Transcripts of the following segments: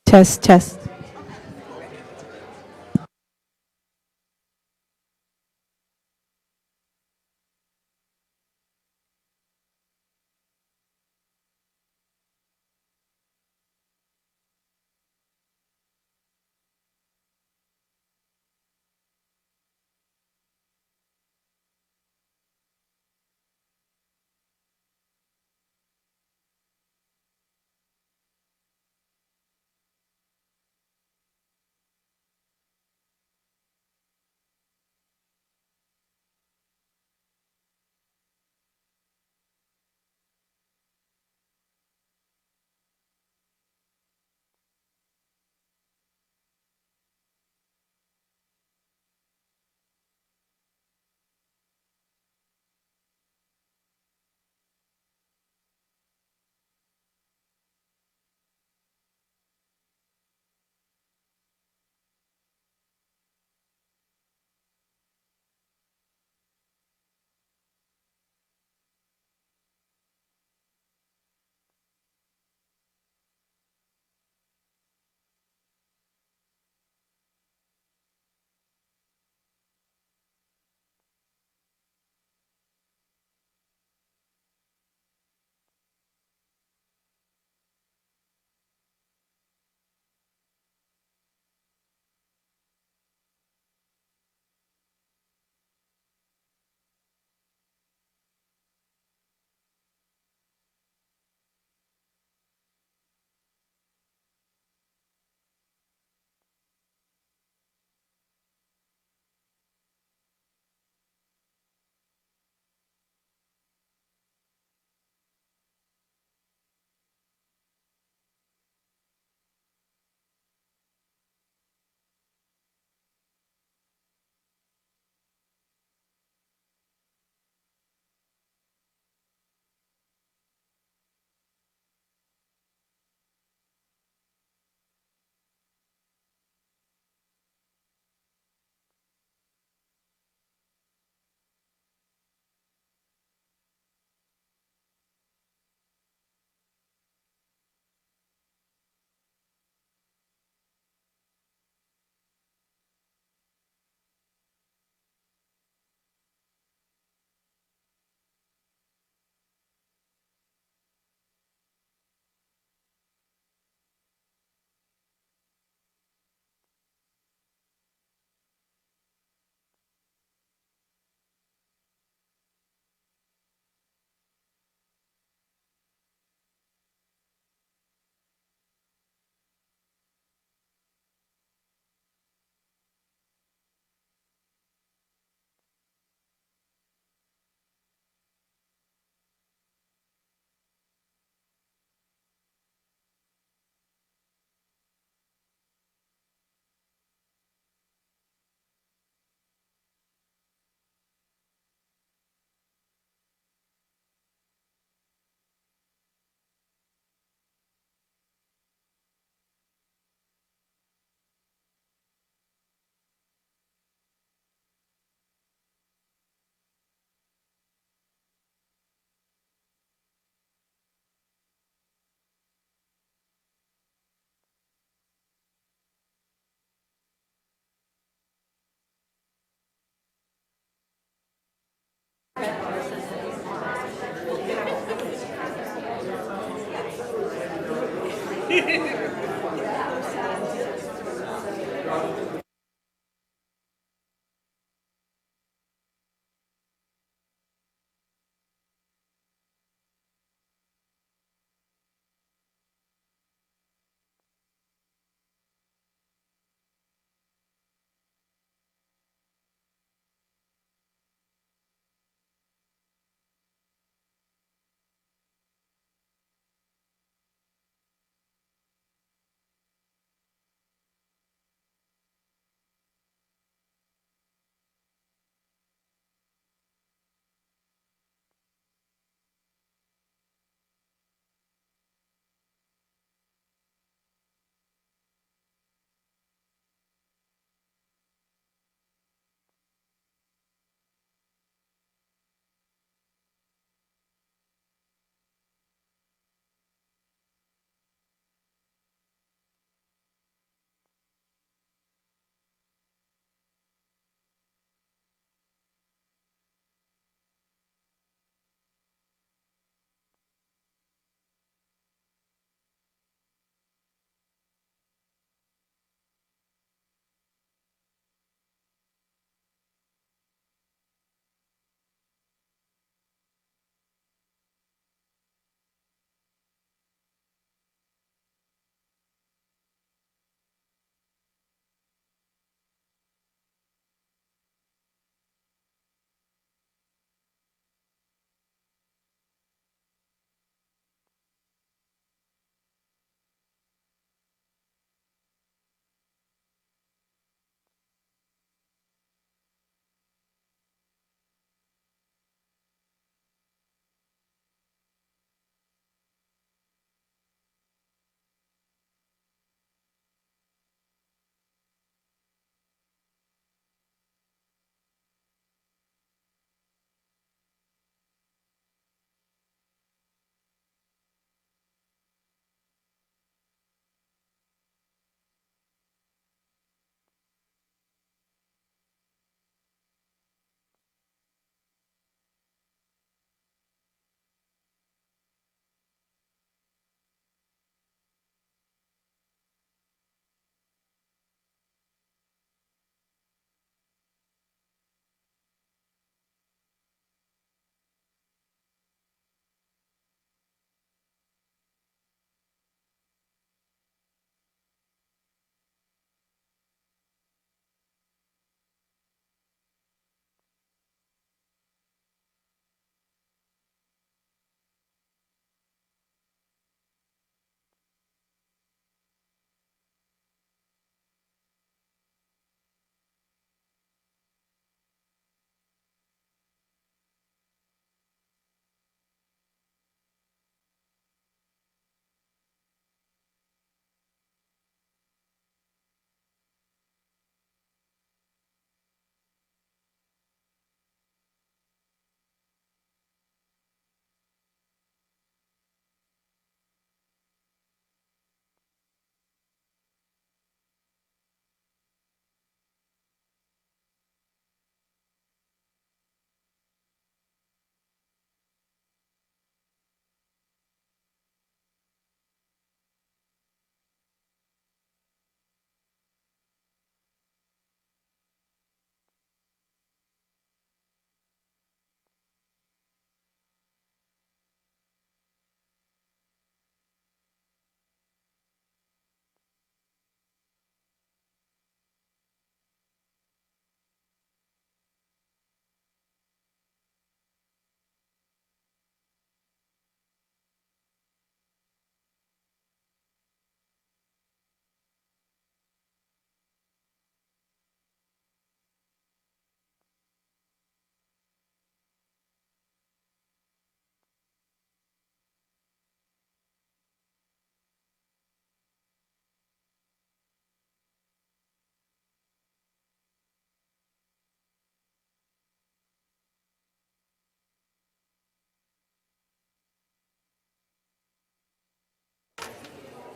Test, test.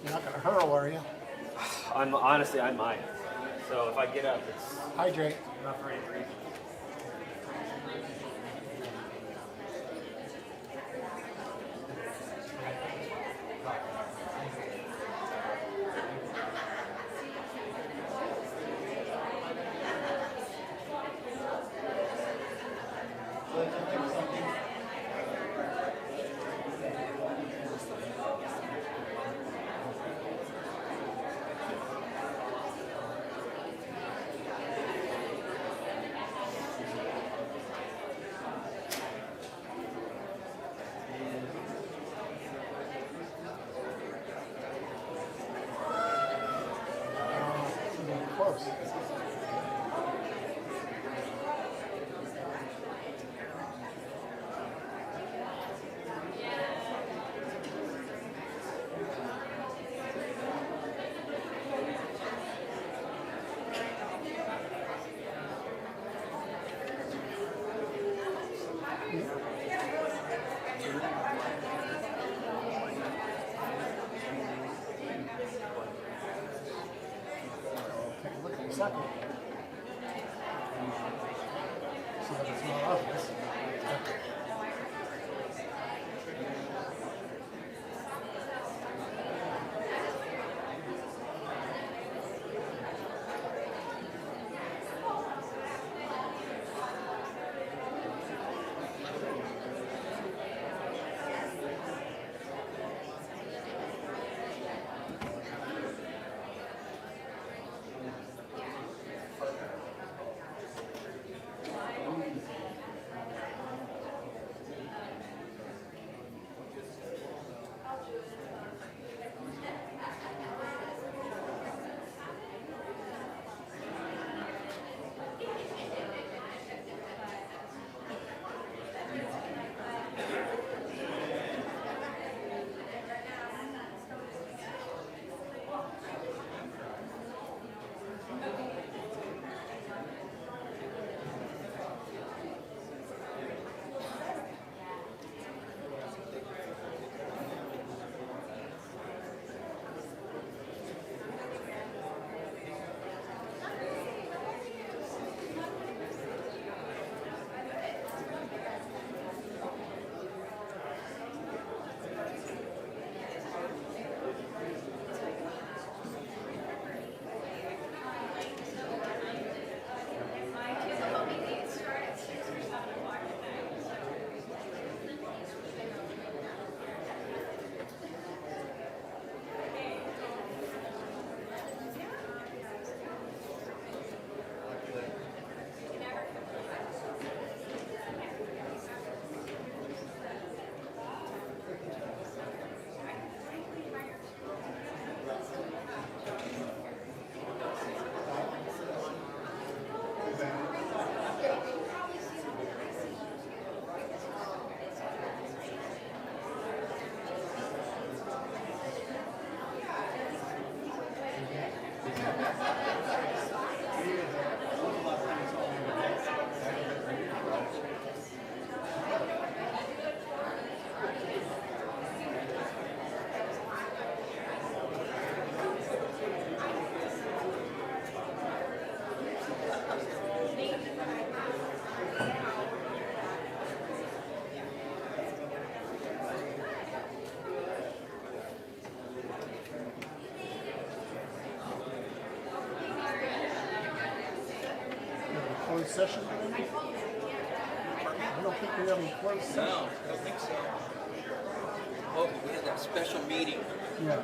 You're not going to hurl, are you? I'm honestly, I might. So if I get up, it's Hydrate. not for any reason. Close. Take a look in a second. See that it's not obvious. Closed session? I don't think we have a closed session. No, I don't think so. Oh, we had that special meeting. Yeah.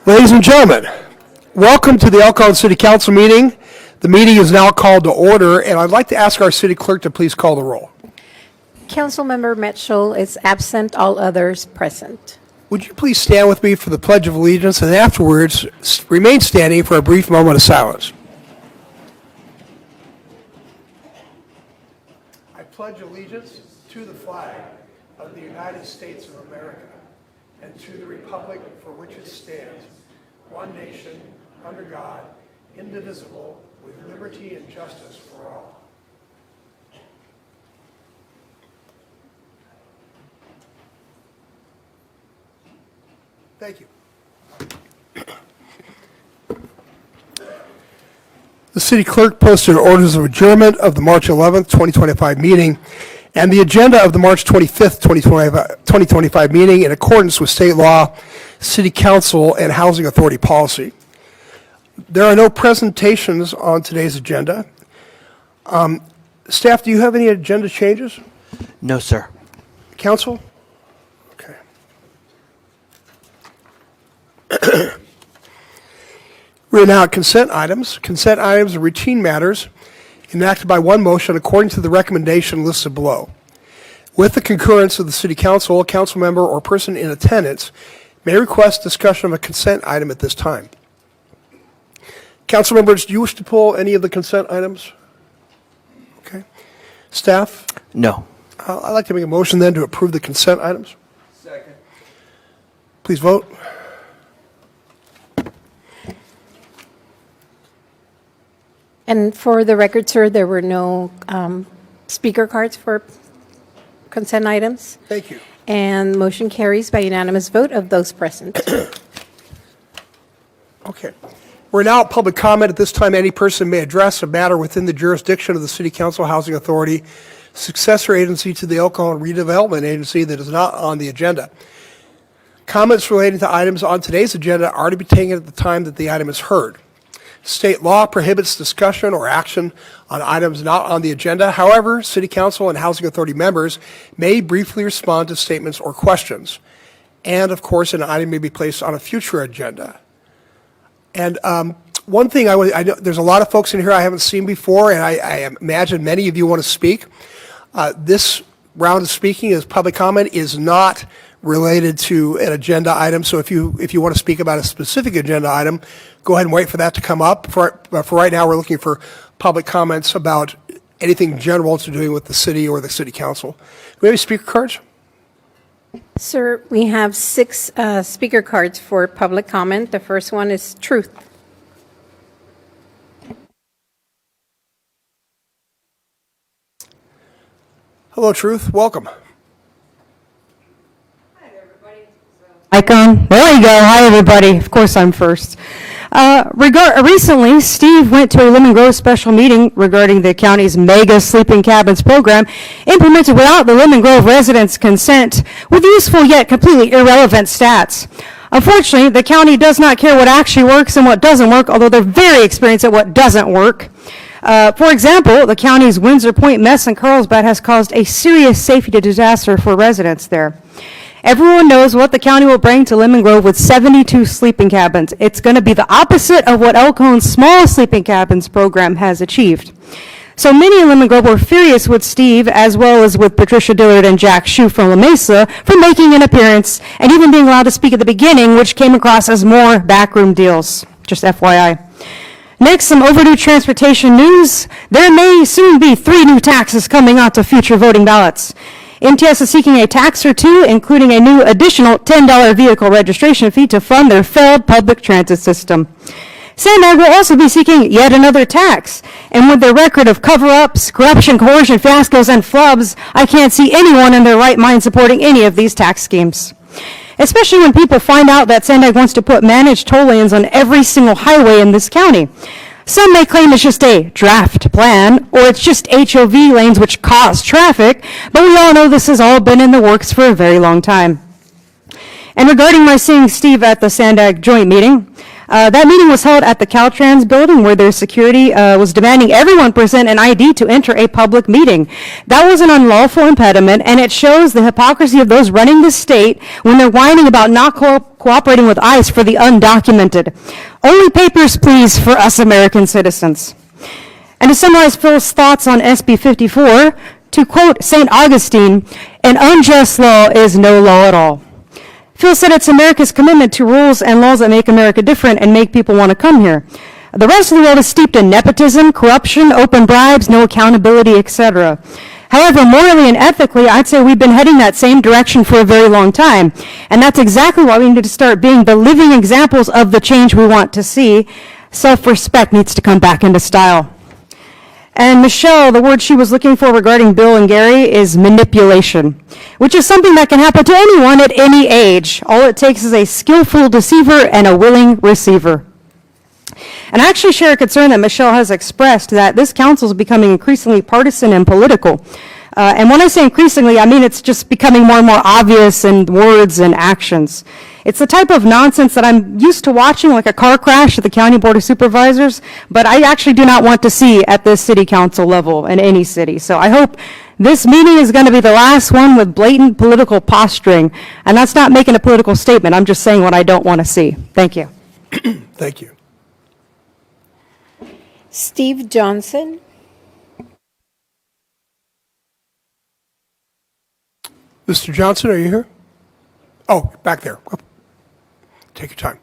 Ladies and gentlemen, welcome to the Elkhorn City Council meeting. The meeting is now called to order, and I'd like to ask our city clerk to please call the roll. Councilmember Mitchell is absent, all others present. Would you please stand with me for the Pledge of Allegiance, and afterwards remain standing for a brief moment of silence. I pledge allegiance to the flag of the United States of America and to the republic for which it stands, one nation, under God, indivisible, with liberty and justice for all. Thank you. The city clerk posted orders of adjournment of the March 11th, 2025 meeting and the agenda of the March 25th, 2025 meeting in accordance with state law, city council, and housing authority policy. There are no presentations on today's agenda. Staff, do you have any agenda changes? No, sir. Council? Okay. We are now at consent items. Consent items are routine matters enacted by one motion according to the recommendation listed below. With the concurrence of the City Council, a council member or person in attendance may request discussion of a consent item at this time. Council members, do you wish to pull any of the consent items? Okay. Staff? No. I'd like to make a motion then to approve the consent items. Second. Please vote. And for the record, sir, there were no speaker cards for consent items. Thank you. And motion carries by unanimous vote of those present. Okay. We're now at public comment. At this time, any person may address a matter within the jurisdiction of the City Council Housing Authority, successor agency to the Elkhorn Redevelopment Agency that is not on the agenda. Comments relating to items on today's agenda are to be taken at the time that the item is heard. State law prohibits discussion or action on items not on the agenda. However, City Council and Housing Authority members may briefly respond to statements or questions. And, of course, an item may be placed on a future agenda. And one thing I know there's a lot of folks in here I haven't seen before, and I imagine many of you want to speak. This round of speaking is public comment is not related to an agenda item. So if you want to speak about a specific agenda item, go ahead and wait for that to come up. For right now, we're looking for public comments about anything general to do with the city or the City Council. Do we have any speaker cards? Sir, we have 6 speaker cards for public comment. The first one is truth. Hello, Truth. Welcome. Icon. There you go. Hi, everybody. Of course, I'm first. Recently, Steve went to a Lemon Grove special meeting regarding the county's mega sleeping cabins program implemented without the Lemon Grove residents' consent with useful yet completely irrelevant stats. Unfortunately, the county does not care what actually works and what doesn't work, although they're very experienced at what doesn't work. For example, the county's Windsor Point mess in Carlsbad has caused a serious safety disaster for residents there. Everyone knows what the county will bring to Lemon Grove with 72 sleeping cabins. It's going to be the opposite of what Elkhorn's small sleeping cabins program has achieved. So many in Lemon Grove were furious with Steve, as well as with Patricia Dillard and Jack Shue from La Mesa, for making an appearance and even being allowed to speak at the beginning, which came across as more backroom deals. Just FYI. Next, some overdue transportation news. There may soon be 3 new taxes coming onto future voting ballots. MTS is seeking a tax or 2, including a new additional $10 vehicle registration fee to fund their failed public transit system. Sandbag will also be seeking yet another tax. And with their record of cover-ups, corruption, coercion, fiascos, and flubs, I can't see anyone in their right mind supporting any of these tax schemes. Especially when people find out that Sandbag wants to put managed toll lanes on every single highway in this county. Some may claim it's just a draft plan, or it's just HOV lanes which cause traffic, but we all know this has all been in the works for a very long time. And regarding my seeing Steve at the Sandag joint meeting, That meeting was held at the Caltrans building where their security was demanding everyone present an ID to enter a public meeting. That was an unlawful impediment, and it shows the hypocrisy of those running the state when they're whining about not cooperating with ICE for the undocumented. Only papers, please, for us American citizens. And to summarize Phil's thoughts on SB 54, to quote St. Augustine, an unjust law is no law at all. Phil said it's America's commitment to rules and laws that make America different and make people want to come here. The rest of the world is steeped in nepotism, corruption, open bribes, no accountability, etc. However, morally and ethically, I'd say we've been heading that same direction for a very long time. And that's exactly why we need to start being the living examples of the change we want to see. Self-respect needs to come back into style. And Michelle, the word she was looking for regarding Bill and Gary is manipulation, which is something that can happen to anyone at any age. All it takes is a skillful deceiver and a willing receiver. And I actually share a concern that Michelle has expressed that this council is becoming increasingly partisan and political. And when I say increasingly, I mean it's just becoming more and more obvious in words and actions. It's the type of nonsense that I'm used to watching, like a car crash at the County Board of Supervisors, but I actually do not want to see at the city council level in any city. So I hope this meeting is going to be the last one with blatant political posturing. And that's not making a political statement. I'm just saying what I don't want to see. Thank you. Thank you. Steve Johnson. Mr. Johnson, are you here? Oh, back there. Take your time.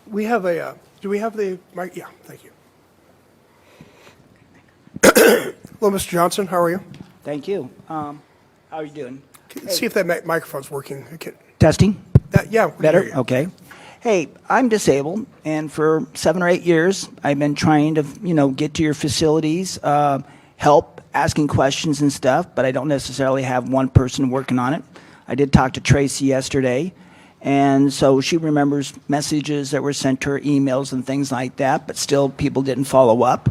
We have a, do we have the mic? Yeah, thank you. Hello, Mr. Johnson, how are you? Thank you. How are you doing? See if that microphone's working. Okay. Testing? Yeah, we can Better? hear you. Okay. Hey, I'm disabled, and for 7 or 8 years, I've been trying to, get to your facilities, help, asking questions and stuff, but I don't necessarily have one person working on it. I did talk to Tracy yesterday, and so she remembers messages that were sent to her, emails and things like that, but still people didn't follow up.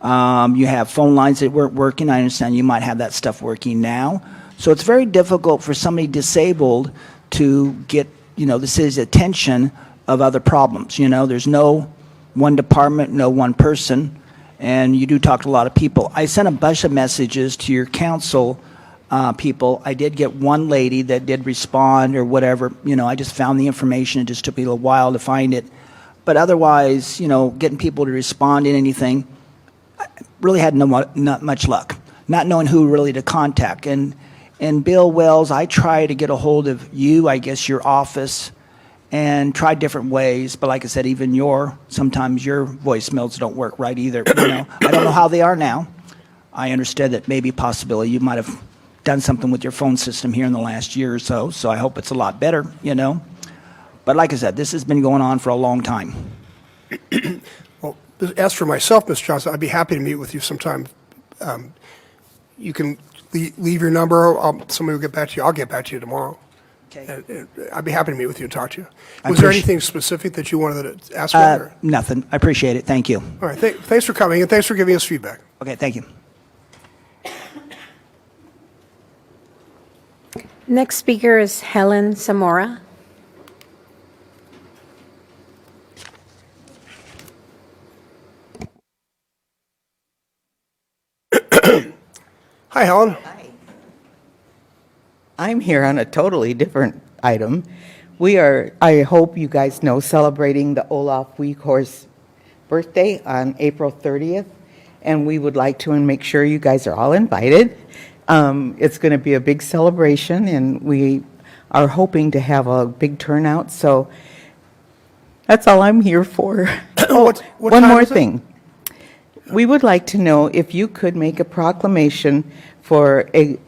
You have phone lines that weren't working. I understand you might have that stuff working now. So it's very difficult for somebody disabled to get, the city's attention of other problems. There's no one department, no one person, and you do talk to a lot of people. I sent a bunch of messages to your council people. I did get one lady that did respond or whatever. I just found the information. It just took me a little while to find it. But otherwise, getting people to respond in anything, I really had not much luck. Not knowing who really to contact. And Bill Wells, I try to get a hold of you, I guess your office, and try different ways. But like I said, even sometimes your voicemails don't work right either. I don't know how they are now. I understood that maybe possibility you might have done something with your phone system here in the last year or so. So I hope it's a lot better, But like I said, this has been going on for a long time. Well, as for myself, Mr. Johnson, I'd be happy to meet with you sometime. You can leave your number. Somebody will get back to you. I'll get back to you tomorrow. Okay. I'd be happy to meet with you and talk to you. I Was there appreciate- anything specific that you wanted to ask for? Nothing. I appreciate it. Thank you. All right. Thanks for coming, and thanks for giving us feedback. Okay, thank you. Next speaker is Helen Zamora. Hi, Helen. I'm here on a totally different item. We are, I hope you guys know, celebrating the Olaf Weghorst birthday on April 30th, and we would like to and make sure you guys are all invited. It's going to be a big celebration, and we are hoping to have a big turnout, so that's all I'm here for. What One time more is it? thing. We would like to know if you could make a proclamation for a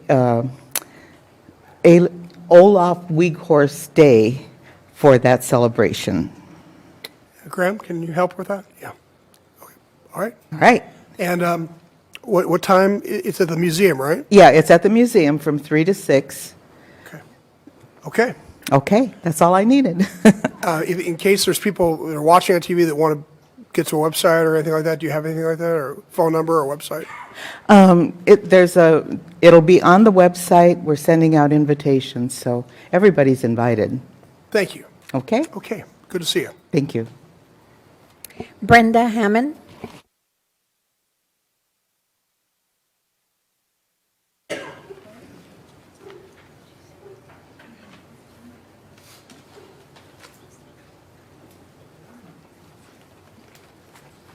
Olaf Weghorst Day for that celebration. Graham, can you help with that? Yeah. Okay. All right. All right. And what time? It's at the museum, right? Yeah, it's at the museum from 3 to 6. Okay. Okay. Okay, that's all I needed. In case there's people that are watching on TV that want to get to a website or anything like that? Do you have anything like that, or phone number or website? It'll be on the website. We're sending out invitations, so everybody's invited. Thank you. Okay? Okay, good to see you. Thank you. Brenda Hammond.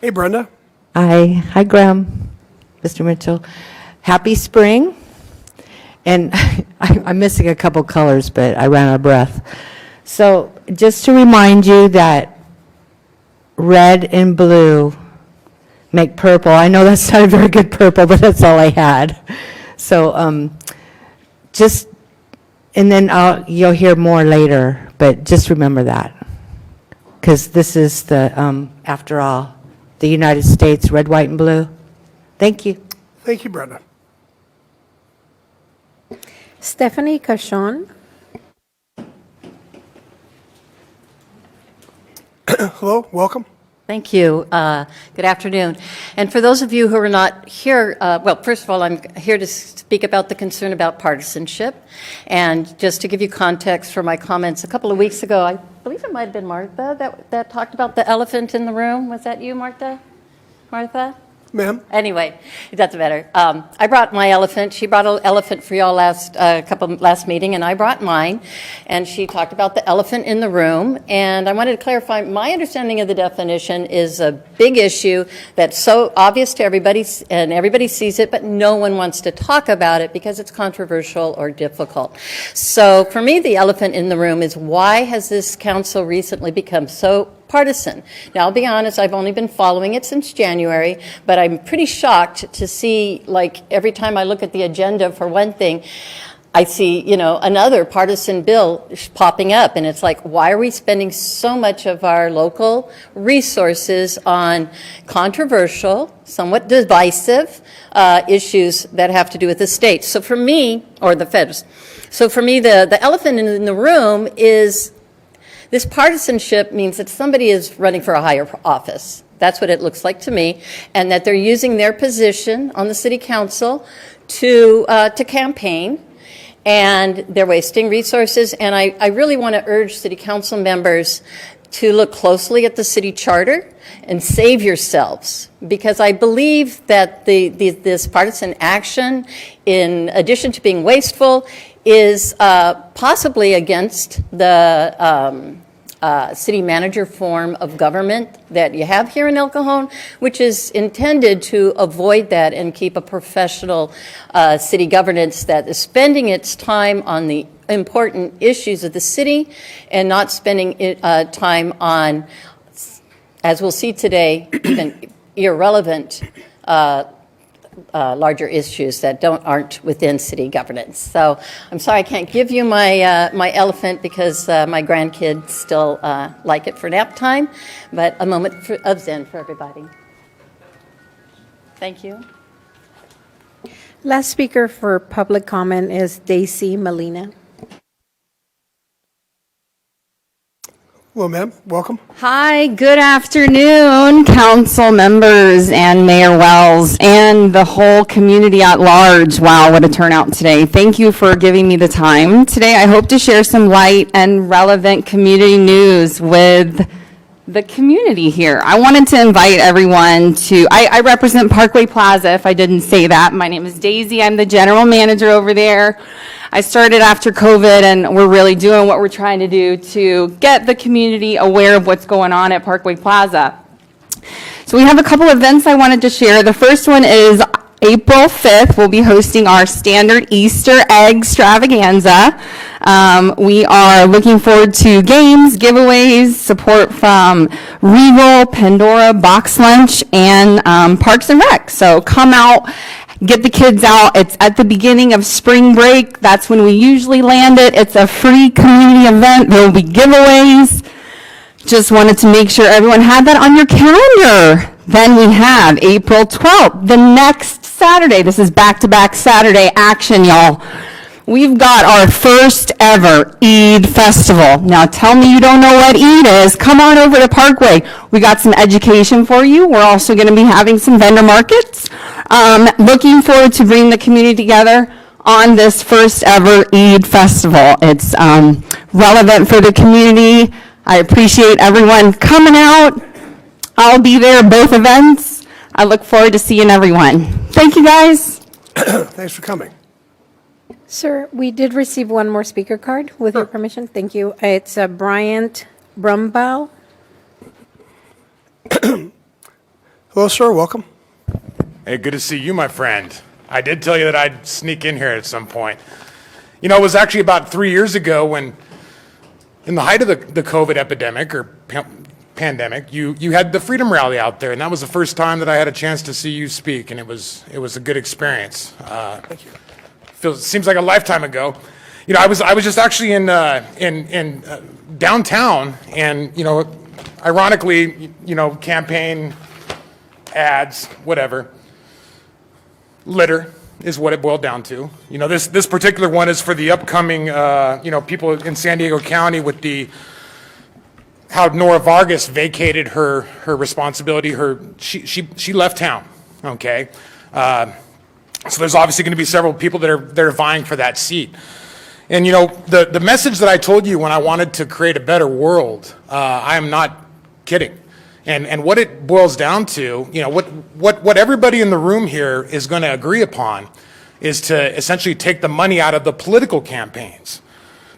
Hey, Brenda. Hi, Graham, Mr. Mitchell. Happy spring. And I'm missing a couple colors, but I ran out of breath. So just to remind you that red and blue make purple. I know that's not a very good purple, but that's all I had. So and then you'll hear more later, but just remember that. Because this is after all, the United States, red, white, and blue. Thank you. Thank you, Brenda. Stephanie Cajon. Hello, welcome. Thank you. Good afternoon. And for those of you who are not here, well, first of all, I'm here to speak about the concern about partisanship. And just to give you context for my comments, a couple of weeks ago, I believe it might have been Martha that talked about the elephant in the room. Was that you, Martha? Martha? Ma'am? Anyway, it doesn't matter. I brought my elephant. She brought an elephant for y'all last meeting, and I brought mine. And she talked about the elephant in the room. And I wanted to clarify, my understanding of the definition is a big issue that's so obvious to everybody, and everybody sees it, but no one wants to talk about it because it's controversial or difficult. So for me, the elephant in the room is, why has this council recently become so partisan? Now, I'll be honest, I've only been following it since January, but I'm pretty shocked to see, like, every time I look at the agenda, for one thing, I see, another partisan bill popping up, and it's like, why are we spending so much of our local resources on controversial, somewhat divisive issues that have to do with the states? So for me, or the feds, so for me, the elephant in the room is, this partisanship means that somebody is running for a higher office. That's what it looks like to me, and that they're using their position on the city council to campaign, and they're wasting resources. And I really want to urge city council members to look closely at the city charter and save yourselves, because I believe that this partisan action, in addition to being wasteful, is possibly against the city manager form of government that you have here in El Cajon, which is intended to avoid that and keep a professional city governance that is spending its time on the important issues of the city and not spending time on, as we'll see today, even irrelevant larger issues that aren't within city governance. So I'm sorry I can't give you my elephant, because my grandkids still like it for nap time, but a moment of zen for everybody. Thank you. Last speaker for public comment is Daisy Molina. Hello, ma'am. Welcome. Hi, good afternoon, council members and Mayor Wells and the whole community at large. Wow, what a turnout today. Thank you for giving me the time. Today, I hope to share some light and relevant community news with the community here. I wanted to invite everyone to, I represent Parkway Plaza, if I didn't say that. My name is Daisy. I'm the general manager over there. I started after COVID, and we're really doing what we're trying to do to get the community aware of what's going on at Parkway Plaza. So we have a couple events I wanted to share. The first one is April 5th, we'll be hosting our standard Easter egg extravaganza. We are looking forward to games, giveaways, support from Regal, Pandora, Box Lunch, and Parks and Rec. So come out, get the kids out. It's at the beginning of spring break. That's when we usually land it. It's a free community event. There will be giveaways. Just wanted to make sure everyone had that on your calendar. Then we have April 12th, the next Saturday. This is back-to-back Saturday action, y'all. we've got our first ever Eid festival. Now tell me you don't know what Eid is. Come on over to Parkway. We got some education for you. We're also going to be having some vendor markets. Looking forward to bringing the community together on this first ever Eid festival. It's relevant for the community. I appreciate everyone coming out. I'll be there at both events. I look forward to seeing everyone. Thank you, guys. Thanks for coming. Sir, we did receive one more speaker card, with your permission. Thank you. It's Bryant Brumbaugh. Hello, sir. Welcome. Hey, good to see you, my friend. I did tell you that I'd sneak in here at some point. You know, it was actually about 3 years ago when, in the height of the COVID epidemic or pandemic, you had the Freedom Rally out there, and that was the first time that I had a chance to see you speak, and it was a good experience. Thank you. Seems like a lifetime ago. You know, I was just actually in downtown, and you know, ironically, you know, campaign ads, whatever. Litter is what it boiled down to. You know, this particular one is for the upcoming, you know, people in San Diego County with how Nora Vargas vacated her responsibility. She left town. Okay, so there's obviously going to be several people that are vying for that seat. And you know, the message that I told you when I wanted to create a better world, I am not kidding. And what it boils down to, you know, what everybody in the room here is going to agree upon is to essentially take the money out of the political campaigns.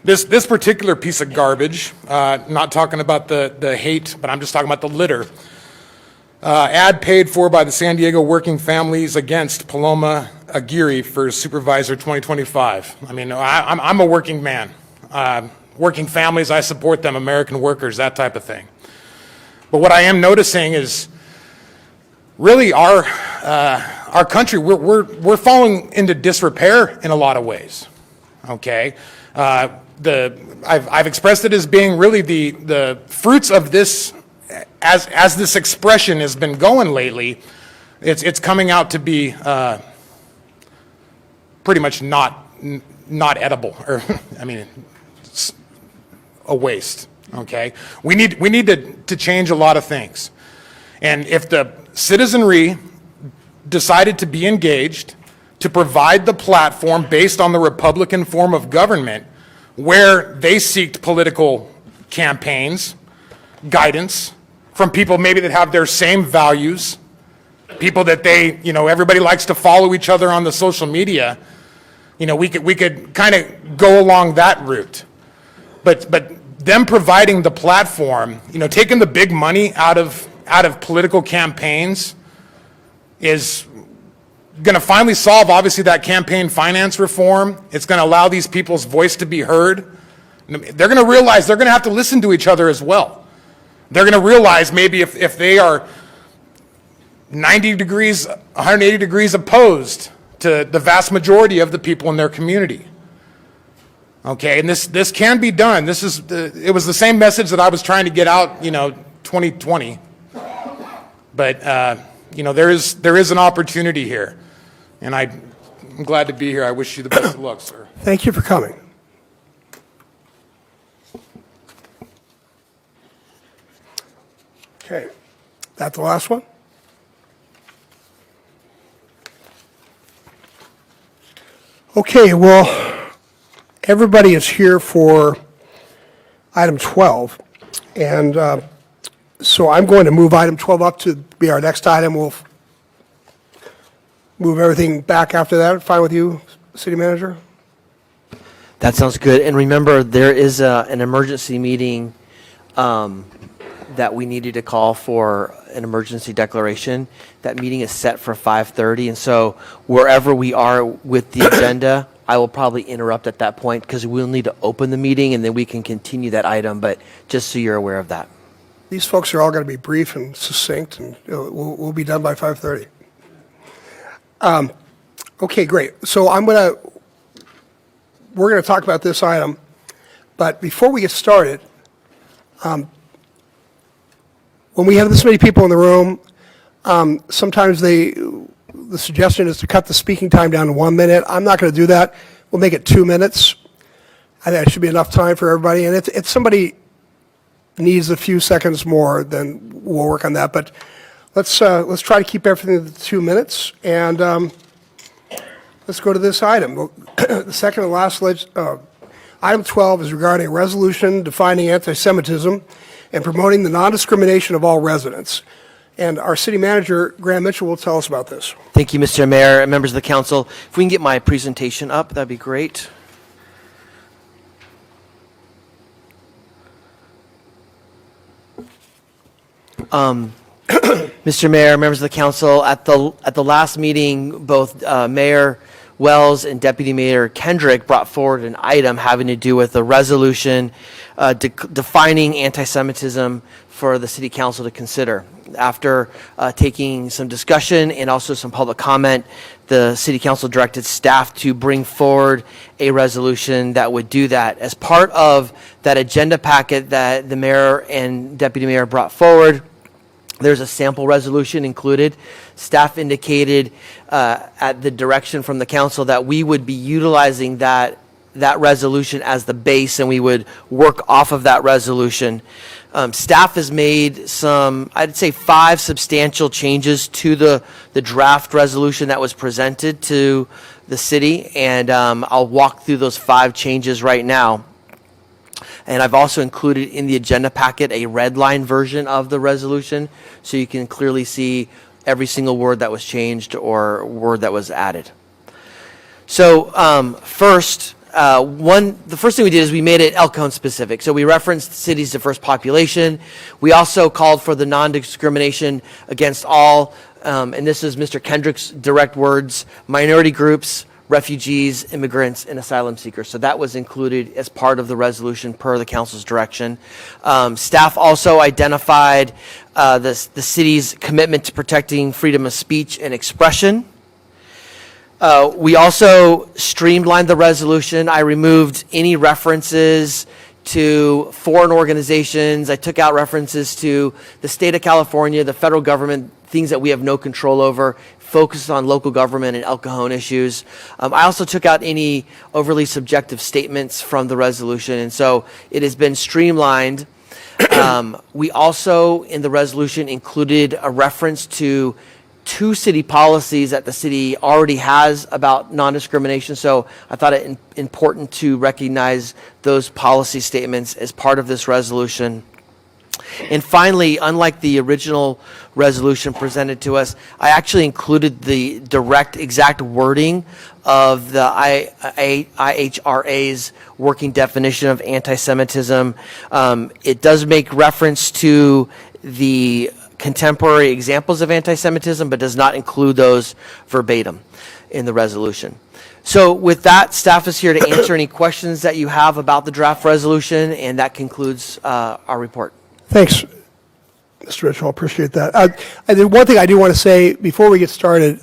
This particular piece of garbage, not talking about the hate, but I'm just talking about the litter, ad paid for by the San Diego Working Families Against Paloma Aguirre for Supervisor 2025. I mean, I'm a working man. Working families, I support them, American workers, that type of thing. But what I am noticing is really our country, we're falling into disrepair in a lot of ways, okay? I've expressed it as being really the fruits of this, as this expression has been going lately, it's coming out to be pretty much not edible, or I mean, it's a waste. Okay, we need to change a lot of things, and if the citizenry decided to be engaged, to provide the platform based on the Republican form of government, where they seeked political campaigns, guidance from people maybe that have their same values, people that everybody likes to follow each other on the social media, you know, we could kind of go along that route, but them providing the platform, you know, taking the big money out of political campaigns is going to finally solve, obviously, that campaign finance reform. It's going to allow these people's voice to be heard. They're going to realize they're going to have to listen to each other as well. They're going to realize maybe if they are 90 degrees, 180 degrees opposed to the vast majority of the people in their community. Okay, and this can be done. It was the same message that I was trying to get out, you know, 2020. But you know, there is an opportunity here, and I'm glad to be here. I wish you the best of luck, sir. Thank you for coming. Okay, that the last one? Okay, well, everybody is here for item 12, and so I'm going to move item 12 up to be our next item. We'll move everything back after that. Fine with you, City Manager? That sounds good. And remember, there is an emergency meeting that we needed to call for an emergency declaration. That meeting is set for 5:30, and so wherever we are with the agenda, I will probably interrupt at that point because we'll need to open the meeting and then we can continue that item, but just so you're aware of that. These folks are all going to be brief and succinct, and we'll be done by 5:30. Okay, great. So we're going to talk about this item, but before we get started, when we have this many people in the room, sometimes the suggestion is to cut the speaking time down to 1 minute. I'm not going to do that. We'll make it 2 minutes. I think that should be enough time for everybody. And if somebody needs a few seconds more, then we'll work on that. But let's try to keep everything to 2 minutes. And let's go to this item. The second and last item 12 is regarding a resolution defining anti-Semitism and promoting the non-discrimination of all residents. And our city manager, Graham Mitchell, will tell us about this. Thank you, Mr. Mayor and members of the council. If we can get my presentation up, that'd be great. Mr. Mayor, members of the council, at the last meeting, both Mayor Wells and Deputy Mayor Kendrick brought forward an item having to do with a resolution defining anti-Semitism for the city council to consider. After taking some discussion and also some public comment, the city council directed staff to bring forward a resolution that would do that. As part of that agenda packet that the mayor and deputy mayor brought forward, there's a sample resolution included. Staff indicated at the direction from the council that we would be utilizing that resolution as the base, and we would work off of that resolution. Staff has made some, I'd say 5 substantial changes to the draft resolution that was presented to the city, and I'll walk through those 5 changes right now. And I've also included in the agenda packet a red line version of the resolution, so you can clearly see every single word that was changed or word that was added. So the first thing we did is we made it El Cajon specific. So we referenced city's diverse population. We also called for the non-discrimination against all, and this is Mr. Kendrick's direct words, minority groups, refugees, immigrants, and asylum seekers. So that was included as part of the resolution per the council's direction. Staff also identified the city's commitment to protecting freedom of speech and expression. We also streamlined the resolution. I removed any references to foreign organizations. I took out references to the state of California, the federal government, things that we have no control over, focused on local government and El Cajon issues. I also took out any overly subjective statements from the resolution, and so it has been streamlined. We also, in the resolution, included a reference to 2 city policies that the city already has about non-discrimination, so I thought it important to recognize those policy statements as part of this resolution. And finally, unlike the original resolution presented to us, I actually included the direct exact wording of the IHRA's working definition of anti-Semitism. It does make reference to the contemporary examples of anti-Semitism, but does not include those verbatim in the resolution. So with that, staff is here to answer any questions that you have about the draft resolution, and that concludes our report. Thanks, Mr. Mitchell. I appreciate that. The one thing I do want to say before we get started,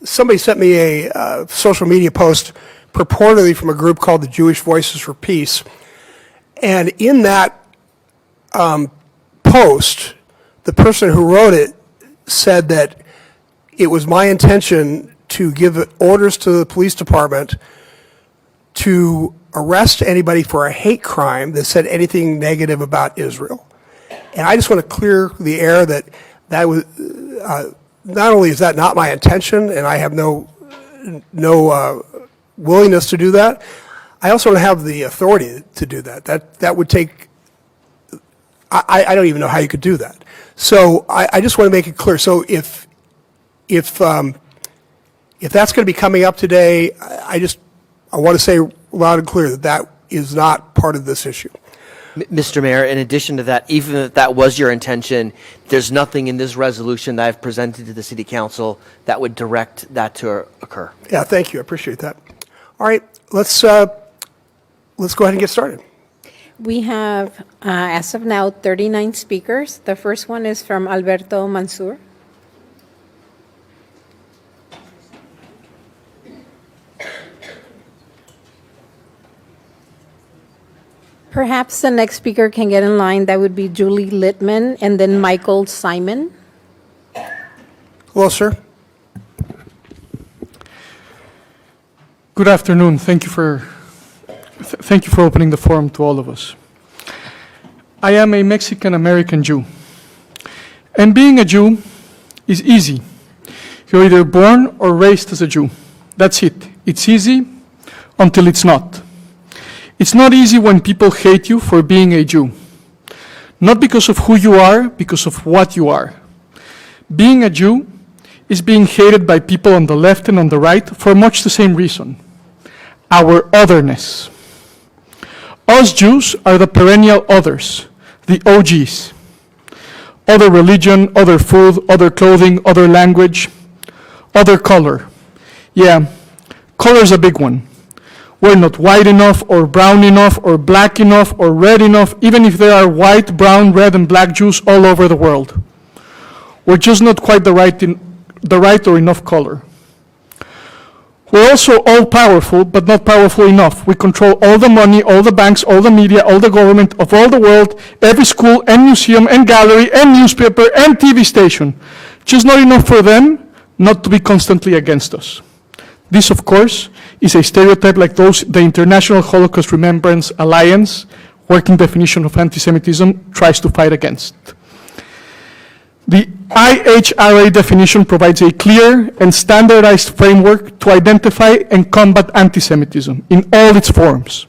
somebody sent me a social media post purportedly from a group called the Jewish Voices for Peace. And in that post, the person who wrote it said that it was my intention to give orders to the police department to arrest anybody for a hate crime that said anything negative about Israel. And I just want to clear the air that was not only is that not my intention, and I have no willingness to do that, I also don't have the authority to do that. That would take. I don't even know how you could do that. So I just want to make it clear. So if that's going to be coming up today, I want to say loud and clear that is not part of this issue. Mr. Mayor, in addition to that, even if that was your intention, there's nothing in this resolution that I've presented to the City Council that would direct that to occur. Yeah, thank you. I appreciate that. All right, let's go ahead and get started. We have, as of now, 39 speakers. The first one is from Alberto Mansour. Perhaps the next speaker can get in line. That would be Julie Littman and then Michael Simon. Hello, sir. Good afternoon. Thank you for opening the forum to all of us. I am a Mexican-American Jew. And being a Jew is easy. You're either born or raised as a Jew. That's it. It's easy until it's not. It's not easy when people hate you for being a Jew. Not because of who you are, because of what you are. Being a Jew is being hated by people on the left and on the right for much the same reason. Our otherness. Us Jews are the perennial others, the OGs. Other religion, other food, other clothing, other language, other color. Yeah, color's a big one. We're not white enough, or brown enough, or black enough, or red enough, even if there are white, brown, red, and black Jews all over the world. We're just not quite the right or enough color. We're also all powerful, but not powerful enough. We control all the money, all the banks, all the media, all the government of all the world, every school and museum and gallery and newspaper and TV station. Just not enough for them not to be constantly against us. This, of course, is a stereotype like those the International Holocaust Remembrance Alliance, working definition of anti-Semitism, tries to fight against. The IHRA definition provides a clear and standardized framework to identify and combat anti-Semitism in all its forms.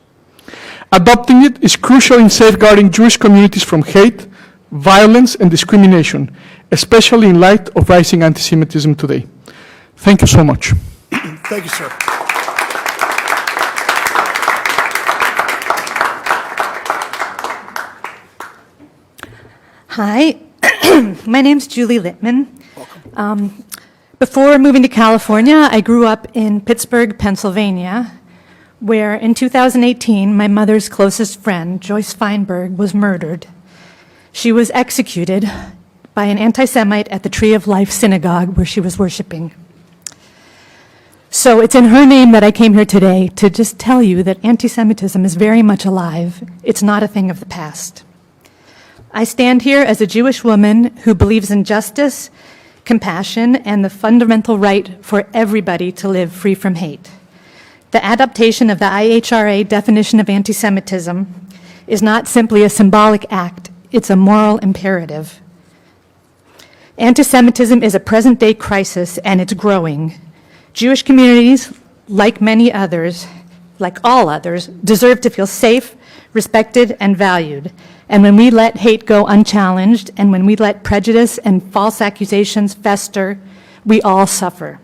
Adopting it is crucial in safeguarding Jewish communities from hate, violence, and discrimination, especially in light of rising anti-Semitism today. Thank you so much. Thank you, sir. Hi, my name's Julie Littman. Before moving to California, I grew up in Pittsburgh, Pennsylvania, where in 2018, my mother's closest friend, Joyce Feinberg, was murdered. She was executed by an anti-Semite at the Tree of Life Synagogue where she was worshiping. So it's in her name that I came here today to just tell you that anti-Semitism is very much alive. It's not a thing of the past. I stand here as a Jewish woman who believes in justice, compassion, and the fundamental right for everybody to live free from hate. The adaptation of the IHRA definition of anti-Semitism is not simply a symbolic act, it's a moral imperative. Anti-Semitism is a present-day crisis, and it's growing. Jewish communities, like many others, like all others, deserve to feel safe, respected, and valued. And when we let hate go unchallenged, and when we let prejudice and false accusations fester, we all suffer.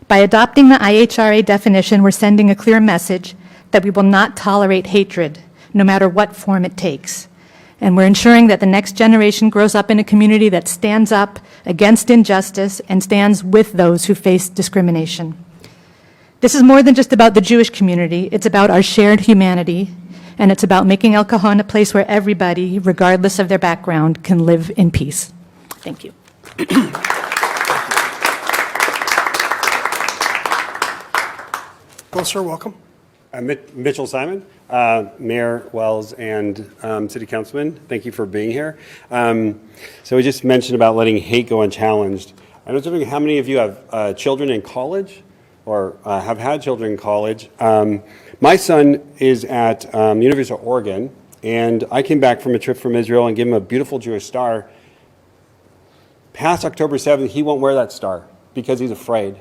By adopting the IHRA definition, we're sending a clear message that we will not tolerate hatred, no matter what form it takes. And we're ensuring that the next generation grows up in a community that stands up against injustice and stands with those who face discrimination. This is more than just about the Jewish community. It's about our shared humanity, and it's about making El Cajon a place where everybody, regardless of their background, can live in peace. Thank you. Well, sir, welcome. Mitchell Simon, Mayor Wells and City Councilman, thank you for being here. So we just mentioned about letting hate go unchallenged. I was wondering how many of you have children in college or have had children in college. My son is at the University of Oregon, and I came back from a trip from Israel and gave him a beautiful Jewish star. Past October 7th, he won't wear that star because he's afraid.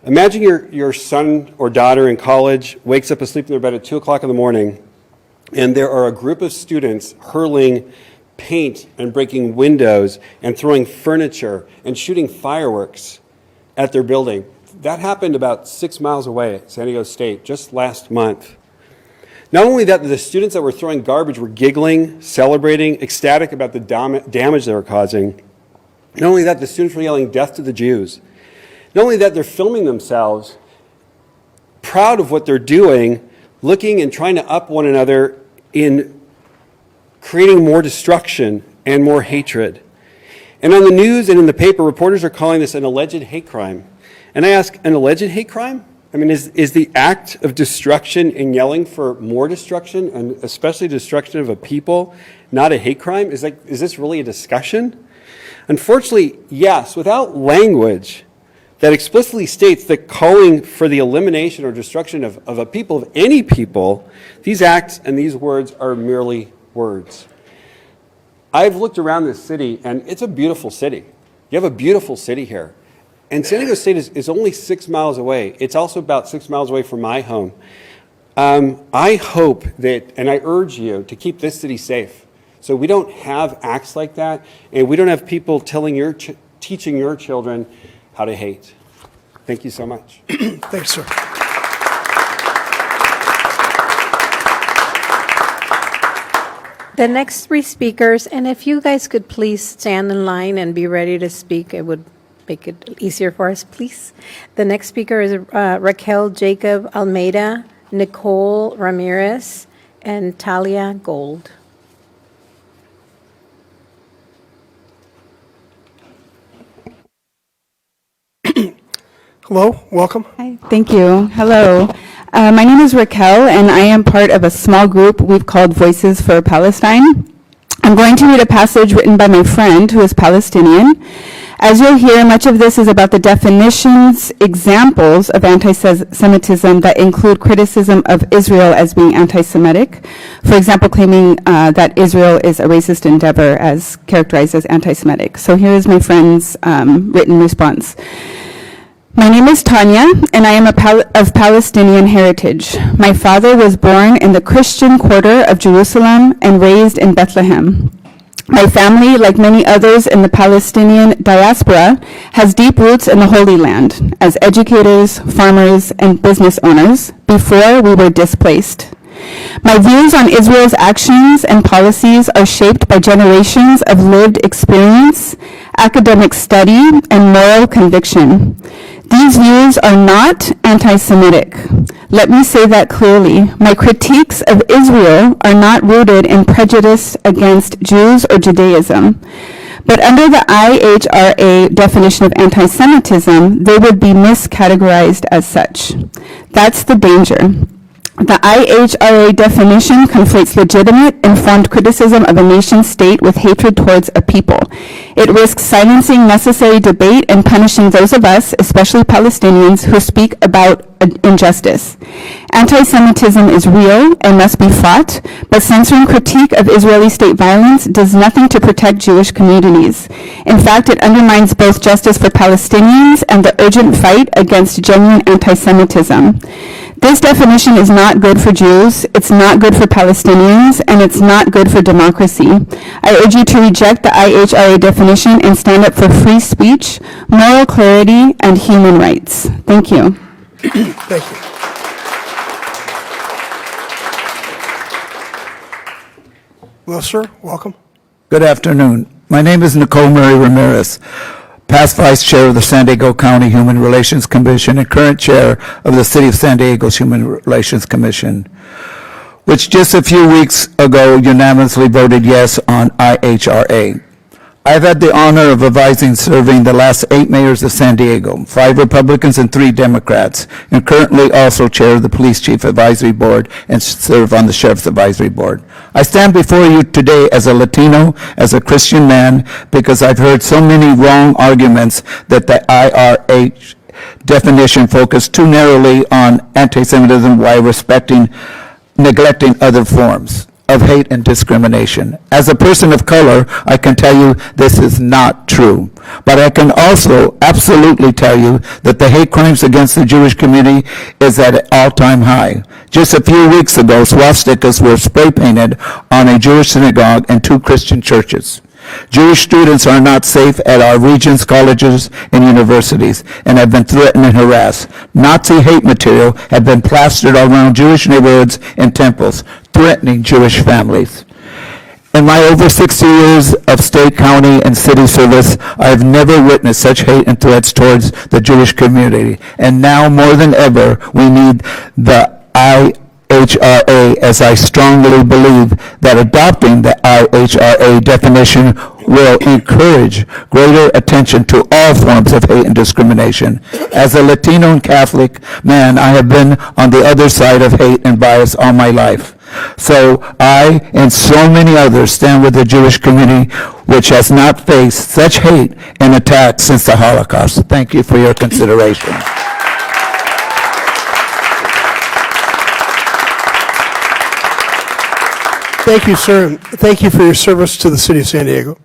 Imagine your son or daughter in college wakes up asleep in their bed at 2 o'clock in the morning, and there are a group of students hurling paint and breaking windows and throwing furniture and shooting fireworks at their building. That happened about 6 miles away at San Diego State just last month. Not only that, the students that were throwing garbage were giggling, celebrating, ecstatic about the damage they were causing. Not only that, the students were yelling, "Death to the Jews." Not only that, they're filming themselves, proud of what they're doing, looking and trying to up one another in creating more destruction and more hatred. And on the news and in the paper, reporters are calling this an alleged hate crime. And I ask, an alleged hate crime? I mean, is the act of destruction and yelling for more destruction, and especially destruction of a people, not a hate crime? Is this really a discussion? Unfortunately, yes, without language, that explicitly states that calling for the elimination or destruction of a people, of any people, these acts and these words are merely words. I've looked around this city, and it's a beautiful city. You have a beautiful city here. And San Diego State is only 6 miles away. It's also about 6 miles away from my home. I hope that, and I urge you to keep this city safe, so we don't have acts like that, and we don't have people teaching your children how to hate. Thank you so much. Thanks, sir. The next three speakers, and if you guys could please stand in line and be ready to speak, it would make it easier for us, please. The next speaker is Raquel Jacob Almeida, Nicole Ramirez, and Talia Gold. Hello, welcome. Hi, thank you. Hello. My name is Raquel, and I am part of a small group we've called Voices for Palestine. I'm going to read a passage written by my friend who is Palestinian. As you'll hear, much of this is about the definitions, examples of anti-Semitism that include criticism of Israel as being anti-Semitic. For example, claiming that Israel is a racist endeavor as characterized as anti-Semitic. So here is my friend's written response. My name is Tanya, and I am of Palestinian heritage. My father was born in the Christian quarter of Jerusalem and raised in Bethlehem. My family, like many others in the Palestinian diaspora, has deep roots in the Holy Land as educators, farmers, and business owners before we were displaced. My views on Israel's actions and policies are shaped by generations of lived experience, academic study, and moral conviction. These views are not anti-Semitic. Let me say that clearly. My critiques of Israel are not rooted in prejudice against Jews or Judaism. But under the IHRA definition of anti-Semitism, they would be miscategorized as such. That's the danger. The IHRA definition conflates legitimate, informed criticism of a nation-state with hatred towards a people. It risks silencing necessary debate and punishing those of us, especially Palestinians, who speak about injustice. Anti-Semitism is real and must be fought, but censoring critique of Israeli state violence does nothing to protect Jewish communities. In fact, it undermines both justice for Palestinians and the urgent fight against genuine anti-Semitism. This definition is not good for Jews, it's not good for Palestinians, and it's not good for democracy. I urge you to reject the IHRA definition and stand up for free speech, moral clarity, and human rights. Thank you. Thank you. Well, sir, welcome. Good afternoon. My name is Nicole Murray Ramirez, past Vice Chair of the San Diego County Human Relations Commission and current Chair of the City of San Diego's Human Relations Commission, which just a few weeks ago unanimously voted yes on IHRA. I've had the honor of advising serving the last 8 mayors of San Diego, 5 Republicans and 3 Democrats, and currently also chair of the Police Chief Advisory Board and serve on the Sheriff's Advisory Board. I stand before you today as a Latino, as a Christian man, because I've heard so many wrong arguments that the IRA definition focused too narrowly on anti-Semitism while neglecting other forms of hate and discrimination. As a person of color, I can tell you this is not true. But I can also absolutely tell you that the hate crimes against the Jewish community is at an all-time high. Just a few weeks ago, swastikas were spray painted on a Jewish synagogue and 2 Christian churches. Jewish students are not safe at our region's colleges and universities and have been threatened and harassed. Nazi hate material have been plastered around Jewish neighborhoods and temples, threatening Jewish families. In my over 60 years of state, county, and city service, I have never witnessed such hate and threats towards the Jewish community. And now more than ever, we need the IHRA, as I strongly believe that adopting the IHRA definition will encourage greater attention to all forms of hate and discrimination. As a Latino and Catholic man, I have been on the other side of hate and bias all my life. So I and so many others stand with the Jewish community, which has not faced such hate and attacks since the Holocaust. Thank you for your consideration. Thank you, sir, and thank you for your service to the city of San Diego.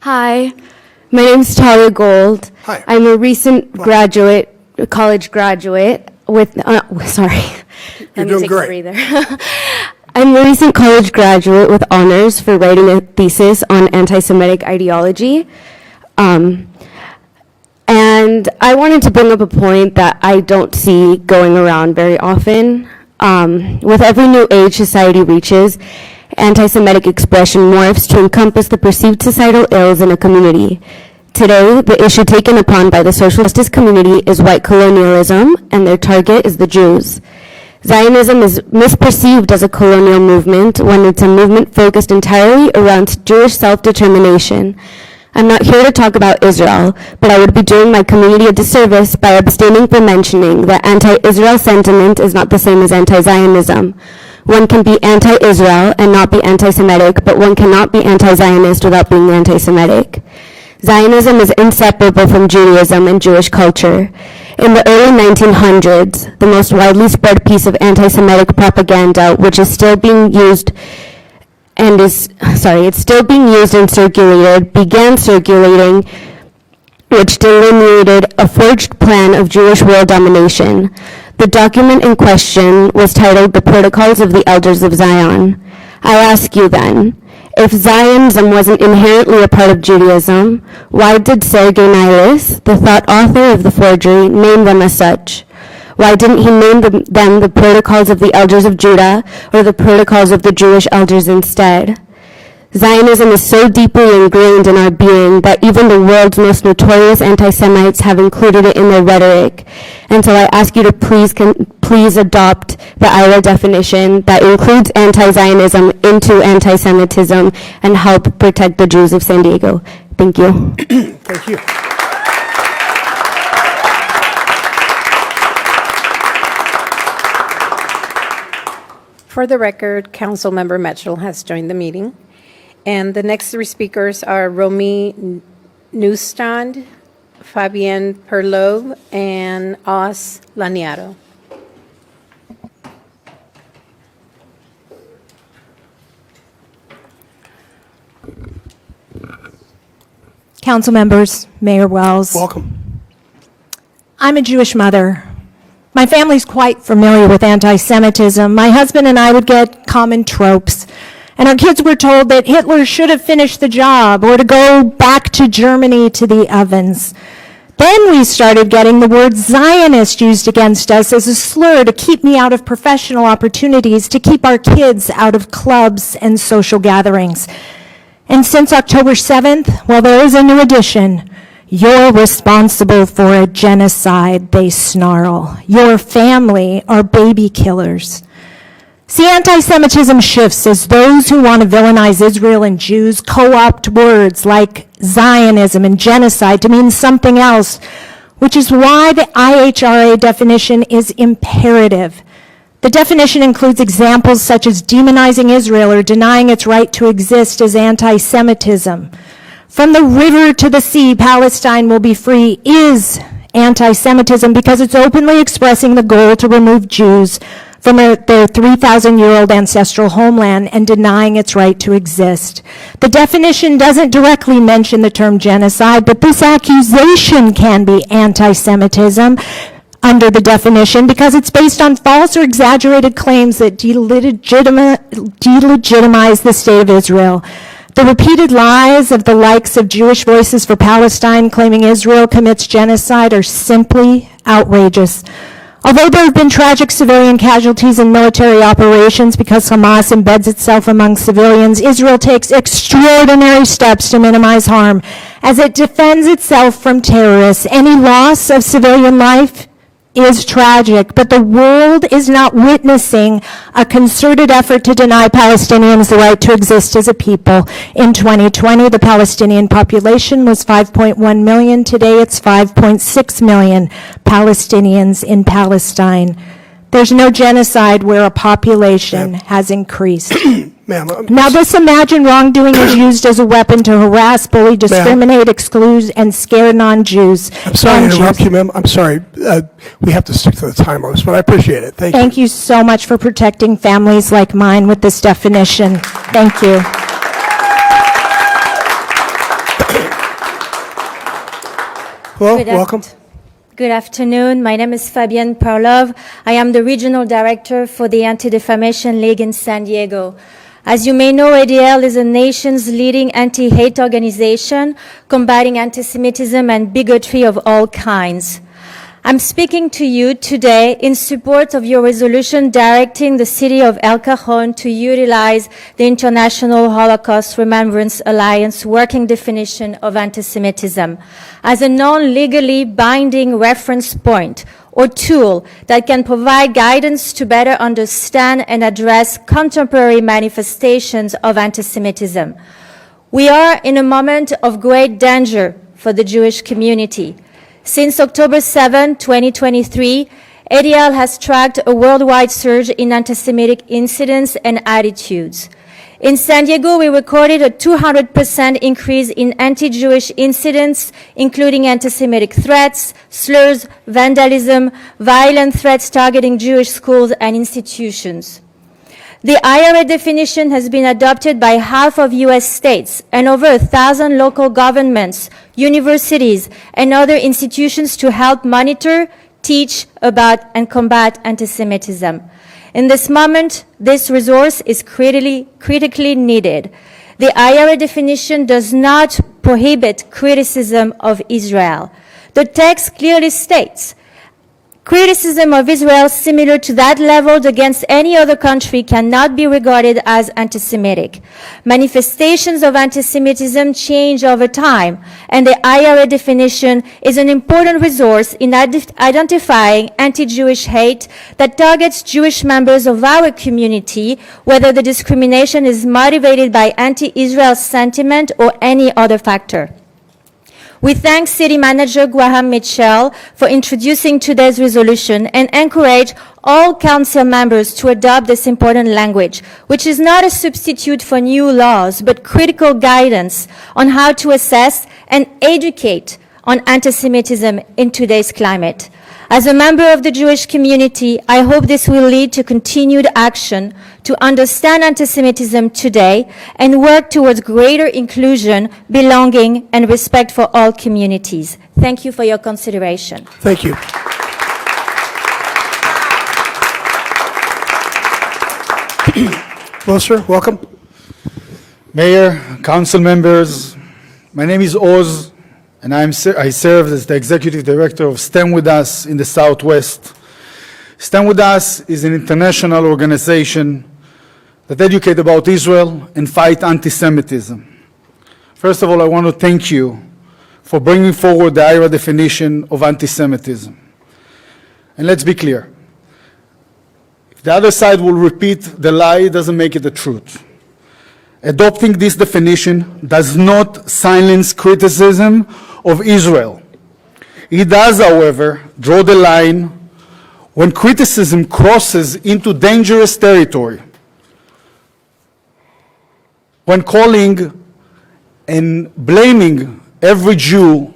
Hi, my name is Talia Gold. Hi. I'm a recent graduate, college graduate with, sorry. You're Let me doing take great. a breather. I'm a recent college graduate with honors for writing a thesis on anti-Semitic ideology. And I wanted to bring up a point that I don't see going around very often. With every new age society reaches, anti-Semitic expression morphs to encompass the perceived societal ills in a community. Today, the issue taken upon by the social justice community is white colonialism, and their target is the Jews. Zionism is misperceived as a colonial movement when it's a movement focused entirely around Jewish self-determination. I'm not here to talk about Israel, but I would be doing my community a disservice by abstaining from mentioning that anti-Israel sentiment is not the same as anti-Zionism. One can be anti-Israel and not be anti-Semitic, but one cannot be anti-Zionist without being anti-Semitic. Zionism is inseparable from Judaism and Jewish culture. In the early 1900s, the most widely spread piece of anti-Semitic propaganda, which is still being used it's still being used and circulated, began circulating, which delineated a forged plan of Jewish world domination. The document in question was titled The Protocols of the Elders of Zion. I ask you then, if Zionism wasn't inherently a part of Judaism, why did Sergei Nilus, the thought author of the forgery, name them as such? Why didn't he name them the Protocols of the Elders of Judah or the Protocols of the Jewish Elders instead? Zionism is so deeply ingrained in our being that even the world's most notorious anti-Semites have included it in their rhetoric. And so I ask you to please adopt the IRA definition that includes anti-Zionism into anti-Semitism and help protect the Jews of San Diego. Thank you. Thank you. For the record, Councilmember Mitchell has joined the meeting. And the next three speakers are Romy Neustand, Fabienne Perlot, and Os Laniaro. Council members, Mayor Wells. Welcome. I'm a Jewish mother. My family's quite familiar with anti-Semitism. My husband and I would get common tropes. And our kids were told that Hitler should have finished the job or to go back to Germany to the ovens. Then we started getting the word Zionist used against us as a slur to keep me out of professional opportunities, to keep our kids out of clubs and social gatherings. And since October 7th, well, there is a new addition. You're responsible for a genocide, they snarl. Your family are baby killers. See, anti-Semitism shifts as those who want to villainize Israel and Jews co-opt words like Zionism and genocide to mean something else, which is why the IHRA definition is imperative. The definition includes examples such as demonizing Israel or denying its right to exist as anti-Semitism. From the river to the sea, Palestine will be free is anti-Semitism because it's openly expressing the goal to remove Jews from their 3,000-year-old ancestral homeland and denying its right to exist. The definition doesn't directly mention the term genocide, but this accusation can be anti-Semitism under the definition because it's based on false or exaggerated claims that delegitimize the state of Israel. The repeated lies of the likes of Jewish Voices for Palestine claiming Israel commits genocide are simply outrageous. Although there have been tragic civilian casualties in military operations because Hamas embeds itself among civilians, Israel takes extraordinary steps to minimize harm as it defends itself from terrorists. Any loss of civilian life is tragic, but the world is not witnessing a concerted effort to deny Palestinians the right to exist as a people. In 2020, the Palestinian population was 5.1 million. Today, it's 5.6 million Palestinians in Palestine. There's no genocide where a population has increased. Ma'am, Now, just imagine wrongdoing is used as a weapon to harass, bully, discriminate, exclude, and scare non-Jews. I'm sorry to interrupt you, ma'am. I'm sorry. We have to stick to the time limits, but I appreciate it. Thank you. Thank you so much for protecting families like mine with this definition. Thank you. Hello, Good welcome. Good afternoon. My name is Fabienne Parlov. I am the Regional Director for the Anti-Defamation League in San Diego. As you may know, ADL is the nation's leading anti-hate organization combating anti-Semitism and bigotry of all kinds. I'm speaking to you today in support of your resolution directing the city of El Cajon to utilize the International Holocaust Remembrance Alliance working definition of anti-Semitism as a non-legally binding reference point or tool that can provide guidance to better understand and address contemporary manifestations of anti-Semitism. We are in a moment of great danger for the Jewish community. Since October 7, 2023, ADL has tracked a worldwide surge in anti-Semitic incidents and attitudes. In San Diego, we recorded a 200% increase in anti-Jewish incidents, including anti-Semitic threats, slurs, vandalism, violent threats targeting Jewish schools and institutions. The IRA definition has been adopted by half of U.S. states and over 1,000 local governments, universities, and other institutions to help monitor, teach about, and combat anti-Semitism. In this moment, this resource is critically needed. The IRA definition does not prohibit criticism of Israel. The text clearly states, criticism of Israel similar to that leveled against any other country cannot be regarded as anti-Semitic. Manifestations of anti-Semitism change over time, and the IRA definition is an important resource in identifying anti-Jewish hate that targets Jewish members of our community, whether the discrimination is motivated by anti-Israel sentiment or any other factor. We thank City Manager Graham Mitchell for introducing today's resolution and encourage all council members to adopt this important language, which is not a substitute for new laws, but critical guidance on how to assess and educate on anti-Semitism in today's climate. As a member of the Jewish community, I hope this will lead to continued action to understand anti-Semitism today and work towards greater inclusion, belonging, and respect for all communities. Thank you for your consideration. Thank you. Hello, sir. Welcome. Mayor, council members, my name is Oz, and I serve as the Executive Director of Stand With Us in the Southwest. Stand With Us is an international organization that educates about Israel and fight anti-Semitism. First of all, I want to thank you for bringing forward the IRA definition of anti-Semitism. And let's be clear. If the other side will repeat the lie, it doesn't make it the truth. Adopting this definition does not silence criticism of Israel. It does, however, draw the line when criticism crosses into dangerous territory. When calling and blaming every Jew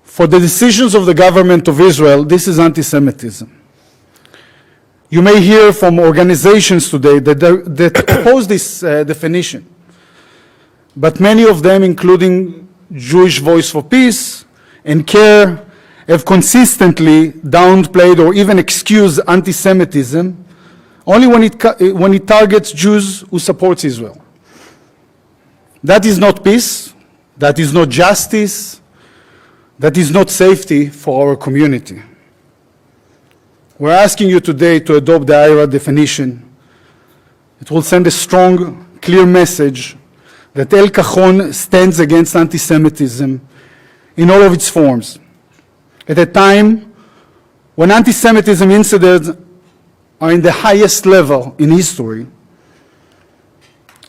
for the decisions of the government of Israel, this is anti-Semitism. You may hear from organizations today that oppose this definition, but many of them, including Jewish Voice for Peace and CARE, have consistently downplayed or even excused anti-Semitism only when it targets Jews who support Israel. That is not peace, that is not justice, that is not safety for our community. We're asking you today to adopt the IRA definition. It will send a strong, clear message that El Cajon stands against anti-Semitism in all of its forms. At a time when anti-Semitism incidents are in the highest level in history,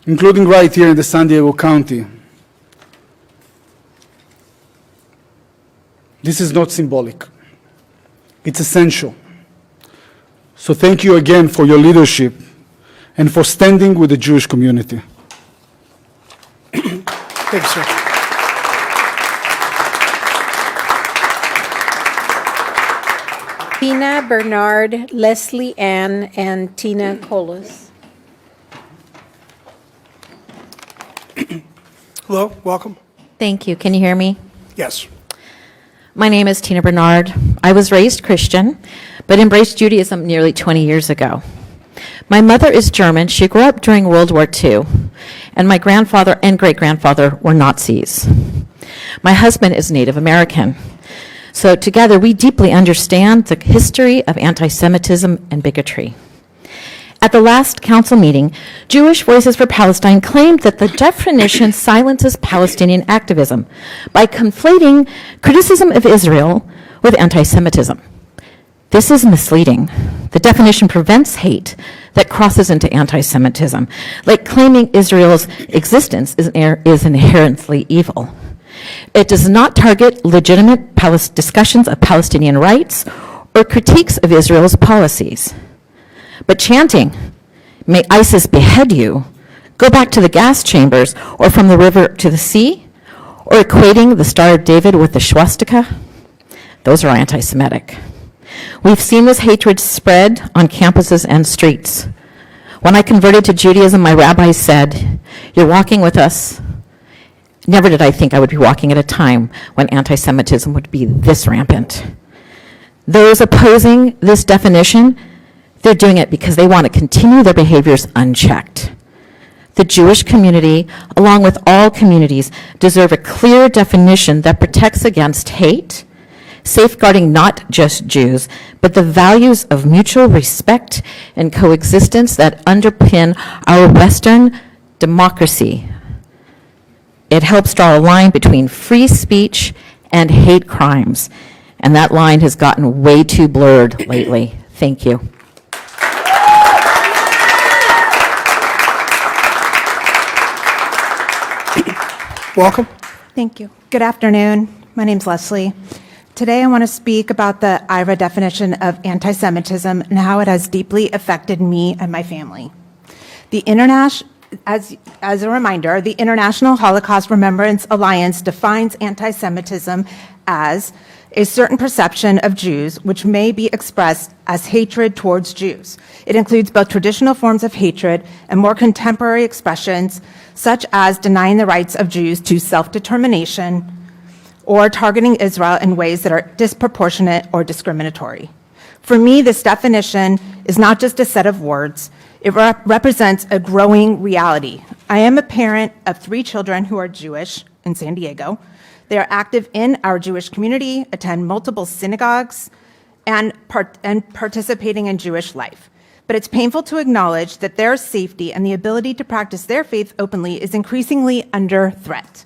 including right here in the San Diego County. This is not symbolic. It's essential. So thank you again for your leadership and for standing with the Jewish community. Thank you, sir. Tina Bernard, Leslie Ann, and Tina Colas. Hello, welcome. Thank you. Can you hear me? Yes. My name is Tina Bernard. I was raised Christian, but embraced Judaism nearly 20 years ago. My mother is German. She grew up during World War II, and my grandfather and great-grandfather were Nazis. My husband is Native American. So together, we deeply understand the history of anti-Semitism and bigotry. At the last council meeting, Jewish Voices for Palestine claimed that the definition silences Palestinian activism by conflating criticism of Israel with anti-Semitism. This is misleading. The definition prevents hate that crosses into anti-Semitism, like claiming Israel's existence is inherently evil. It does not target legitimate discussions of Palestinian rights or critiques of Israel's policies. But chanting, "May ISIS behead you," "Go back to the gas chambers," or "From the river to the sea," or equating the Star of David with the swastika, those are anti-Semitic. We've seen this hatred spread on campuses and streets. When I converted to Judaism, my rabbi said, "You're walking with us." Never did I think I would be walking at a time when anti-Semitism would be this rampant. Those opposing this definition, they're doing it because they want to continue their behaviors unchecked. The Jewish community, along with all communities, deserve a clear definition that protects against hate, safeguarding not just Jews, but the values of mutual respect and coexistence that underpin our Western democracy. It helps draw a line between free speech and hate crimes, and that line has gotten way too blurred lately. Thank you. Welcome. Thank you. Good afternoon. My name's Leslie. Today I want to speak about the IRA definition of anti-Semitism and how it has deeply affected me and my family. As a reminder, the International Holocaust Remembrance Alliance defines anti-Semitism as a certain perception of Jews which may be expressed as hatred towards Jews. It includes both traditional forms of hatred and more contemporary expressions, such as denying the rights of Jews to self-determination or targeting Israel in ways that are disproportionate or discriminatory. For me, this definition is not just a set of words. It represents a growing reality. I am a parent of 3 children who are Jewish in San Diego. They are active in our Jewish community, attend multiple synagogues, and participating in Jewish life. But it's painful to acknowledge that their safety and the ability to practice their faith openly is increasingly under threat.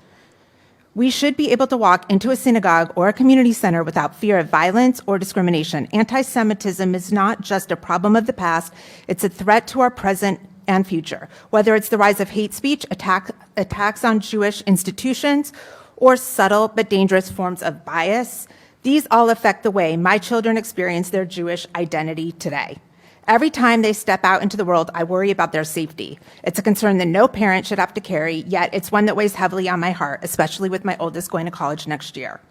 We should be able to walk into a synagogue or a community center without fear of violence or discrimination. Anti-Semitism is not just a problem of the past, it's a threat to our present and future. Whether it's the rise of hate speech, attacks on Jewish institutions, or subtle but dangerous forms of bias, these all affect the way my children experience their Jewish identity today. Every time they step out into the world, I worry about their safety. It's a concern that no parent should have to carry, yet it's one that weighs heavily on my heart, especially with my oldest going to college next year.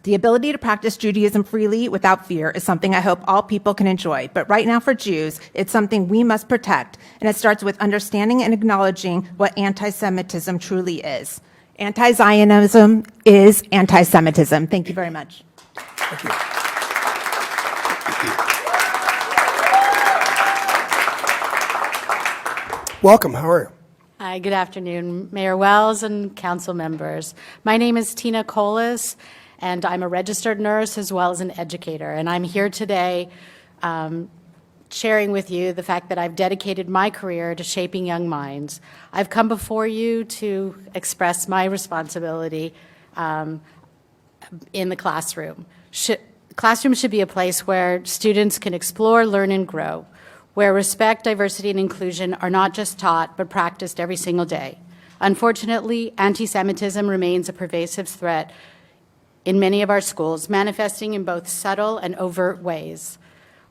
The ability to practice Judaism freely without fear is something I hope all people can enjoy, but right now for Jews, it's something we must protect, and it starts with understanding and acknowledging what anti-Semitism truly is. Anti-Zionism is anti-Semitism. Thank you very much. Thank you. Welcome. How are you? Hi, good afternoon, Mayor Wells and council members. My name is Tina Colas, and I'm a registered nurse as well as an educator. And I'm here today sharing with you the fact that I've dedicated my career to shaping young minds. I've come before you to express my responsibility in the classroom. Classrooms should be a place where students can explore, learn, and grow, where respect, diversity, and inclusion are not just taught, but practiced every single day. Unfortunately, anti-Semitism remains a pervasive threat in many of our schools, manifesting in both subtle and overt ways.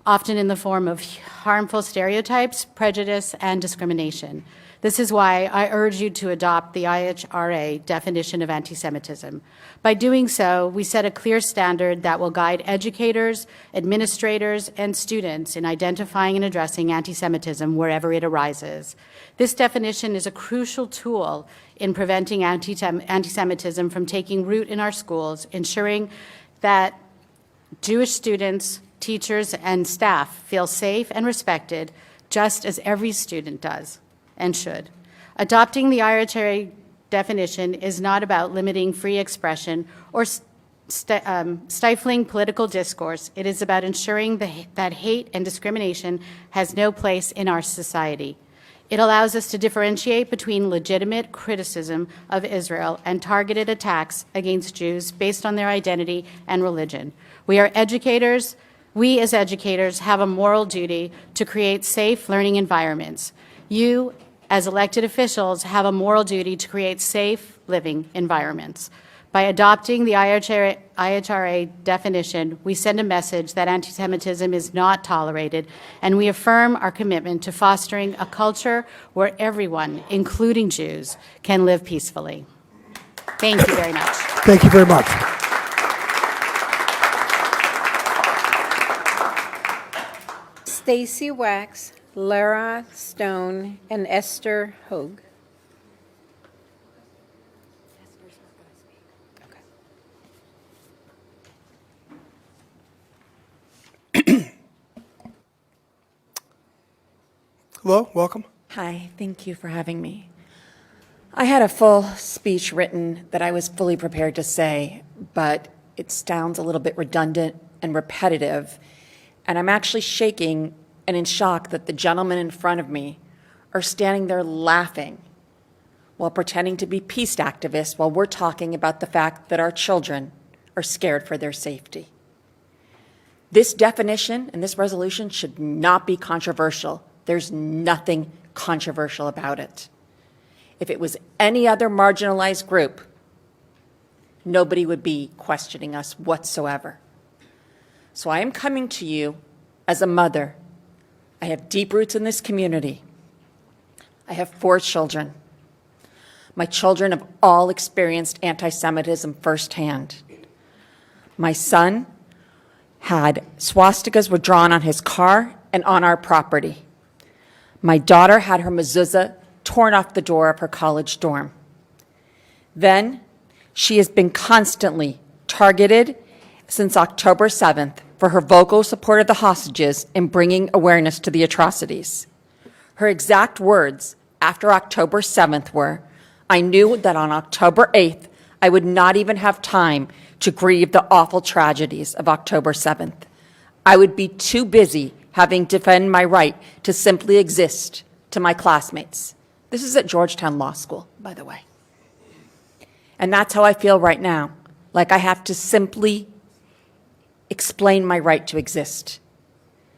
often in the form of harmful stereotypes, prejudice, and discrimination. This is why I urge you to adopt the IHRA definition of anti-Semitism. By doing so, we set a clear standard that will guide educators, administrators, and students in identifying and addressing anti-Semitism wherever it arises. This definition is a crucial tool in preventing anti-Semitism from taking root in our schools, ensuring that Jewish students, teachers, and staff feel safe and respected, just as every student does and should. Adopting the IHRA definition is not about limiting free expression or stifling political discourse. It is about ensuring that hate and discrimination has no place in our society. It allows us to differentiate between legitimate criticism of Israel and targeted attacks against Jews based on their identity and religion. We as educators have a moral duty to create safe learning environments. You, as elected officials, have a moral duty to create safe living environments. By adopting the IHRA definition, we send a message that anti-Semitism is not tolerated, and we affirm our commitment to fostering a culture where everyone, including Jews, can live peacefully. Thank you very much. Thank you very much. Stacy Wax, Lara Stone, and Esther Hogue. Hello, welcome. Hi, thank you for having me. I had a full speech written that I was fully prepared to say, but it sounds a little bit redundant and repetitive, and I'm actually shaking and in shock that the gentlemen in front of me are standing there laughing while pretending to be peace activists while we're talking about the fact that our children are scared for their safety. This definition and this resolution should not be controversial. There's nothing controversial about it. If it was any other marginalized group, nobody would be questioning us whatsoever. So I am coming to you as a mother. I have deep roots in this community. I have 4 children. My children have all experienced anti-Semitism firsthand. My son had swastikas were drawn on his car and on our property. My daughter had her mezuzah torn off the door of her college dorm. Then she has been constantly targeted since October 7th for her vocal support of the hostages and bringing awareness to the atrocities. Her exact words after October 7th were, "I knew that on October 8th, I would not even have time to grieve the awful tragedies of October 7th. I would be too busy having to defend my right to simply exist to my classmates." This is at Georgetown Law School, by the way. And that's how I feel right now, like I have to simply explain my right to exist.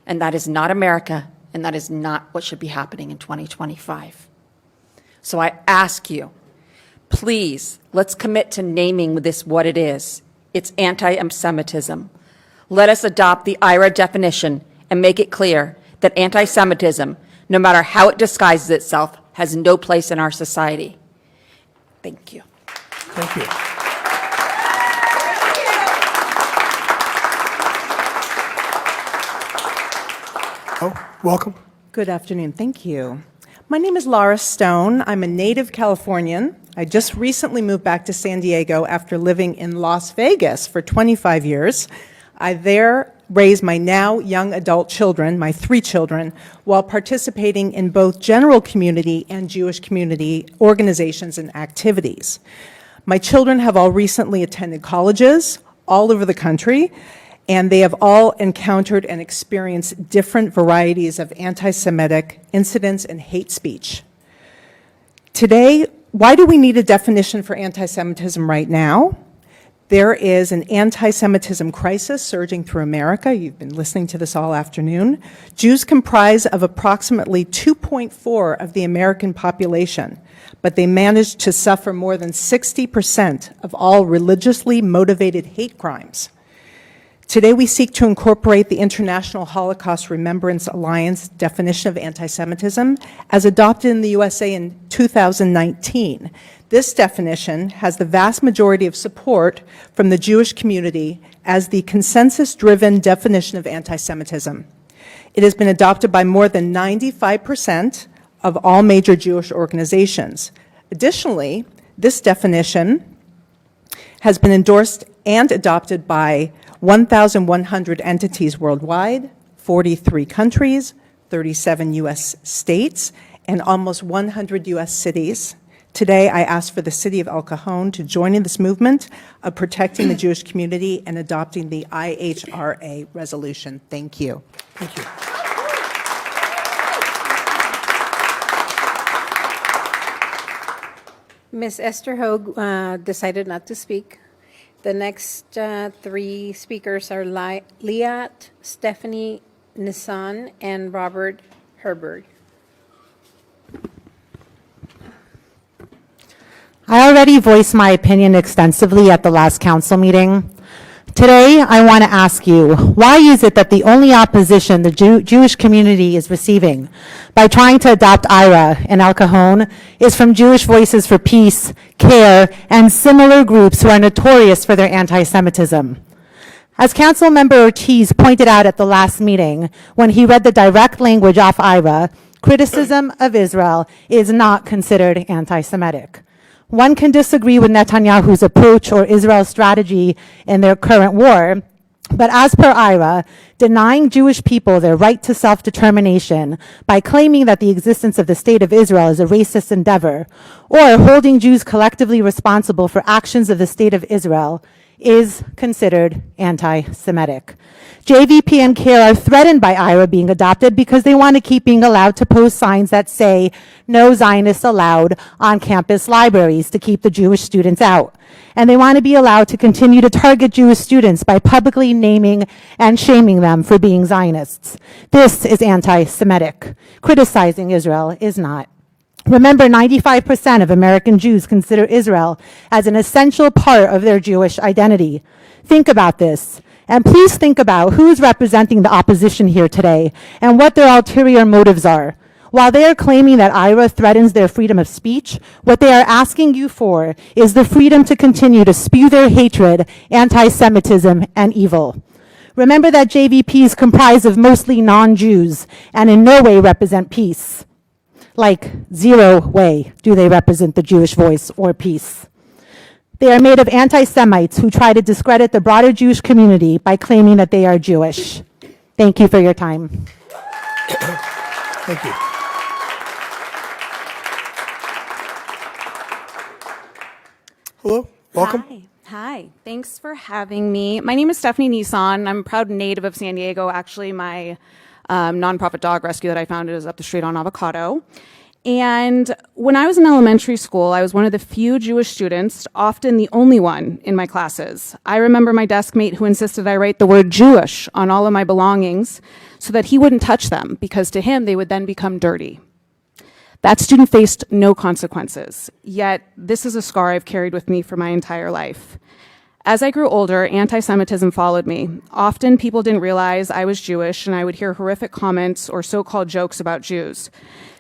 And that is not America, and that is not what should be happening in 2025. So I ask you, please, let's commit to naming this what it is. It's anti-Semitism. Let us adopt the IHRA definition and make it clear that anti-Semitism, no matter how it disguises itself, has no place in our society. Thank you. Thank you. Oh, welcome. Good afternoon. Thank you. My name is Laura Stone. I'm a native Californian. I just recently moved back to San Diego after living in Las Vegas for 25 years. I there raised my now young adult children, my 3 children, while participating in both general community and Jewish community organizations and activities. My children have all recently attended colleges all over the country, and they have all encountered and experienced different varieties of anti-Semitic incidents and hate speech. Today, why do we need a definition for anti-Semitism right now? There is an anti-Semitism crisis surging through America. You've been listening to this all afternoon. Jews comprise of approximately 2.4 of the American population, but they manage to suffer more than 60% of all religiously motivated hate crimes. Today, we seek to incorporate the International Holocaust Remembrance Alliance definition of anti-Semitism as adopted in the USA in 2019. This definition has the vast majority of support from the Jewish community as the consensus-driven definition of anti-Semitism. It has been adopted by more than 95% of all major Jewish organizations. Additionally, this definition has been endorsed and adopted by 1,100 entities worldwide, 43 countries, 37 U.S. states, and almost 100 U.S. cities. Today, I ask for the city of El Cajon to join in this movement of protecting the Jewish community and adopting the IHRA resolution. Thank you. Thank you. Ms. Esther Hogue decided not to speak. The next three speakers are Liat, Stephanie Nissan, and Robert Herbert. I already voiced my opinion extensively at the last council meeting. Today, I want to ask you, why is it that the only opposition the Jewish community is receiving by trying to adopt IRA in El Cajon is from Jewish Voices for Peace, CARE, and similar groups who are notorious for their anti-Semitism? As Councilmember Ortiz pointed out at the last meeting, when he read the direct language off IRA, criticism of Israel is not considered anti-Semitic. One can disagree with Netanyahu's approach or Israel's strategy in their current war, but as per IRA, denying Jewish people their right to self-determination by claiming that the existence of the state of Israel is a racist endeavor, or holding Jews collectively responsible for actions of the state of Israel, is considered anti-Semitic. JVP and CARE are threatened by IRA being adopted because they want to keep being allowed to post signs that say "No Zionists Allowed" on campus libraries to keep the Jewish students out. And they want to be allowed to continue to target Jewish students by publicly naming and shaming them for being Zionists. This is anti-Semitic. Criticizing Israel is not. Remember, 95% of American Jews consider Israel as an essential part of their Jewish identity. Think about this. And please think about who is representing the opposition here today and what their ulterior motives are. While they are claiming that IRA threatens their freedom of speech, what they are asking you for is the freedom to continue to spew their hatred, anti-Semitism, and evil. Remember that JVP is comprised of mostly non-Jews and in no way represent peace. Like, zero way do they represent the Jewish voice or peace. They are made of anti-Semites who try to discredit the broader Jewish community by claiming that they are Jewish. Thank you for your time. Thank you. Hello, welcome. Hi. Thanks for having me. My name is Stephanie Nissan. I'm a proud native of San Diego. Actually, my nonprofit dog rescue that I founded is up the street on Avocado. And when I was in elementary school, I was one of the few Jewish students, often the only one in my classes. I remember my desk mate who insisted I write the word Jewish on all of my belongings so that he wouldn't touch them, because to him, they would then become dirty. That student faced no consequences, yet this is a scar I've carried with me for my entire life. As I grew older, anti-Semitism followed me. Often people didn't realize I was Jewish, and I would hear horrific comments or so-called jokes about Jews.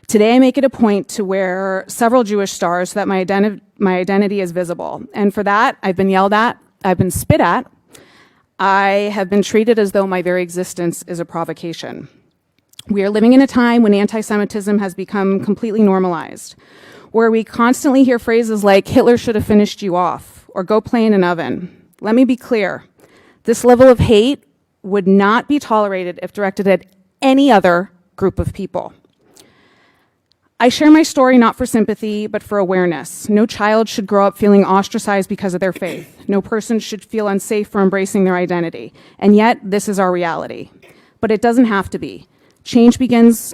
Today, I make it a point to wear several Jewish stars so that my identity is visible. And for that, I've been yelled at, I've been spit at, I have been treated as though my very existence is a provocation. We are living in a time when anti-Semitism has become completely normalized, where we constantly hear phrases like, Hitler should have finished you off, or go play in an oven. Let me be clear. This level of hate would not be tolerated if directed at any other group of people. I share my story not for sympathy, but for awareness. No child should grow up feeling ostracized because of their faith. No person should feel unsafe for embracing their identity. And yet, this is our reality. But it doesn't have to be. Change begins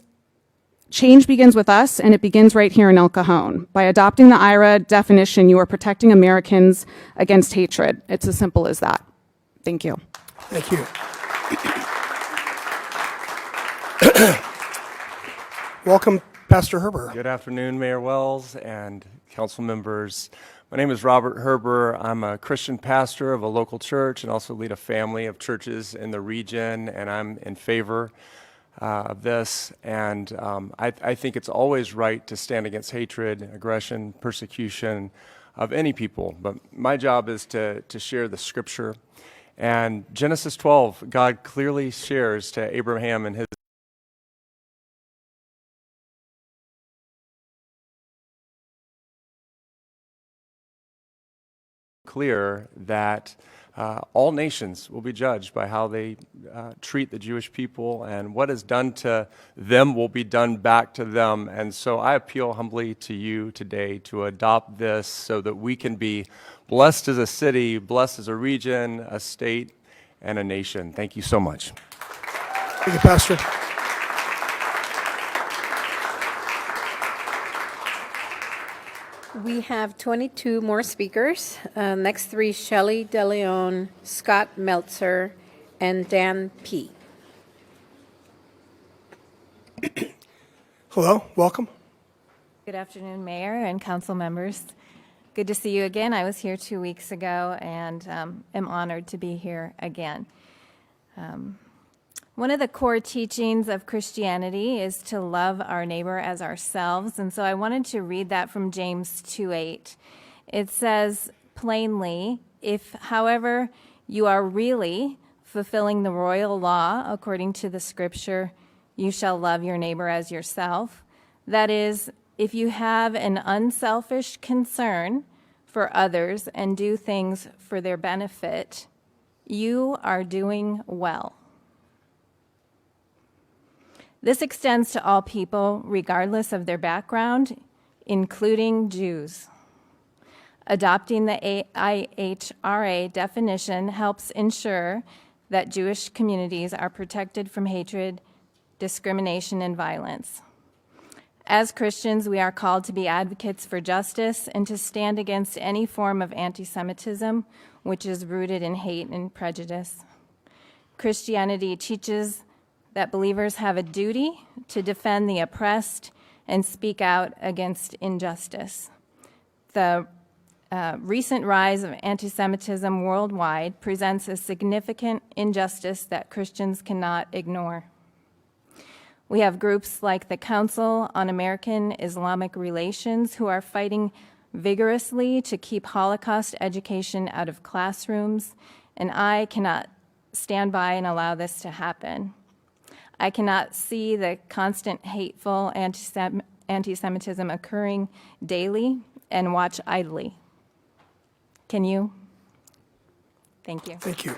with us, and it begins right here in El Cajon. By adopting the IRA definition, you are protecting Americans against hatred. It's as simple as that. Thank you. Thank you. Welcome, Pastor Herbert. Good afternoon, Mayor Wells and council members. My name is Robert Herber. I'm a Christian pastor of a local church and also lead a family of churches in the region, and I'm in favor of this. And I think it's always right to stand against hatred, aggression, persecution of any people. But my job is to share the scripture. And Genesis 12, God clearly shares to Abraham and his clear that all nations will be judged by how they treat the Jewish people, and what is done to them will be done back to them. And so I appeal humbly to you today to adopt this so that we can be blessed as a city, blessed as a region, a state, and a nation. Thank you so much. Thank you, Pastor. We have 22 more speakers. Next three, Shelley DeLeon, Scott Meltzer, and Dan P. Hello, welcome. Good afternoon, Mayor and council members. Good to see you again. I was here 2 weeks ago and am honored to be here again. One of the core teachings of Christianity is to love our neighbor as ourselves, and so I wanted to read that from James 2:8. It says plainly, if, however, you are really fulfilling the royal law according to the scripture, you shall love your neighbor as yourself. That is, if you have an unselfish concern for others and do things for their benefit, you are doing well. This extends to all people, regardless of their background, including Jews. Adopting the IHRA definition helps ensure that Jewish communities are protected from hatred, discrimination, and violence. As Christians, we are called to be advocates for justice and to stand against any form of anti-Semitism, which is rooted in hate and prejudice. Christianity teaches that believers have a duty to defend the oppressed and speak out against injustice. The recent rise of anti-Semitism worldwide presents a significant injustice that Christians cannot ignore. We have groups like the Council on American Islamic Relations who are fighting vigorously to keep Holocaust education out of classrooms, and I cannot stand by and allow this to happen. I cannot see the constant hateful anti-Semitism occurring daily and watch idly. Can you? Thank you. Thank you.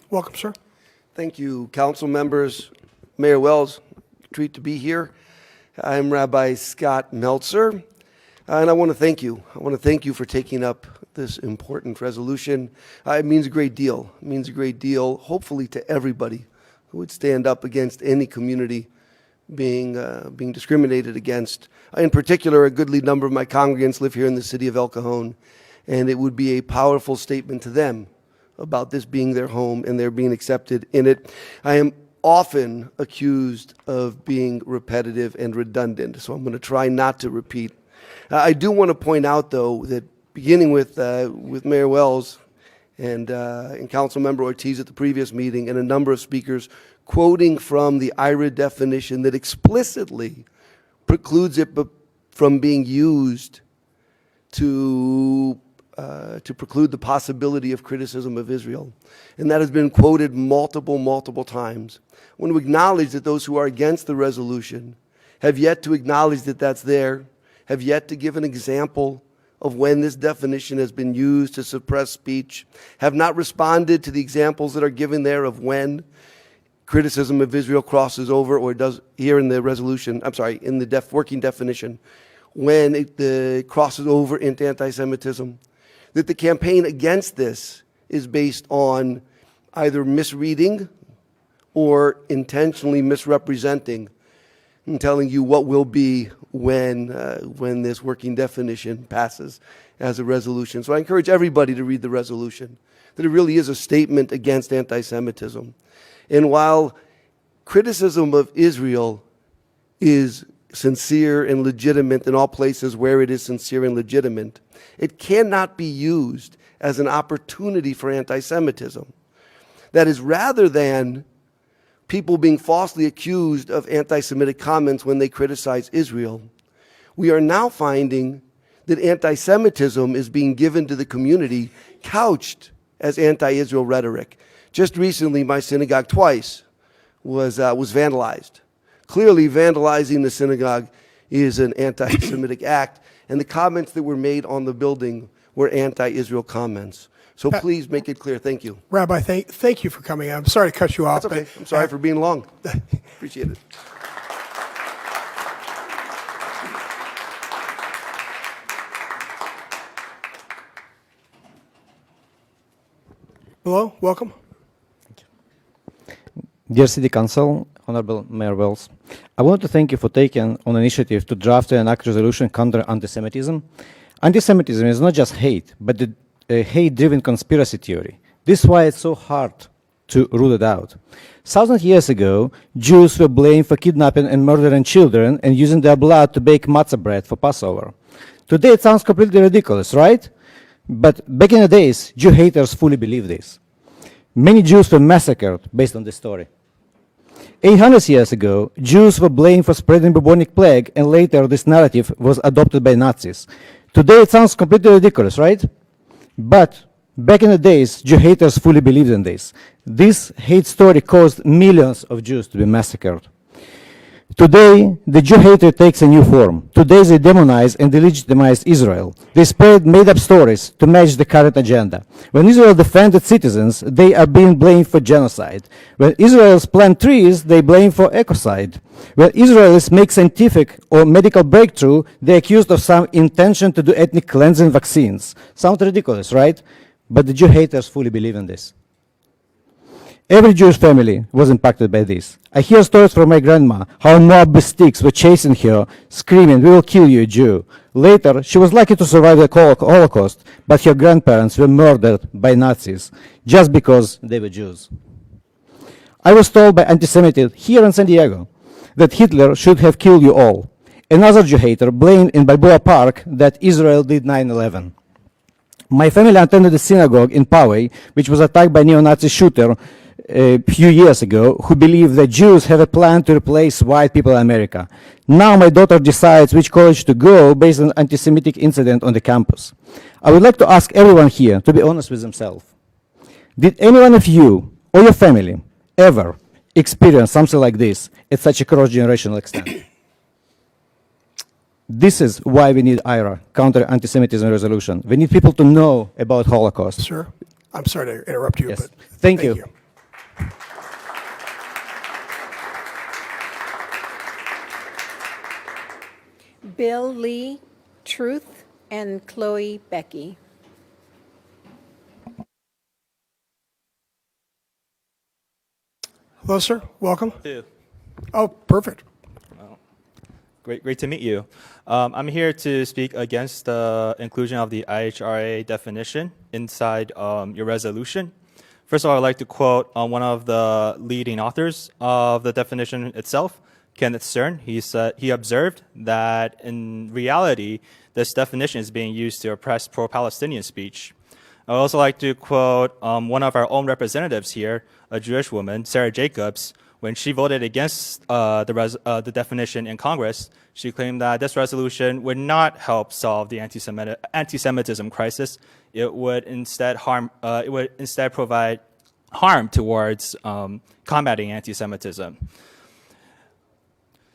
Welcome, sir. Thank you, council members, Mayor Wells. Treat to be here. I'm Rabbi Scott Meltzer, and I want to thank you. I want to thank you for taking up this important resolution. It means a great deal. It means a great deal, hopefully, to everybody who would stand up against any community being discriminated against. In particular, a goodly number of my congregants live here in the city of El Cajon, and it would be a powerful statement to them about this being their home and their being accepted in it. I am often accused of being repetitive and redundant, so I'm going to try not to repeat. I do want to point out, though, that beginning with Mayor Wells and Councilmember Ortiz at the previous meeting and a number of speakers quoting from the IRA definition that explicitly precludes it from being used to preclude the possibility of criticism of Israel. And that has been quoted multiple times. I want to acknowledge that those who are against the resolution have yet to acknowledge that that's there, have yet to give an example of when this definition has been used to suppress speech, have not responded to the examples that are given there of when criticism of Israel crosses over, or does here in the resolution, in the working definition, when it crosses over into anti-Semitism. That the campaign against this is based on either misreading or intentionally misrepresenting and telling you what will be when this working definition passes as a resolution. So I encourage everybody to read the resolution, that it really is a statement against anti-Semitism. And while criticism of Israel is sincere and legitimate in all places where it is sincere and legitimate. It cannot be used as an opportunity for anti-Semitism. That is, rather than people being falsely accused of anti-Semitic comments when they criticize Israel, we are now finding that anti-Semitism is being given to the community couched as anti-Israel rhetoric. Just recently, my synagogue twice was vandalized. Clearly, vandalizing the synagogue is an anti-Semitic act, and the comments that were made on the building were anti-Israel comments. So please make it clear. Thank you. Rabbi, thank you for coming. I'm sorry to cut you off. That's okay. I'm sorry for being long. Appreciate it. Hello, welcome. Dear City Council, Honorable Mayor Wells, I want to thank you for taking on initiative to draft and act resolution counter anti-Semitism. Anti-Semitism is not just hate, but a hate-driven conspiracy theory. This is why it's so hard to rule it out. 1,000 years ago, Jews were blamed for kidnapping and murdering children and using their blood to bake matzah bread for Passover. Today it sounds completely ridiculous, right? But back in the days, Jew haters fully believed this. Many Jews were massacred based on this story. 800 years ago, Jews were blamed for spreading bubonic plague, and later this narrative was adopted by Nazis. Today it sounds completely ridiculous, right? But back in the days, Jew haters fully believed in this. This hate story caused millions of Jews to be massacred. Today, the Jew hatred takes a new form. Today, they demonize and delegitimize Israel. They spread made-up stories to match the current agenda. When Israel defended citizens, they are being blamed for genocide. When Israelis plant trees, they blame for ecocide. When Israelis make scientific or medical breakthrough, they're accused of some intention to do ethnic cleansing vaccines. Sounds ridiculous, right? But the Jew haters fully believe in this. Every Jewish family was impacted by this. I hear stories from my grandma, how mob with sticks were chasing her, screaming, "We will kill you, Jew." Later, she was lucky to survive the Holocaust, but her grandparents were murdered by Nazis just because they were Jews. I was told by anti-Semites here in San Diego that Hitler should have killed you all. Another Jew hater blamed in Balboa Park that Israel did 9/11. My family attended a synagogue in Poway, which was attacked by a neo-Nazi shooter a few years ago, who believed that Jews have a plan to replace white people in America. Now my daughter decides which college to go based on an anti-Semitic incident on the campus. I would like to ask everyone here to be honest with themselves. Did any one of you or your family ever experience something like this at such a cross-generational extent? This is why we need IRA, Counter Anti-Semitism Resolution. We need people to know about Holocaust. Sir, I'm sorry to interrupt you, Yes. but Thank you. Bill Lee Truth and Chloe Becky. Hello, sir. Welcome. Too. Oh, perfect. Great to meet you. I'm here to speak against the inclusion of the IHRA definition inside your resolution. First of all, I'd like to quote one of the leading authors of the definition itself, Kenneth Stern. He observed that in reality, this definition is being used to oppress pro-Palestinian speech. I'd also like to quote one of our own representatives here, a Jewish woman, Sarah Jacobs. When she voted against the definition in Congress, she claimed that this resolution would not help solve the anti-Semitism crisis. It would instead provide harm towards combating anti-Semitism.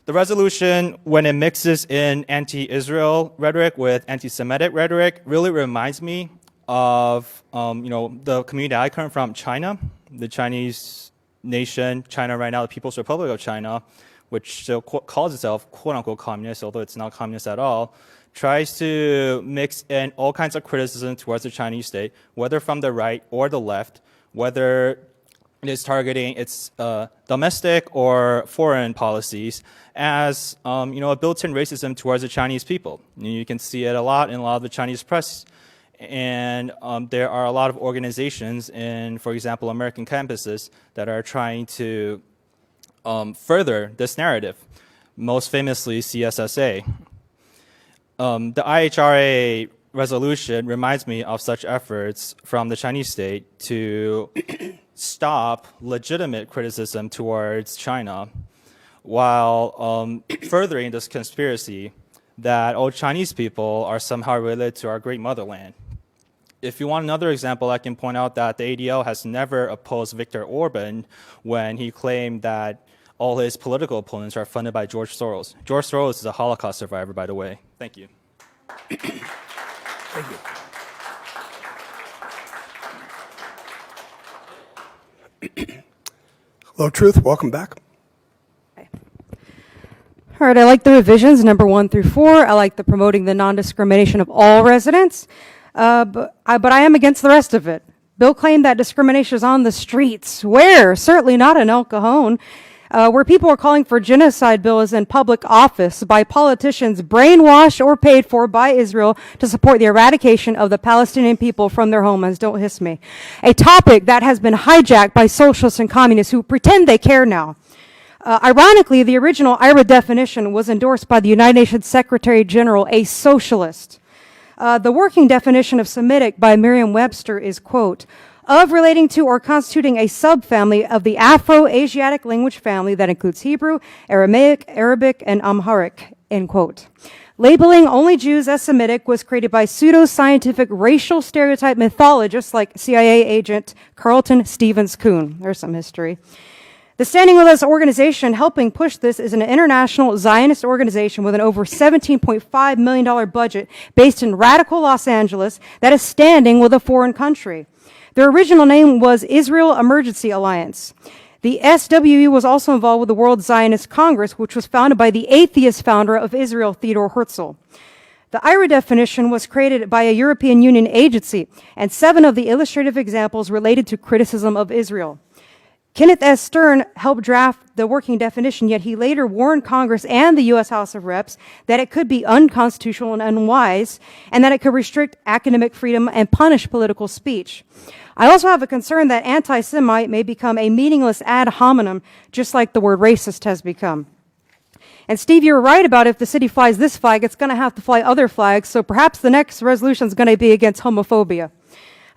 The resolution, when it mixes in anti-Israel rhetoric with anti-Semitic rhetoric, really reminds me of the community I come from, China, the Chinese nation, China right now, the People's Republic of China, which still calls itself quote-unquote communist, although it's not communist at all, tries to mix in all kinds of criticism towards the Chinese state, whether from the right or the left, whether it is targeting its domestic or foreign policies as a built-in racism towards the Chinese people. You can see it a lot in a lot of the Chinese press. And there are a lot of organizations in, for example, American campuses that are trying to further this narrative, most famously CSSA. The IHRA resolution reminds me of such efforts from the Chinese state to stop legitimate criticism towards China, while furthering this conspiracy that all Chinese people are somehow related to our great motherland. If you want another example, I can point out that the ADL has never opposed Viktor Orban when he claimed that all his political opponents are funded by George Soros. George Soros is a Holocaust survivor, by the way. Thank you. Thank you. Hello, Truth. Welcome back. All right, I like the revisions, number 1 through 4. I like the promoting the non-discrimination of all residents, but I am against the rest of it. Bill claimed that discrimination is on the streets. Where? Certainly not in El Cajon. Where people are calling for genocide bill is in public office by politicians brainwashed or paid for by Israel to support the eradication of the Palestinian people from their homelands. Don't hiss me. A topic that has been hijacked by socialists and communists who pretend they care now. Ironically, the original IRA definition was endorsed by the United Nations Secretary General, a socialist. The working definition of Semitic by Merriam-Webster is, quote, of relating to or constituting a subfamily of the Afro-Asiatic language family that includes Hebrew, Aramaic, Arabic, and Amharic, end quote. Labeling only Jews as Semitic was created by pseudo-scientific racial stereotype mythologists like CIA agent Carlton Stevens Kuhn. There's some history. The Standing With Us organization helping push this is an international Zionist organization with an over $17.5 million budget based in radical Los Angeles that is standing with a foreign country. Their original name was Israel Emergency Alliance. The SWE was also involved with the World Zionist Congress, which was founded by the atheist founder of Israel, Theodor Herzl. The IRA definition was created by a European Union agency, and 7 of the illustrative examples related to criticism of Israel. Kenneth S. Stern helped draft the working definition, yet he later warned Congress and the U.S. House of Reps that it could be unconstitutional and unwise, and that it could restrict academic freedom and punish political speech. I also have a concern that anti-Semite may become a meaningless ad hominem, just like the word racist has become. And Steve, you were right about if the city flies this flag, it's going to have to fly other flags, so perhaps the next resolution is going to be against homophobia.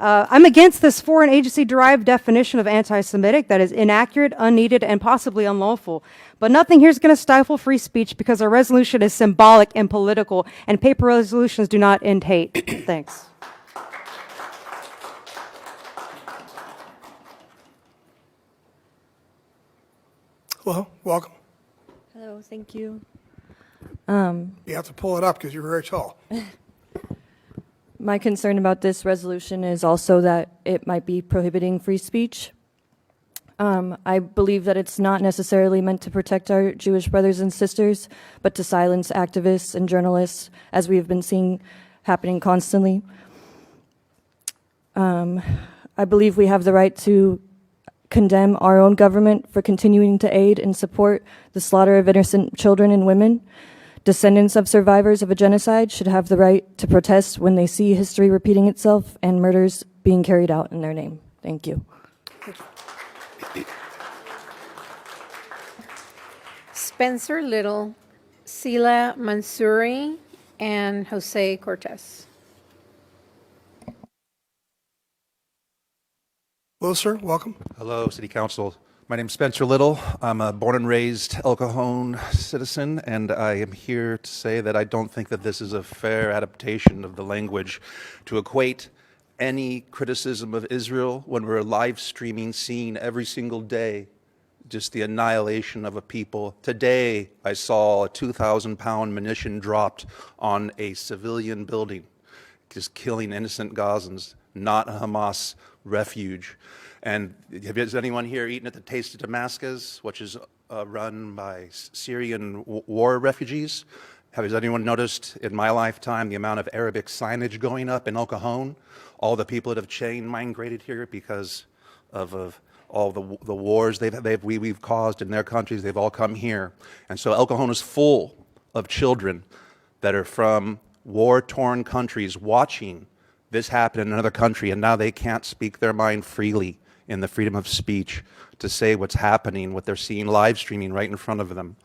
I'm against this foreign agency-derived definition of anti-Semitic that is inaccurate, unneeded, and possibly unlawful. But nothing here is going to stifle free speech because our resolution is symbolic and political, and paper resolutions do not end hate. Thanks. Hello, welcome. Hello, thank you. You have to pull it up because you're very tall. My concern about this resolution is also that it might be prohibiting free speech. I believe that it's not necessarily meant to protect our Jewish brothers and sisters, but to silence activists and journalists, as we have been seeing happening constantly. I believe we have the right to condemn our own government for continuing to aid and support the slaughter of innocent children and women. Descendants of survivors of a genocide should have the right to protest when they see history repeating itself and murders being carried out in their name. Thank you. Spencer Little, Sila Mansouri, and Jose Cortez. Hello, sir. Welcome. Hello, City Council. My name is Spencer Little. I'm a born and raised El Cajon citizen, and I am here to say that I don't think that this is a fair adaptation of the language to equate any criticism of Israel when we're live streaming, seeing every single day just the annihilation of a people. Today, I saw a 2,000-pound munition dropped on a civilian building, just killing innocent Gazans, not a Hamas refuge. And has anyone here eaten at the Taste of Damascus, which is run by Syrian war refugees? Has anyone noticed in my lifetime the amount of Arabic signage going up in El Cajon? All the people that have chain migrated here because of all the wars we've caused in their countries, they've all come here. And so El Cajon is full of children that are from war-torn countries watching this happen in another country, and now they can't speak their mind freely in the freedom of speech to say what's happening, what they're seeing live streaming right in front of them.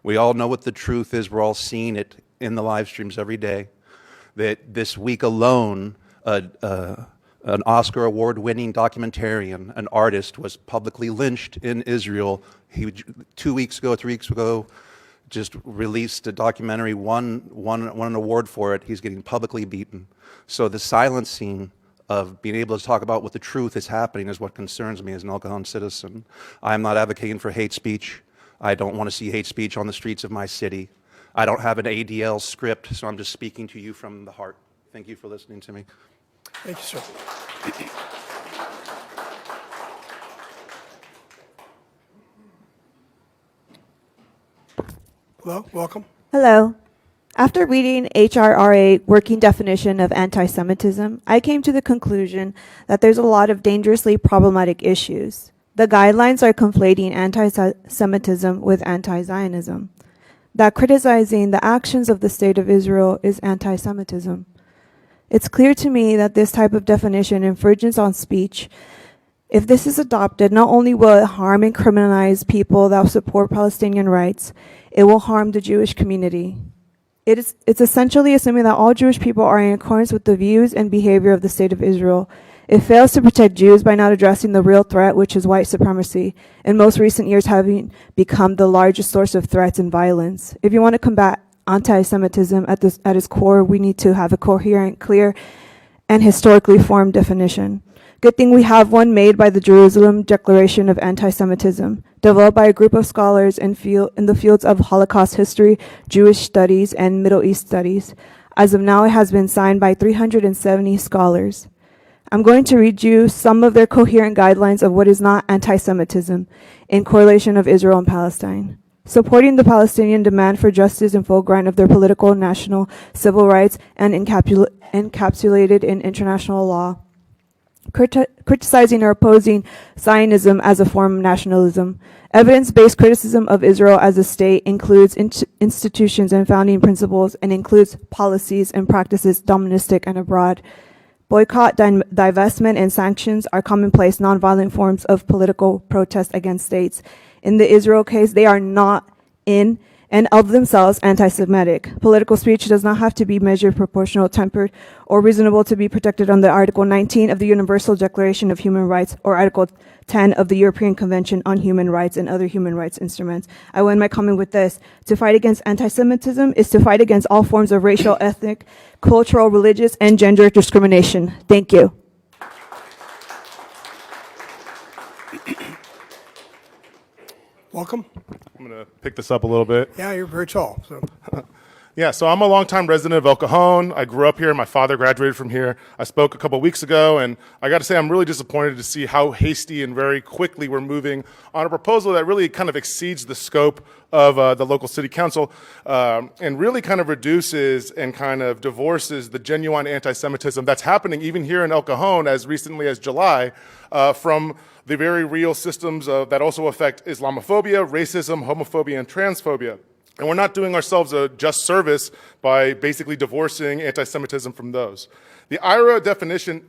We all know what the truth is. We're all seeing it in the live streams every day. That this week alone, an Oscar award-winning documentarian, an artist, was publicly lynched in Israel. He 2 weeks ago, 3 weeks ago, just released a documentary, won an award for it. He's getting publicly beaten. So the silencing of being able to talk about what the truth is happening is what concerns me as an El Cajon citizen. I am not advocating for hate speech. I don't want to see hate speech on the streets of my city. I don't have an ADL script, so I'm just speaking to you from the heart. Thank you for listening to me. Thank you, sir. Hello, welcome. Hello. After reading HRRA working definition of anti-Semitism, I came to the conclusion that there's a lot of dangerously problematic issues. The guidelines are conflating anti-Semitism with anti-Zionism. That criticizing the actions of the State of Israel is anti-Semitism. It's clear to me that this type of definition infringes on speech. If this is adopted, not only will it harm and criminalize people that support Palestinian rights, it will harm the Jewish community. It's essentially assuming that all Jewish people are in accordance with the views and behavior of the State of Israel. It fails to protect Jews by not addressing the real threat, which is white supremacy, in most recent years having become the largest source of threats and violence. If you want to combat anti-Semitism at its core, we need to have a coherent, clear, and historically formed definition. Good thing we have one made by the Jerusalem Declaration of Anti-Semitism, developed by a group of scholars in the fields of Holocaust history, Jewish studies, and Middle East studies. As of now, it has been signed by 370 scholars. I'm going to read you some of their coherent guidelines of what is not anti-Semitism in correlation of Israel and Palestine. Supporting the Palestinian demand for justice and full grant of their political, national, civil rights, and encapsulated in international law. Criticizing or opposing Zionism as a form of nationalism. Evidence-based criticism of Israel as a state includes institutions and founding principles and includes policies and practices domestic and abroad. Boycott, divestment, and sanctions are commonplace nonviolent forms of political protest against states. In the Israel case, they are not in and of themselves anti-Semitic. Political speech does not have to be measured, proportional, tempered, or reasonable to be protected under Article 19 of the Universal Declaration of Human Rights or Article 10 of the European Convention on Human Rights and other human rights instruments. I will end my comment with this. To fight against anti-Semitism is to fight against all forms of racial, ethnic, cultural, religious, and gender discrimination. Thank you. Welcome. I'm going to pick this up a little bit. Yeah, you're very tall. So. Yeah, so I'm a longtime resident of El Cajon. I grew up here. My father graduated from here. I spoke a couple weeks ago, and I got to say I'm really disappointed to see how hasty and very quickly we're moving on a proposal that really kind of exceeds the scope of the local city council and really kind of reduces and kind of divorces the genuine anti-Semitism that's happening even here in El Cajon as recently as July from the very real systems that also affect Islamophobia, racism, homophobia, and transphobia. And we're not doing ourselves a just service by basically divorcing anti-Semitism from those. The IRA definition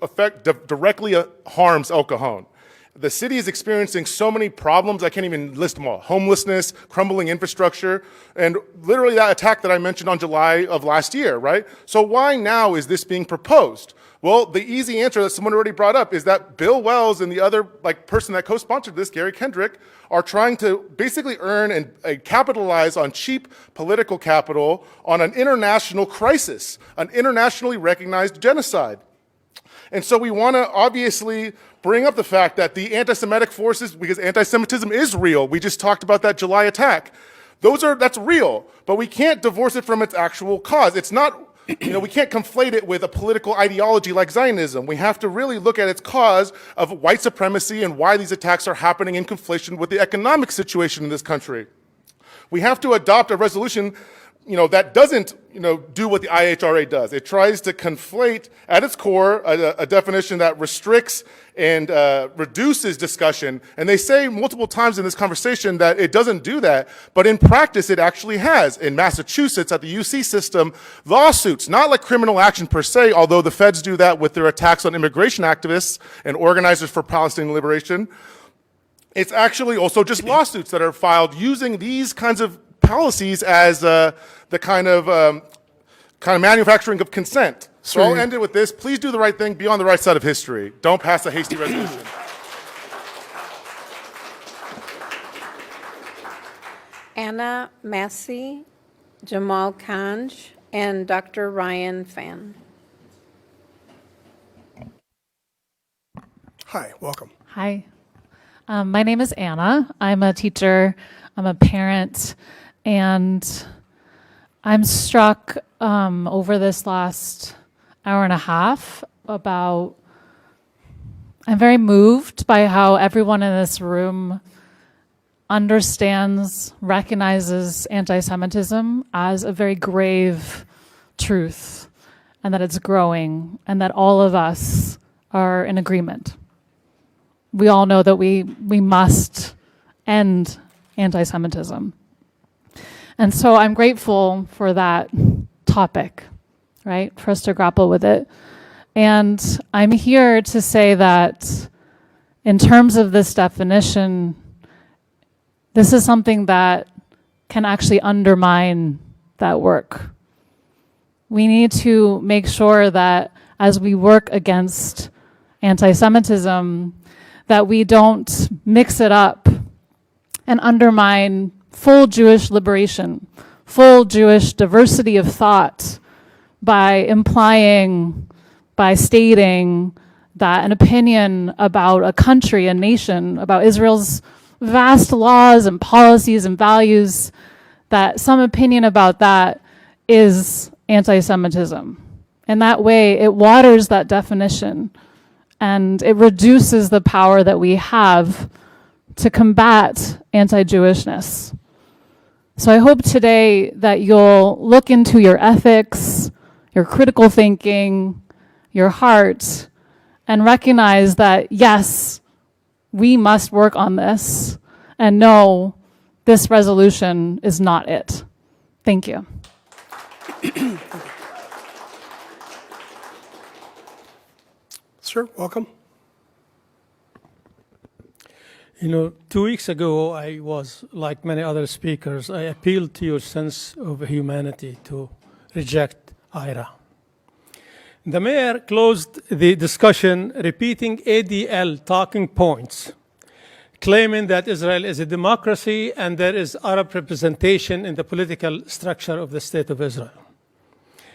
directly harms El Cajon. The city is experiencing so many problems, I can't even list them all. Homelessness, crumbling infrastructure, and literally that attack that I mentioned on July of last year, right? So why now is this being proposed? Well, the easy answer that someone already brought up is that Bill Wells and the other person that co-sponsored this, Gary Kendrick, are trying to basically earn and capitalize on cheap political capital on an international crisis, an internationally recognized genocide. And so we want to obviously bring up the fact that the anti-Semitic forces, because anti-Semitism is real, we just talked about that July attack, that's real, but we can't divorce it from its actual cause. It's not, we can't conflate it with a political ideology like Zionism. We have to really look at its cause of white supremacy and why these attacks are happening in conflation with the economic situation in this country. We have to adopt a resolution that doesn't, do what the IHRA does. It tries to conflate, at its core, a definition that restricts and reduces discussion. And they say multiple times in this conversation that it doesn't do that, but in practice it actually has. In Massachusetts, at the UC system, lawsuits, not like criminal action per se, although the feds do that with their attacks on immigration activists and organizers for Palestinian liberation. It's actually also just lawsuits that are filed using these kinds of policies as the kind of manufacturing of consent. So I'll end it with this. Please do the right thing. Be on the right side of history. Don't pass a hasty resolution. Anna Massey, Jamal Kanj, and Dr. Ryan Fan. Hi, welcome. Hi. My name is Anna. I'm a teacher. I'm a parent. And I'm struck over this last hour and a half I'm very moved by how everyone in this room understands, recognizes anti-Semitism as a very grave truth, and that it's growing, and that all of us are in agreement. We all know that we must end anti-Semitism. And so I'm grateful for that topic, right, for us to grapple with it. And I'm here to say that in terms of this definition, this is something that can actually undermine that work. We need to make sure that as we work against anti-Semitism, that we don't mix it up and undermine full Jewish liberation, full Jewish diversity of thought by implying, by stating that an opinion about a country, a nation, about Israel's vast laws and policies and values, that some opinion about that is anti-Semitism. In that way, it waters that definition and it reduces the power that we have to combat anti-Jewishness. So I hope today that you'll look into your ethics, your critical thinking, your heart, and recognize that, yes, we must work on this, and no, this resolution is not it. Thank you. Sir, welcome. 2 weeks ago, I was, like many other speakers, I appealed to your sense of humanity to reject IRA. The mayor closed the discussion repeating ADL talking points, claiming that Israel is a democracy and there is Arab representation in the political structure of the State of Israel.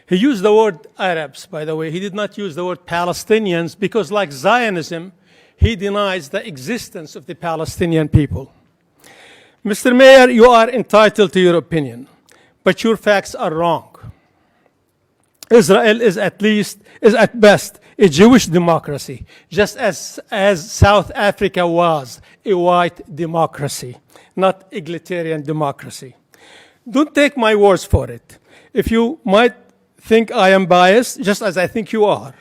He used the word Arabs, by the way. He did not use the word Palestinians because, like Zionism, he denies the existence of the Palestinian people. Mr. Mayor, you are entitled to your opinion, but your facts are wrong. Israel is at best a Jewish democracy, just as South Africa was a white democracy, not egalitarian democracy. Don't take my words for it. If you might think I am biased, just as I think you are.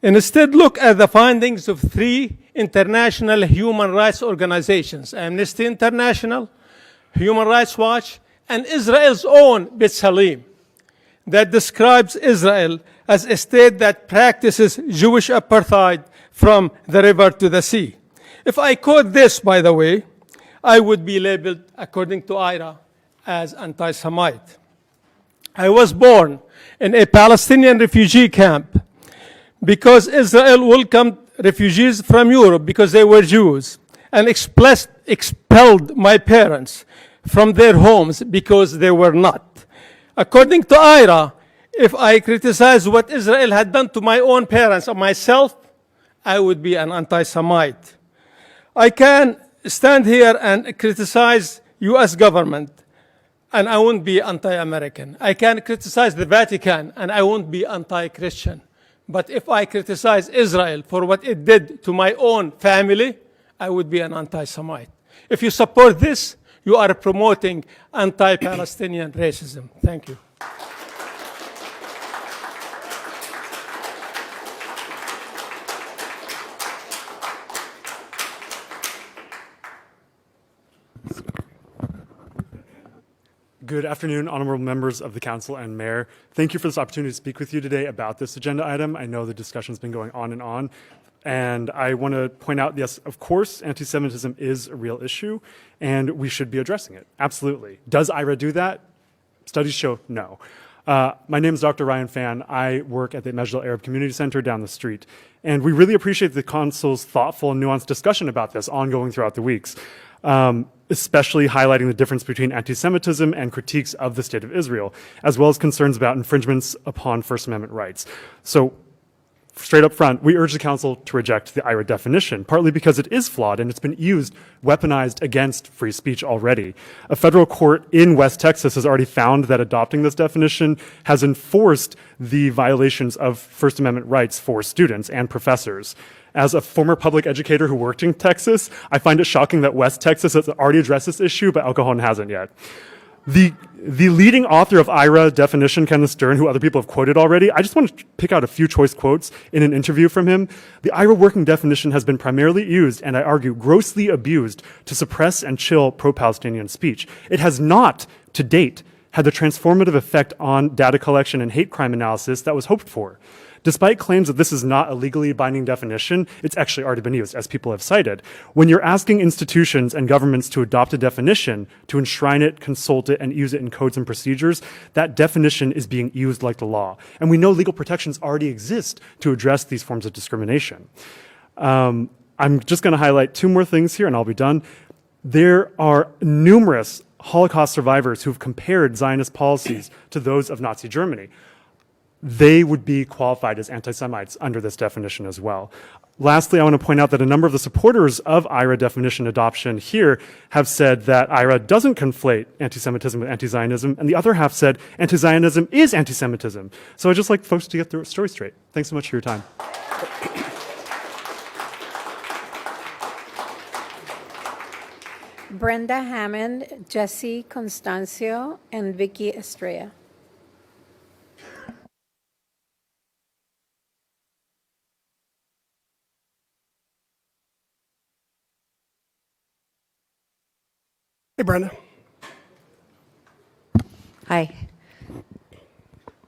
And instead, look at the findings of 3 international human rights organizations, Amnesty International, Human Rights Watch, and Israel's own B'Tselem, that describes Israel as a state that practices Jewish apartheid from the river to the sea. If I quote this, by the way, I would be labeled, according to IRA, as anti-Semite. I was born in a Palestinian refugee camp because Israel welcomed refugees from Europe because they were Jews, and expelled my parents from their homes because they were not. According to IRA, if I criticize what Israel had done to my own parents or myself, I would be an anti-Semite. I can stand here and criticize U.S. government, and I won't be anti-American. I can criticize the Vatican, and I won't be anti-Christian. But if I criticize Israel for what it did to my own family, I would be an anti-Semite. If you support this, You are promoting anti-Palestinian racism. Thank you. Good afternoon, honorable members of the council and mayor. Thank you for this opportunity to speak with you today about this agenda item. I know the discussion's been going on, and I want to point out, yes, of course, anti-Semitism is a real issue, and we should be addressing it. Absolutely. Does IRA do that? Studies show no. My name is Dr. Ryan Fan. I work at the Mejdal Arab Community Center down the street, and we really appreciate the council's thoughtful and nuanced discussion about this ongoing throughout the weeks. Especially highlighting the difference between anti-Semitism and critiques of the State of Israel, as well as concerns about infringements upon First Amendment rights. So, straight up front, we urge the council to reject the IRA definition, partly because it is flawed and it's been weaponized against free speech already. A federal court in West Texas has already found that adopting this definition has enforced the violations of First Amendment rights for students and professors. As a former public educator who worked in Texas, I find it shocking that West Texas has already addressed this issue, but El Cajon hasn't yet. The leading author of IRA definition, Kenneth Stern, who other people have quoted already, I just want to pick out a few choice quotes in an interview from him. The IRA working definition has been primarily used, and I argue grossly abused, to suppress and chill pro-Palestinian speech. It has not, to date, had the transformative effect on data collection and hate crime analysis that was hoped for. Despite claims that this is not a legally binding definition, it's actually already been used, as people have cited. When you're asking institutions and governments to adopt a definition, to enshrine it, consult it, and use it in codes and procedures, that definition is being used like the law. And we know legal protections already exist to address these forms of discrimination. I'm just going to highlight two more things here, and I'll be done. There are numerous Holocaust survivors who've compared Zionist policies to those of Nazi Germany. They would be qualified as anti-Semites under this definition as well. Lastly, I want to point out that a number of the supporters of IRA definition adoption here have said that IRA doesn't conflate anti-Semitism with anti-Zionism, and the other half said anti-Zionism is anti-Semitism. So I'd just like folks to get their story straight. Thanks so much for your time. Brenda Hammond, Jesse Constancio, and Vicky Estrella. Hey, Brenda. Hi.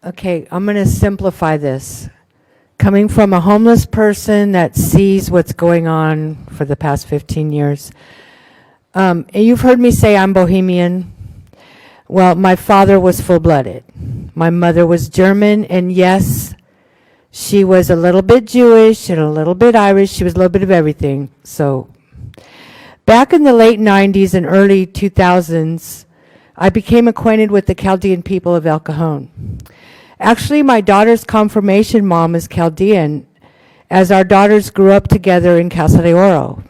Okay, I'm going to simplify this. Coming from a homeless person that sees what's going on for the past 15 years, and you've heard me say I'm Bohemian. Well, my father was full-blooded. My mother was German, and yes, she was a little bit Jewish and a little bit Irish. She was a little bit of everything. So back in the late 90s and early 2000s, I became acquainted with the Chaldean people of El Cajon. Actually, my daughter's confirmation mom is Chaldean, as our daughters grew up together in Casa de Oro.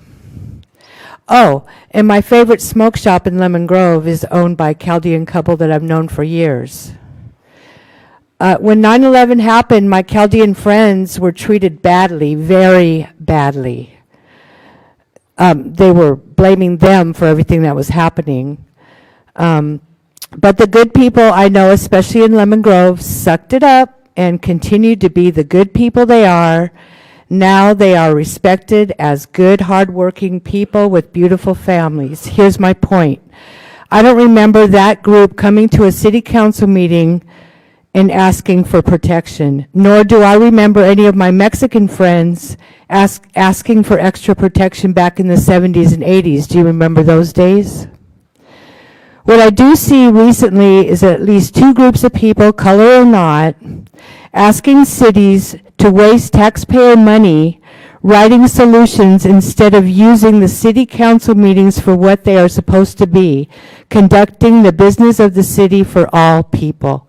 Oh, and my favorite smoke shop in Lemon Grove is owned by a Chaldean couple that I've known for years. When 9/11 happened, my Chaldean friends were treated badly, very badly. They were blaming them for everything that was happening. But the good people I know, especially in Lemon Grove, sucked it up and continued to be the good people they are. Now they are respected as good, hardworking people with beautiful families. Here's my point. I don't remember that group coming to a city council meeting and asking for protection, nor do I remember any of my Mexican friends asking for extra protection back in the 70s and 80s. Do you remember those days? What I do see recently is at least two groups of people, color or not, asking cities to waste taxpayer money writing solutions instead of using the city council meetings for what they are supposed to be, conducting the business of the city for all people.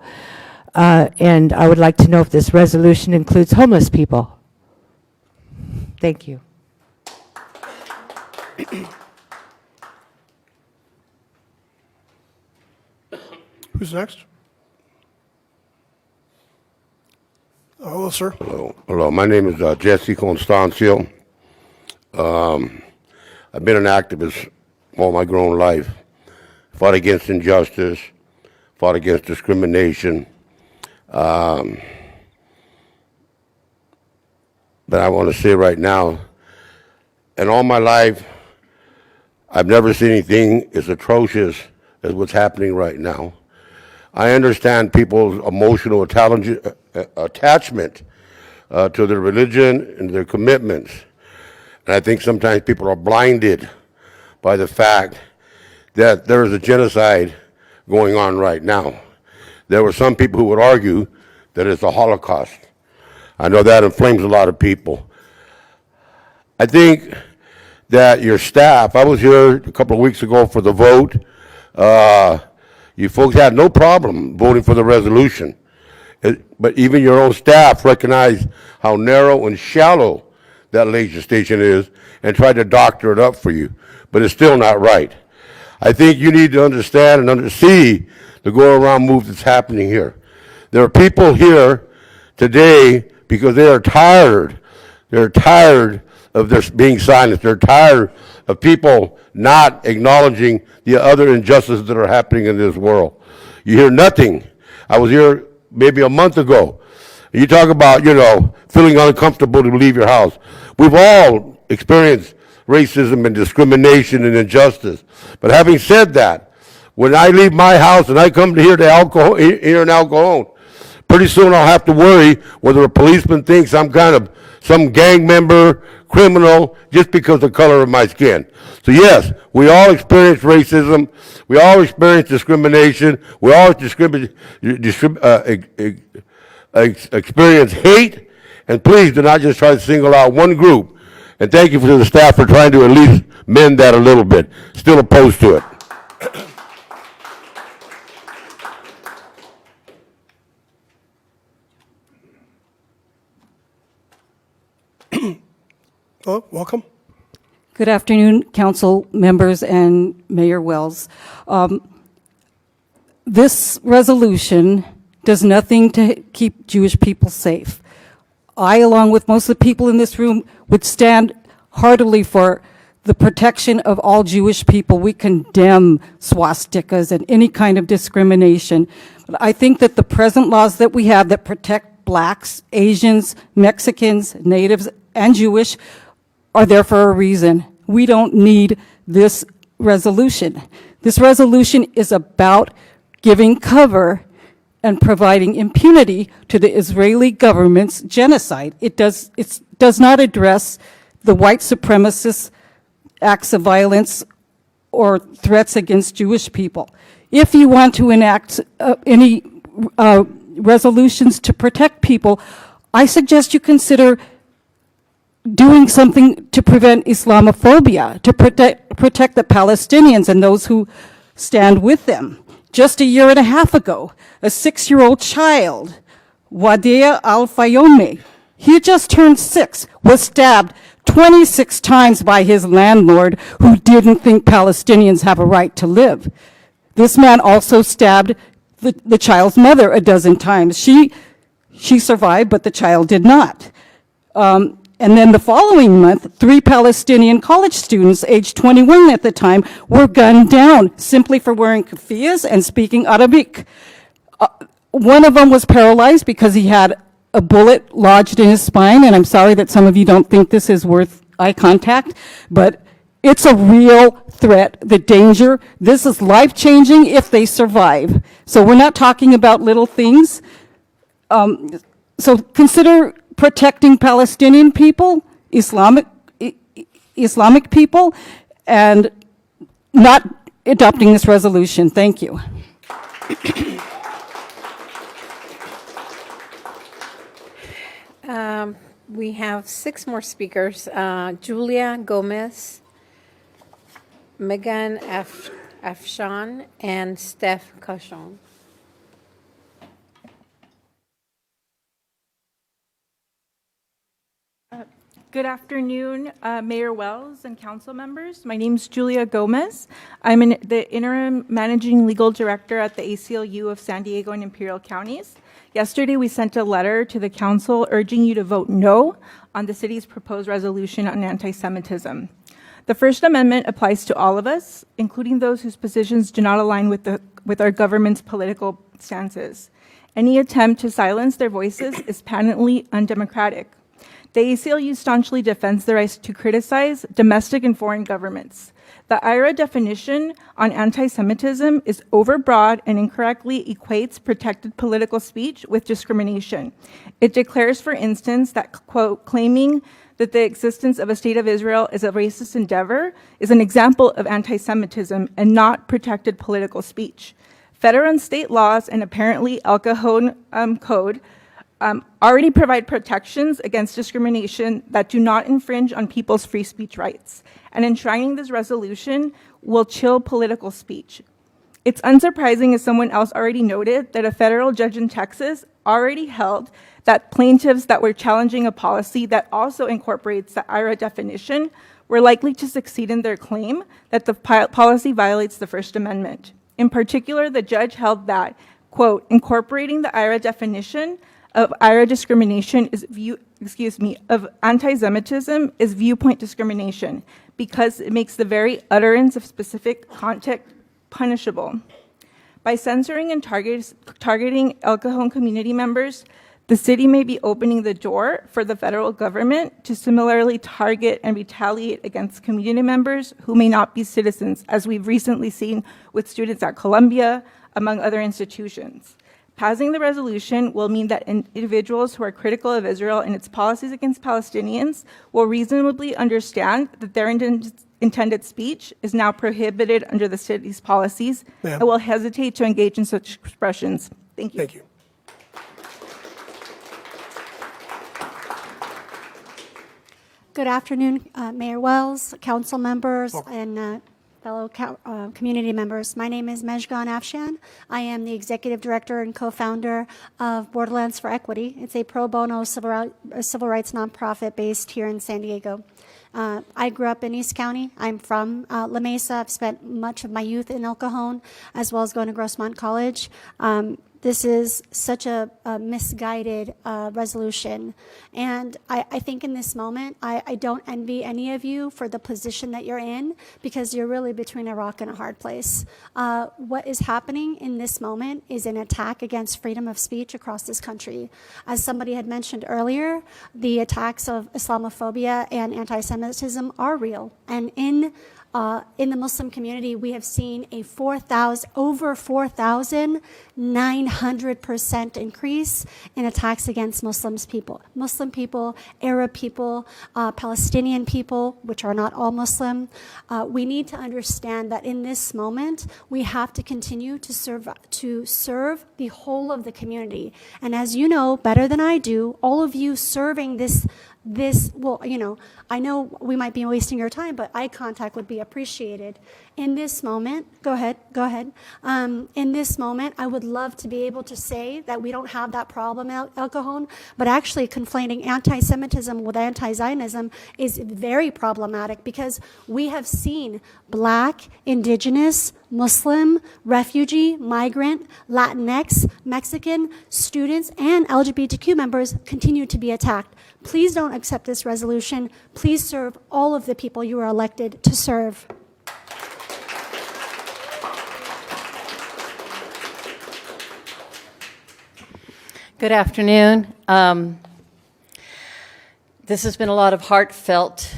And I would like to know if this resolution includes homeless people. Thank you. Who's next? Hello, sir. Hello. My name is Jesse Constancio. I've been an activist all my grown life. fought against injustice, fought against discrimination. But I want to say right now, in all my life, I've never seen anything as atrocious as what's happening right now. I understand people's emotional attachment to their religion and their commitments. And I think sometimes people are blinded by the fact that there is a genocide going on right now. There were some people who would argue that it's a Holocaust. I know that inflames a lot of people. I think that your staff, I was here a couple of weeks ago for the vote. You folks had no problem voting for the resolution. But even your own staff recognized how narrow and shallow that legislation is and tried to doctor it up for you. But it's still not right. I think you need to understand and see the go-around move that's happening here. There are people here today because they are tired. They're tired of this being silenced. They're tired of people not acknowledging the other injustices that are happening in this world. You hear nothing. I was here maybe a month ago. You talk about, feeling uncomfortable to leave your house. We've all experienced racism and discrimination and injustice. But having said that, when I leave my house and I come here in El Cajon, pretty soon I'll have to worry whether a policeman thinks I'm some gang member, criminal, just because of the color of my skin. So yes, we all experience racism. We all experience discrimination. We all experience hate. And please do not just try to single out one group. And thank you to the staff for trying to at least mend that a little bit. Still opposed to it. Oh, welcome. Good afternoon, council members and Mayor Wells. This resolution does nothing to keep Jewish people safe. I, along with most of the people in this room, would stand heartily for the protection of all Jewish people. We condemn swastikas and any kind of discrimination. But I think that the present laws that we have that protect blacks, Asians, Mexicans, natives, and Jewish are there for a reason. We don't need this resolution. This resolution is about giving cover and providing impunity to the Israeli government's genocide. It does not address the white supremacist acts of violence or threats against Jewish people. If you want to enact any resolutions to protect people, I suggest you consider doing something to prevent Islamophobia, to protect the Palestinians and those who stand with them. Just a year and a half ago, a 6-year-old child, Wadea Al-Fayome, he just turned 6, was stabbed 26 times by his landlord who didn't think Palestinians have a right to live. This man also stabbed the child's mother a dozen times. She survived, but the child did not. And then the following month, 3 Palestinian college students, aged 21 at the time, were gunned down simply for wearing keffiyehs and speaking Arabic. One of them was paralyzed because he had a bullet lodged in his spine, and I'm sorry that some of you don't think this is worth eye contact, but it's a real threat, the danger. This is life-changing if they survive. So we're not talking about little things. So consider protecting Palestinian people, Islamic people, and not adopting this resolution. Thank you. We have 6 more speakers. Julia Gomez, Megan Afshan, and Steph Cajon. Good afternoon, Mayor Wells and council members. My name is Julia Gomez. I'm the interim managing legal director at the ACLU of San Diego and Imperial Counties. Yesterday, we sent a letter to the council urging you to vote no on the city's proposed resolution on anti-Semitism. The First Amendment applies to all of us, including those whose positions do not align with our government's political stances. Any attempt to silence their voices is patently undemocratic. The ACLU staunchly defends the right to criticize domestic and foreign governments. The IRA definition on anti-Semitism is overbroad and incorrectly equates protected political speech with discrimination. It declares, for instance, that, quote, claiming that the existence of a state of Israel is a racist endeavor is an example of anti-Semitism and not protected political speech. Federal and state laws and apparently El Cajon code already provide protections against discrimination that do not infringe on people's free speech rights. And enshrining this resolution will chill political speech. It's unsurprising, as someone else already noted, that a federal judge in Texas already held that plaintiffs that were challenging a policy that also incorporates the IRA definition were likely to succeed in their claim that the policy violates the First Amendment. In particular, the judge held that, quote, incorporating the IRA definition of IRA discrimination is of anti-Semitism is viewpoint discrimination because it makes the very utterance of specific content punishable. By censoring and targeting El Cajon community members, the city may be opening the door for the federal government to similarly target and retaliate against community members who may not be citizens, as we've recently seen with students at Columbia, among other institutions. Passing the resolution will mean that individuals who are critical of Israel and its policies against Palestinians will reasonably understand that their intended speech is now prohibited under the city's policies and will hesitate to engage in such expressions. Thank you. Thank you. Good afternoon, Mayor Wells, council members, and fellow community members. My name is Mejgan Afshan. I am the executive director and co-founder of Borderlands for Equity. It's a pro bono civil rights nonprofit based here in San Diego. I grew up in East County. I'm from La Mesa. I've spent much of my youth in El Cajon, as well as going to Grossmont College. This is such a misguided resolution. And I think in this moment, I don't envy any of you for the position that you're in, because you're really between a rock and a hard place. What is happening in this moment is an attack against freedom of speech across this country. As somebody had mentioned earlier, the attacks of Islamophobia and anti-Semitism are real. And in the Muslim community, we have seen a over 4,900% increase in attacks against Muslim people, Arab people, Palestinian people, which are not all Muslim. We need to understand that in this moment, we have to continue to serve the whole of the community. And as you know better than I do, all of you serving this, well, you know, I know we might be wasting your time, but eye contact would be appreciated. In this moment, go ahead. In this moment, I would love to be able to say that we don't have that problem at El Cajon, but actually conflating anti-Semitism with anti-Zionism is very problematic, because we have seen Black, Indigenous, Muslim, refugee, migrant, Latinx, Mexican students, and LGBTQ members continue to be attacked. Please don't accept this resolution. Please serve all of the people you are elected to serve. Good afternoon. This has been a lot of heartfelt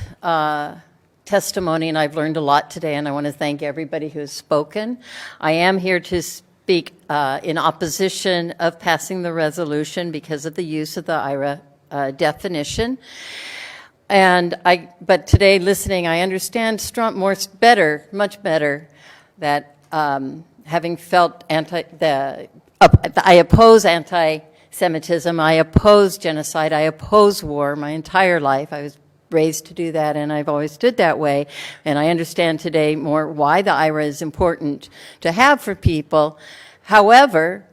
testimony, and I've learned a lot today, and I want to thank everybody who has spoken. I am here to speak in opposition of passing the resolution because of the use of the IRA definition. But today, listening, I understand much better, that having felt I oppose anti-Semitism, I oppose genocide, I oppose war my entire life. I was raised to do that, and I've always stood that way. And I understand today more why the IRA is important to have for people. However,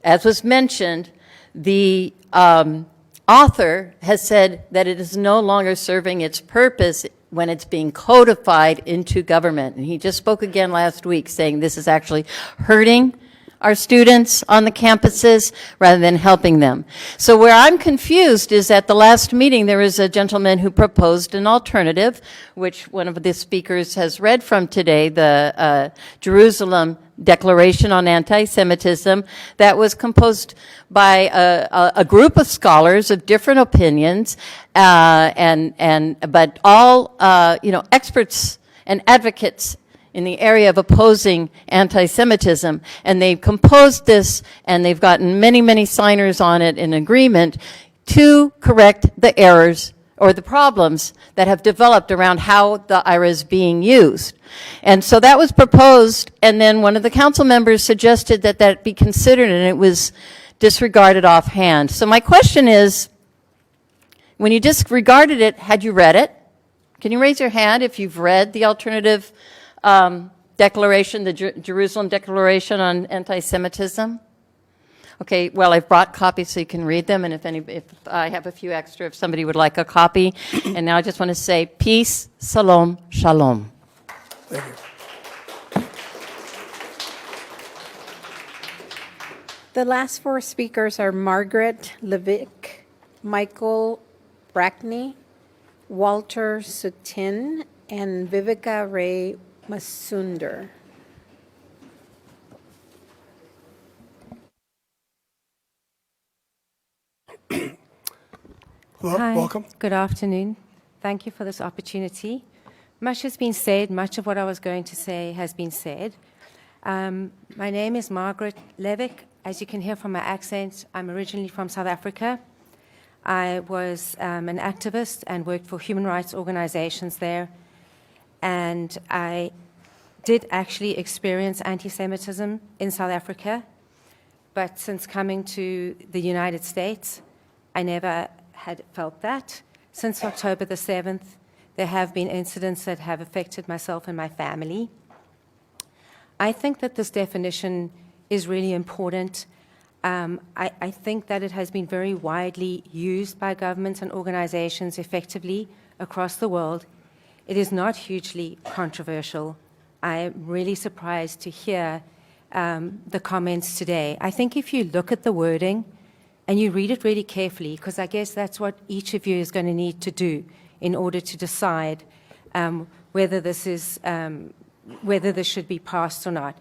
as was mentioned, the author has said that it is no longer serving its purpose when it's being codified into government. And he just spoke again last week saying this is actually hurting our students on the campuses rather than helping them. So where I'm confused is at the last meeting there was a gentleman who proposed an alternative, which one of the speakers has read from today, the Jerusalem Declaration on Anti-Semitism, that was composed by a group of scholars of different opinions, but all experts and advocates in the area of opposing anti-Semitism, and they've composed this, and they've gotten many, many signers on it in agreement to correct the errors or the problems that have developed around how the IRA is being used. And so that was proposed, and then one of the council members suggested that that be considered, and it was disregarded offhand. So my question is, when you disregarded it, had you read it? Can you raise your hand if you've read the alternative declaration, the Jerusalem Declaration on Anti-Semitism? Okay, well, I've brought copies so you can read them, and if I have a few extra, if somebody would like a copy. And now I just want to say peace, salom, shalom. Thank you. The last four speakers are Margaret Levick, Michael Brackney, Walter Sutin, and Viveka Ray Masunder. Hi. Welcome. Good afternoon. Thank you for this opportunity. Much has been said. Much of what I was going to say has been said. My name is Margaret Levick. As you can hear from my accent, I'm originally from South Africa. I was an activist and worked for human rights organizations there. And I did actually experience anti-Semitism in South Africa. But since coming to the United States, I never had felt that. Since October the 7th, there have been incidents that have affected myself and my family. I think that this definition is really important. I think that it has been very widely used by governments and organizations effectively across the world. It is not hugely controversial. I am really surprised to hear the comments today. I think if you look at the wording and you read it really carefully, because I guess that's what each of you is going to need to do in order to decide whether this should be passed or not.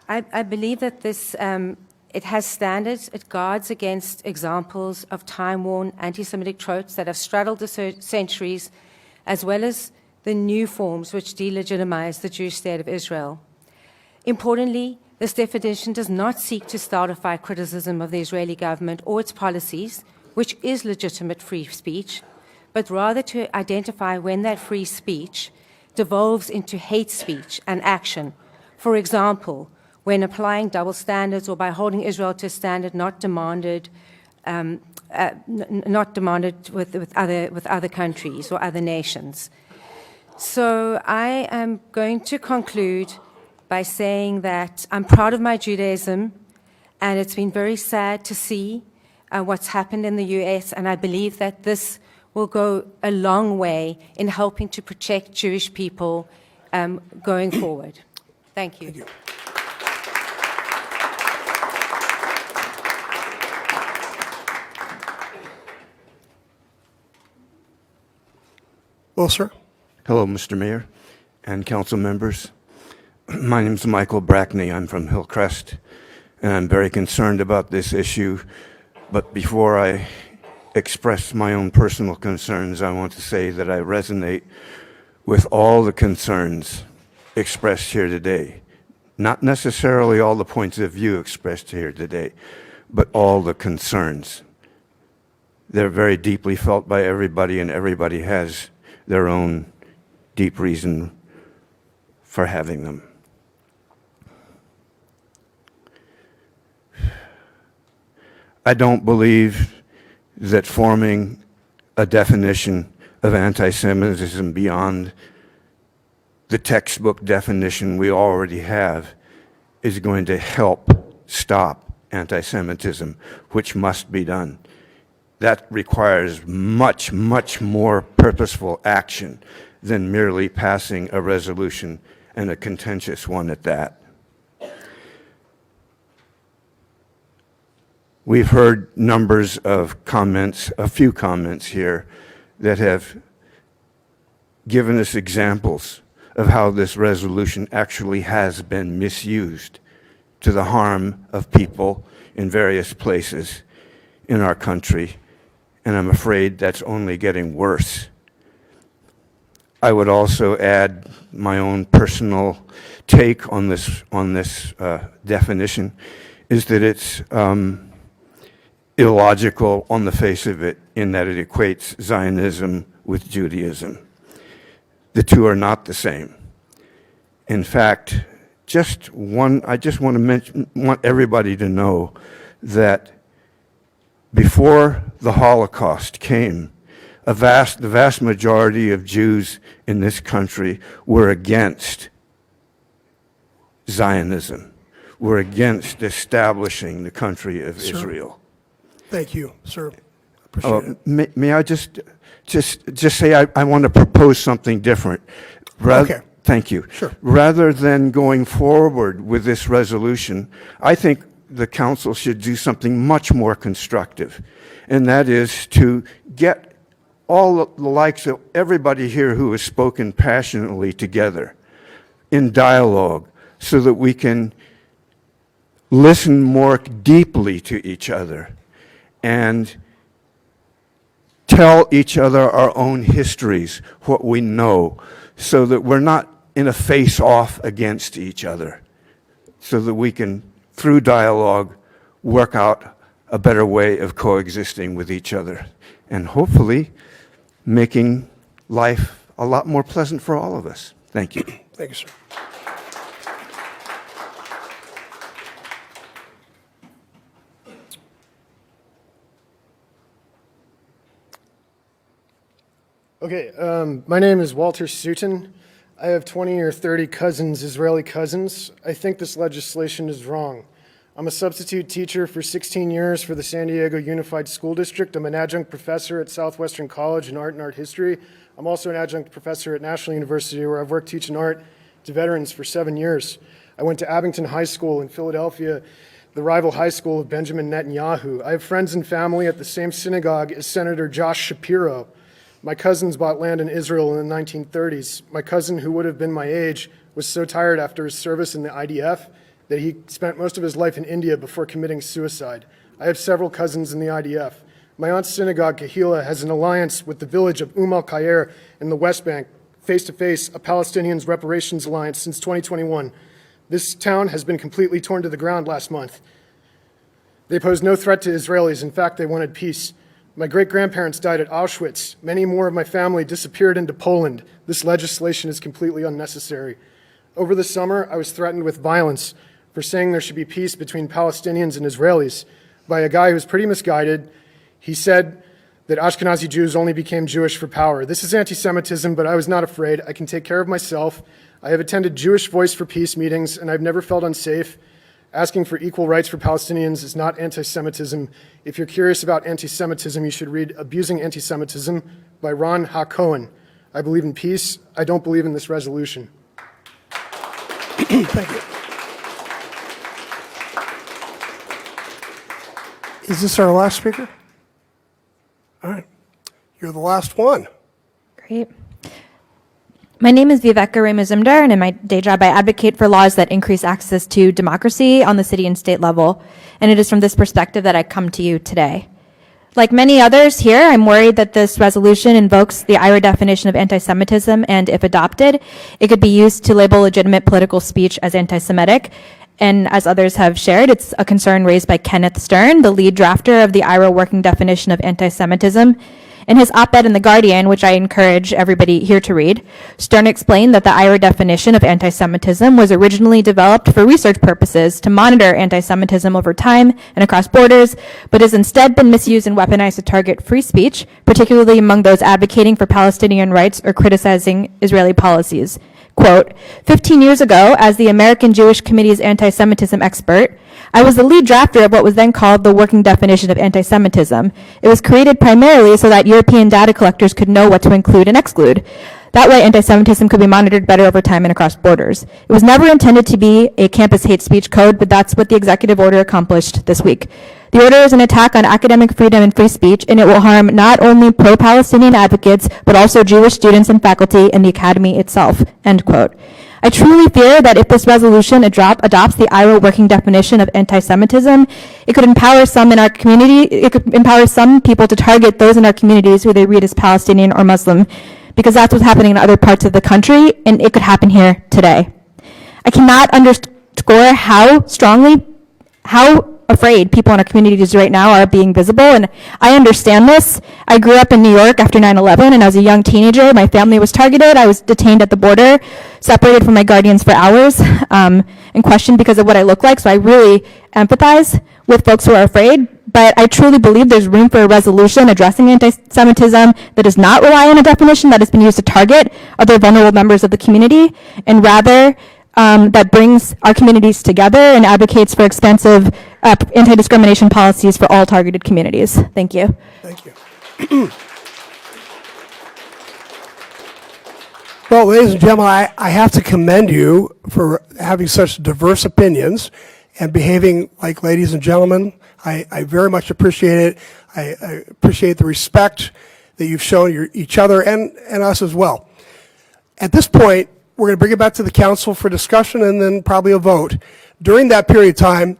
I believe that this, it has standards, it guards against examples of time-worn anti-Semitic tropes that have straddled the centuries, as well as the new forms which delegitimize the Jewish state of Israel. Importantly, this definition does not seek to stultify criticism of the Israeli government or its policies, which is legitimate free speech, but rather to identify when that free speech devolves into hate speech and action. For example, when applying double standards or by holding Israel to a standard not demanded with other countries or other nations. So I am going to conclude by saying that I'm proud of my Judaism, and it's been very sad to see what's happened in the US, and I believe that this will go a long way in helping to protect Jewish people going forward. Thank you. Thank you. Well, sir. Hello, Mr. Mayor and council members. My name is Michael Brackney. I'm from Hillcrest, and I'm very concerned about this issue. But before I express my own personal concerns, I want to say that I resonate with all the concerns expressed here today. Not necessarily all the points of view expressed here today, but all the concerns. They're very deeply felt by everybody, and everybody has their own deep reason for having them. I don't believe that forming a definition of anti-Semitism beyond the textbook definition we already have is going to help stop anti-Semitism, which must be done. That requires much, much more purposeful action than merely passing a resolution, and a contentious one at that. We've heard numbers of comments, a few comments here, that have given us examples of how this resolution actually has been misused to the harm of people in various places in our country, and I'm afraid that's only getting worse. I would also add my own personal take on this definition, is that it's illogical on the face of it, in that it equates Zionism with Judaism. The two are not the same. In fact, I just want everybody to know that before the Holocaust came, the vast majority of Jews in this country were against Zionism, were against establishing the country of Israel. Thank you, sir. Appreciate it. May I just say I want to propose something different. Okay. Thank you. Sure. Rather than going forward with this resolution, I think the council should do something much more constructive, and that is to get all the likes of everybody here who has spoken passionately together in dialogue so that we can listen more deeply to each other and tell each other our own histories, what we know, so that we're not in a face-off against each other, so that we can, through dialogue, work out a better way of coexisting with each other, and hopefully making life a lot more pleasant for all of us. Thank you. Thank you, sir. Okay, my name is Walter Sutton. I have 20 or 30 cousins, Israeli cousins. I think this legislation is wrong. I'm a substitute teacher for 16 years for the San Diego Unified School District. I'm an adjunct professor at Southwestern College in Art and Art History. I'm also an adjunct professor at National University, where I've worked teaching art to veterans for 7 years. I went to Abington High School in Philadelphia, the rival high school of Benjamin Netanyahu. I have friends and family at the same synagogue as Senator Josh Shapiro. My cousins bought land in Israel in the 1930s. My cousin, who would have been my age, was so tired after his service in the IDF that he spent most of his life in India before committing suicide. I have several cousins in the IDF. My aunt's synagogue, Kahila, has an alliance with the village of Al-Khair in the West Bank, face-to-face, a Palestinians reparations alliance since 2021. This town has been completely torn to the ground last month. They posed no threat to Israelis. In fact, they wanted peace. My great-grandparents died at Auschwitz. Many more of my family disappeared into Poland. This legislation is completely unnecessary. Over the summer, I was threatened with violence for saying there should be peace between Palestinians and Israelis by a guy who was pretty misguided. He said that Ashkenazi Jews only became Jewish for power. This is anti-Semitism, but I was not afraid. I can take care of myself. I have attended Jewish Voice for Peace meetings, and I've never felt unsafe. Asking for equal rights for Palestinians is not anti-Semitism. If you're curious about anti-Semitism, you should read Abusing Anti-Semitism by Ron Cajon. I believe in peace. I don't believe in this resolution. Thank you. Is this our last speaker? All right. You're the last one. Great. My name is Viveka Ramazimdar, and in my day job, I advocate for laws that increase access to democracy on the city and state level. And it is from this perspective that I come to you today. Like many others here, I'm worried that this resolution invokes the IRA definition of anti-Semitism, and if adopted, it could be used to label legitimate political speech as anti-Semitic. And as others have shared, it's a concern raised by Kenneth Stern, the lead drafter of the IRA working definition of anti-Semitism. In his op-ed in The Guardian, which I encourage everybody here to read, Stern explained that the IRA definition of anti-Semitism was originally developed for research purposes to monitor anti-Semitism over time and across borders, but has instead been misused and weaponized to target free speech, particularly among those advocating for Palestinian rights or criticizing Israeli policies. Quote, 15 years ago, as the American Jewish Committee's anti-Semitism expert, I was the lead drafter of what was then called the Working Definition of Anti-Semitism. It was created primarily so that European data collectors could know what to include and exclude. That way, anti-Semitism could be monitored better over time and across borders. It was never intended to be a campus hate speech code, but that's what the executive order accomplished this week. The order is an attack on academic freedom and free speech, and it will harm not only pro-Palestinian advocates, but also Jewish students and faculty and the academy itself, end quote. I truly fear that if this resolution adopts the IRO working definition of anti-Semitism, it could empower some in our community, it could empower some people to target those in our communities who they read as Palestinian or Muslim, because that's what's happening in other parts of the country, and it could happen here today. I cannot underscore how afraid people in our communities right now are being visible, and I understand this. I grew up in New York after 9/11, and as a young teenager, my family was targeted. I was detained at the border, separated from my guardians for hours, and questioned because of what I look like, so I really empathize with folks who are afraid, but I truly believe there's room for a resolution addressing anti-Semitism that does not rely on a definition that has been used to target other vulnerable members of the community, and rather that brings our communities together and advocates for expansive anti-discrimination policies for all targeted communities. Thank you. Thank you. Well, ladies and gentlemen, I have to commend you for having such diverse opinions and behaving like ladies and gentlemen. I very much appreciate it. I appreciate the respect that you've shown each other and us as well. At this point, we're going to bring it back to the council for discussion and then probably a vote. During that period of time,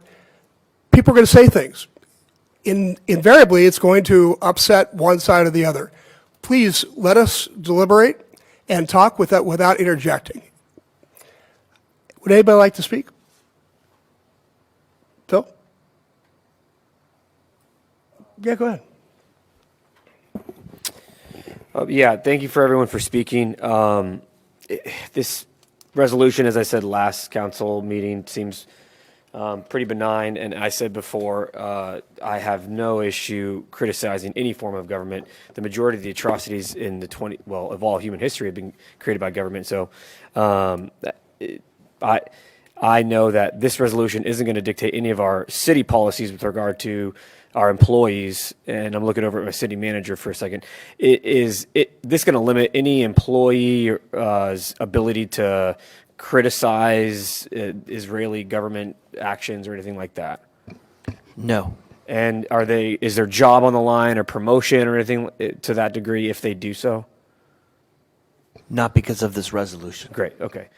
people are going to say things. Invariably, it's going to upset one side or the other. Please let us deliberate and talk without interjecting. Would anybody like to speak? Phil? Yeah, go ahead. Yeah, thank you for everyone for speaking. This resolution, as I said last council meeting, seems pretty benign, and I said before, I have no issue criticizing any form of government. The majority of the atrocities in of all human history have been created by government, so I know that this resolution isn't going to dictate any of our city policies with regard to our employees, and I'm looking over at my city manager for a second. Is this going to limit any employee's ability to criticize Israeli government actions or anything like that? No. And is their job on the line or promotion or anything to that degree if they do so? Not because of this resolution. Great, okay.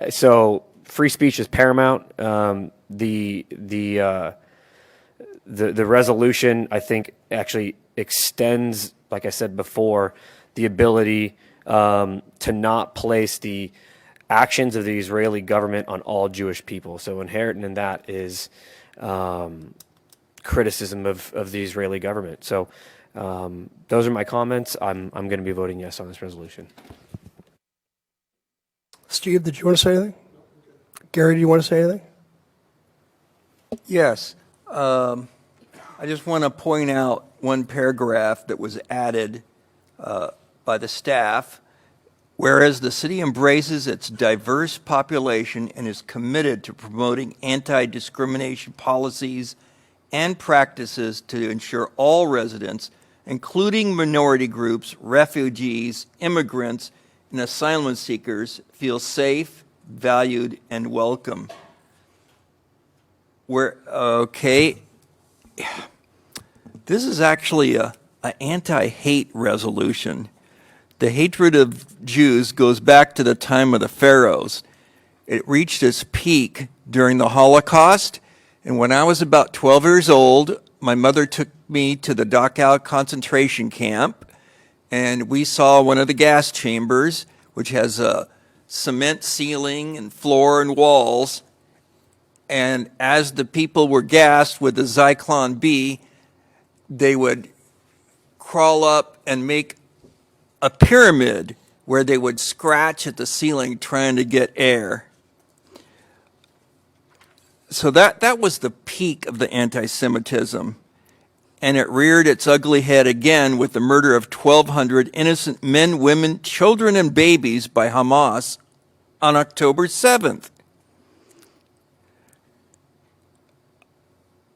So free speech is paramount. The resolution, I think, actually extends, like I said before, the ability to not place the actions of the Israeli government on all Jewish people. So inherent in that is criticism of the Israeli government. So those are my comments. I'm going to be voting yes on this resolution. Steve, did you want to say anything? Gary, do you want to say anything? Yes. I just want to point out one paragraph that was added by the staff. Whereas the city embraces its diverse population and is committed to promoting anti-discrimination policies and practices to ensure all residents, including minority groups, refugees, immigrants, and asylum seekers, feel safe, valued, and welcome. Okay, this is actually an anti-hate resolution. The hatred of Jews goes back to the time of the pharaohs. It reached its peak during the Holocaust, and when I was about 12 years old, my mother took me to the Dachau concentration camp, and we saw one of the gas chambers, which has a cement ceiling and floor and walls. And as the people were gassed with the Zyklon B, they would crawl up and make a pyramid where they would scratch at the ceiling trying to get air. So that was the peak of the anti-Semitism. And it reared its ugly head again with the murder of 1,200 innocent men, women, children, and babies by Hamas on October 7th.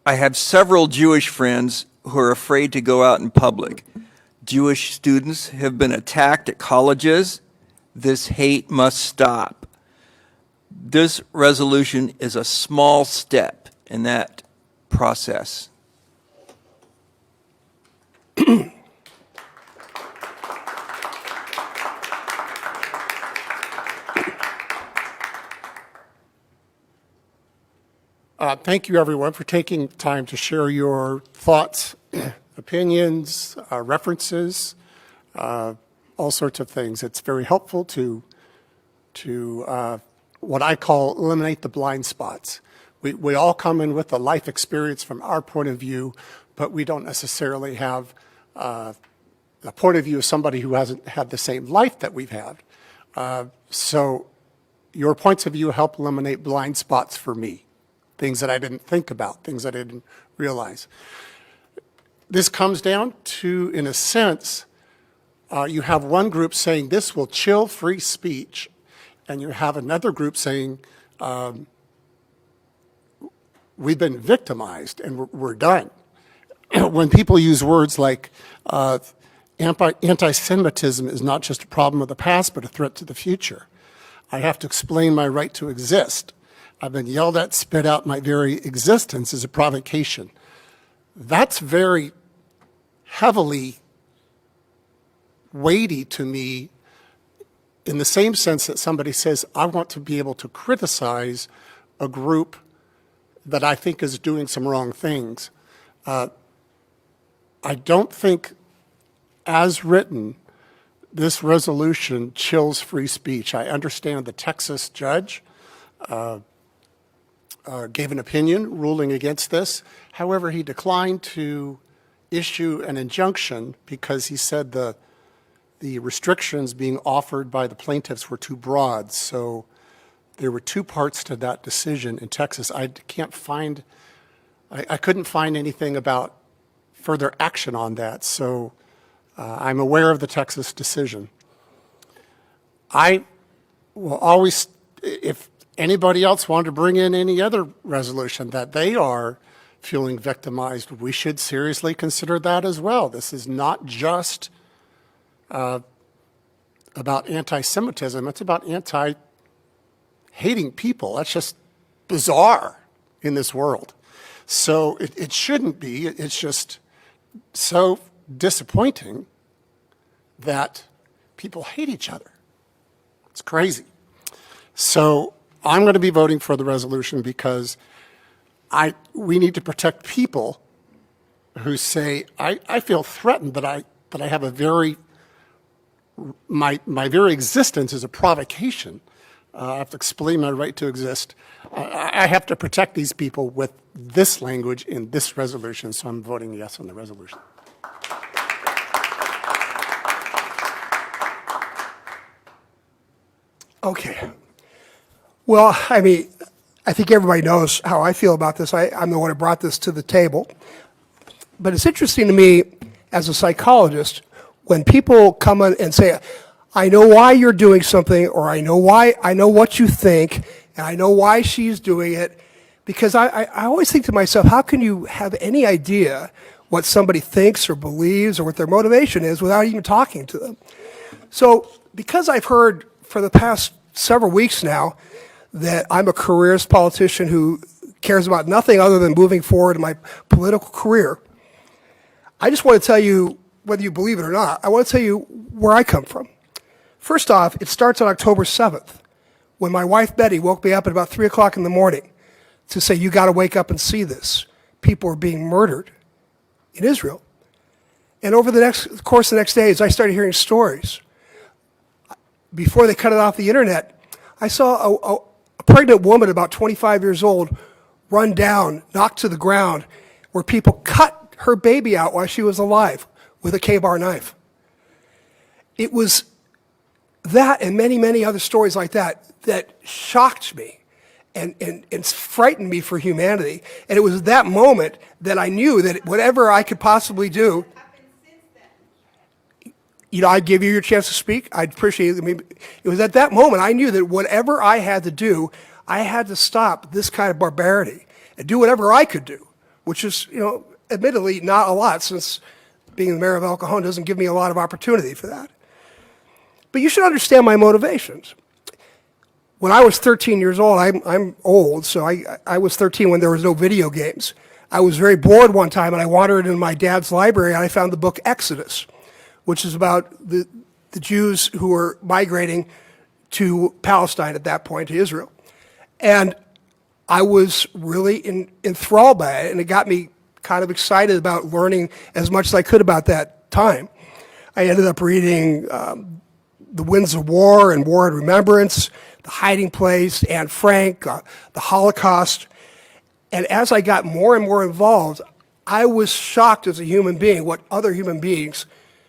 I have several Jewish friends who are afraid to go out in public. Jewish students have been attacked at colleges. This hate must stop. This resolution is a small step in that process. Thank you, everyone, for taking time to share your thoughts, opinions, references, all sorts of things. It's very helpful to what I call eliminate the blind spots. We all come in with a life experience from our point of view, but we don't necessarily have the point of view of somebody who hasn't had the same life that we've had. So your points of view help eliminate blind spots for me. Things that I didn't think about, things that I didn't realize. This comes down to, in a sense, you have one group saying this will chill free speech, and you have another group saying we've been victimized and we're done. When people use words like anti-Semitism is not just a problem of the past, but a threat to the future. I have to explain my right to exist. I've been yelled at, spit out. My very existence is a provocation. That's very heavily weighty to me in the same sense that somebody says, I want to be able to criticize a group that I think is doing some wrong things. I don't think, as written, this resolution chills free speech. I understand the Texas judge gave an opinion ruling against this. However, he declined to issue an injunction because he said the restrictions being offered by the plaintiffs were too broad. So there were two parts to that decision in Texas. I couldn't find anything about further action on that. So I'm aware of the Texas decision. I will always, if anybody else wanted to bring in any other resolution that they are feeling victimized, we should seriously consider that as well. This is not just about anti-Semitism. It's about anti-hating people. That's just bizarre in this world. So it shouldn't be. It's just so disappointing that people hate each other. It's crazy. So I'm going to be voting for the resolution because we need to protect people who say, I feel threatened that I have my very existence is a provocation. I have to explain my right to exist. I have to protect these people with this language in this resolution, so I'm voting yes on the resolution. Okay. Well, I mean, I think everybody knows how I feel about this. I'm the one who brought this to the table. But it's interesting to me as a psychologist when people come in and say, I know why you're doing something, or I know what you think, and I know why she's doing it. Because I always think to myself, how can you have any idea what somebody thinks or believes or what their motivation is without even talking to them? So because I've heard for the past several weeks now that I'm a careerist politician who cares about nothing other than moving forward in my political career, I just want to tell you, whether you believe it or not, I want to tell you where I come from. First off, it starts on October 7th, when my wife Betty woke me up at about 3 o'clock in the morning to say, you got to wake up and see this. People are being murdered in Israel. And over the course of the next days, I started hearing stories. Before they cut it off the internet, I saw a pregnant woman about 25 years old run down, knocked to the ground, where people cut her baby out while she was alive with a K-bar knife. It was that and many, many other stories like that that shocked me and frightened me for humanity. And it was that moment that I knew that whatever I could possibly do, I'd give you your chance to speak. I'd appreciate it. It was at that moment I knew that whatever I had to do, I had to stop this kind of barbarity and do whatever I could do, which is, admittedly not a lot, since being the mayor of El Cajon doesn't give me a lot of opportunity for that. But you should understand my motivations. When I was 13 years old, I'm old, so I was 13 when there was no video games. I was very bored one time, and I wandered in my dad's library, and I found the book Exodus, which is about the Jews who were migrating to Palestine at that point, to Israel. And I was really enthralled by it, and it got me kind of excited about learning as much as I could about that time. I ended up reading The Winds of War and War and Remembrance, The Hiding Place, Anne Frank, The Holocaust. And as I got more and more involved, I was shocked as a human being what other human beings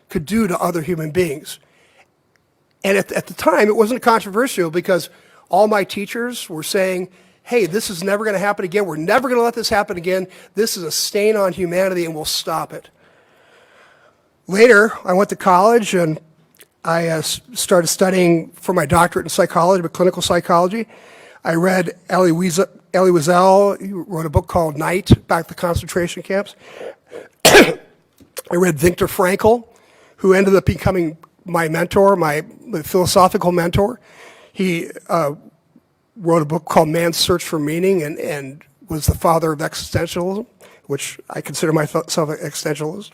could do to other human beings. And at the time, it wasn't controversial because all my teachers were saying, hey, this is never going to happen again. We're never going to let this happen again. This is a stain on humanity, and we'll stop it. Later, I went to college, and I started studying for my doctorate in psychology, but clinical psychology. I read Elie Wiesel. He wrote a book called Night, Back to Concentration Camps. I read Viktor Frankl, who ended up becoming my mentor, my philosophical mentor. He wrote a book called Man's Search for Meaning and was the father of existentialism, which I consider myself an existentialist.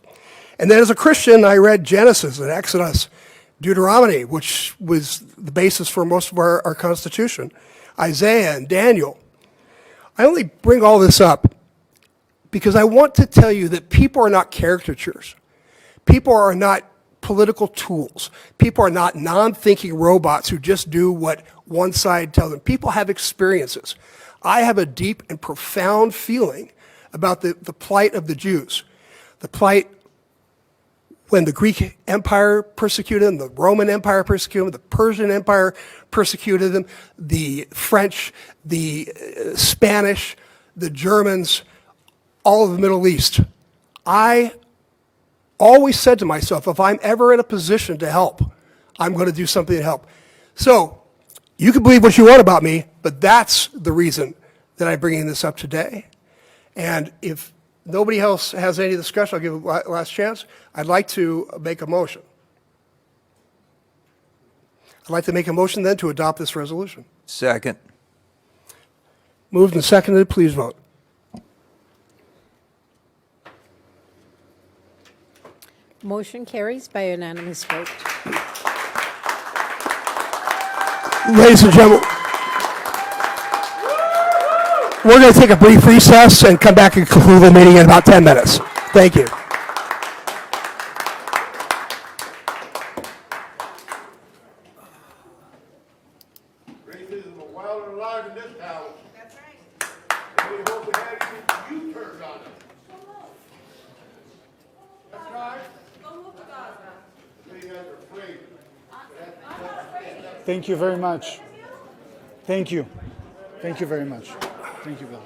And then as a Christian, I read Genesis and Exodus, Deuteronomy, which was the basis for most of our Constitution, Isaiah and Daniel. I only bring all this up because I want to tell you that people are not caricatures. People are not political tools. People are not non-thinking robots who just do what one side tells them. People have experiences. I have a deep and profound feeling about the plight of the Jews, the plight when the Greek Empire persecuted them, the Roman Empire persecuted them, the Persian Empire persecuted them, the French, the Spanish, the Germans, all of the Middle East. I always said to myself, if I'm ever in a position to help, I'm going to do something to help. So you can believe what you want about me, but that's the reason that I'm bringing this up today. And if nobody else has any discussion, I'll give a last chance. I'd like to make a motion. I'd like to make a motion then to adopt this resolution. Second. Moved and seconded, please vote. Motion carries by unanimous vote. Ladies and gentlemen, we're going to take a brief recess and come back and conclude the meeting in about 10 minutes. Thank you. Racism is wild and alive in this town. That's right. We hope we have you turned on it. That's right. You guys are afraid. Thank you very much. Thank you. Thank you very much. Thank you, Bill.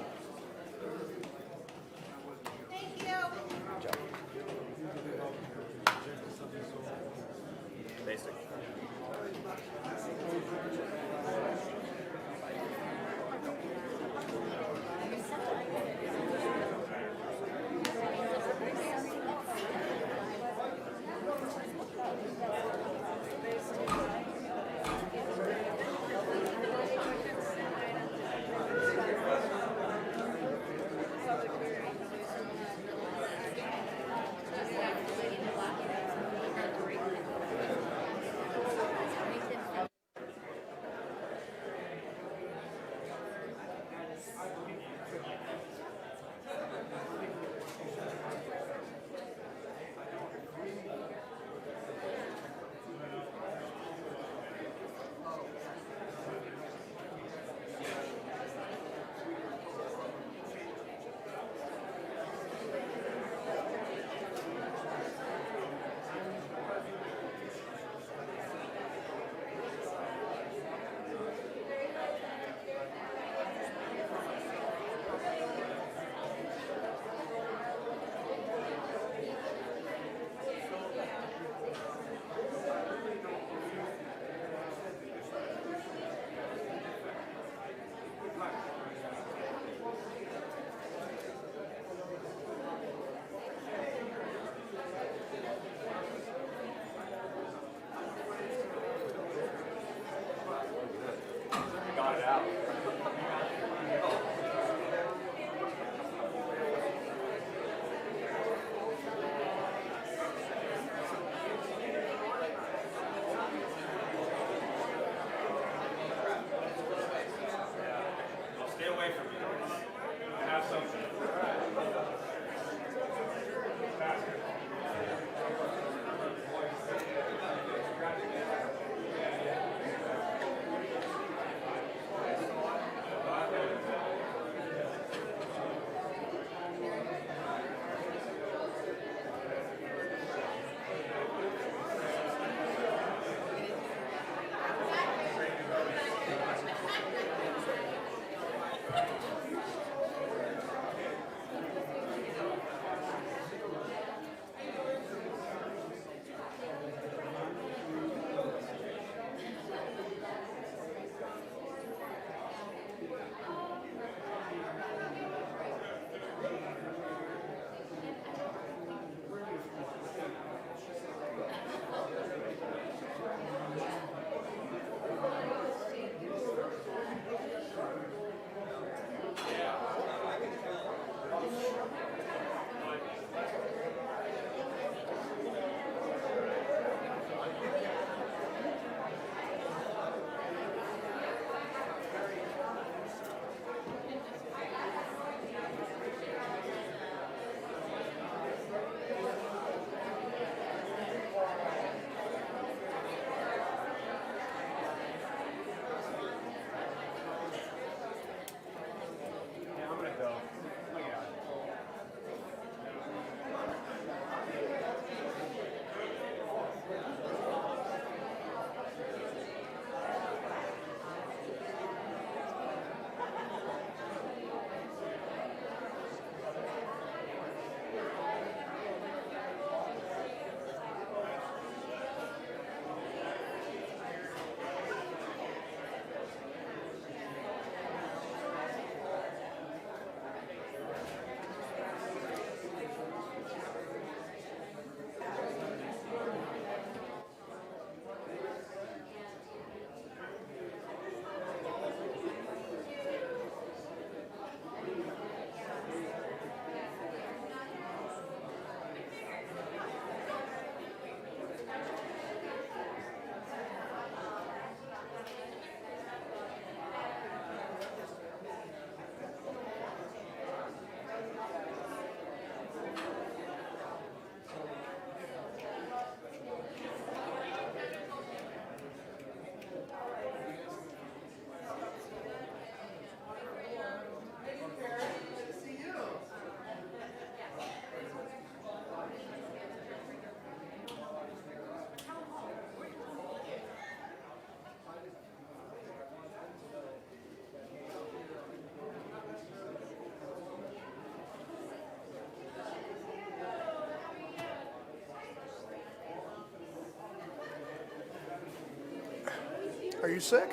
Are you sick?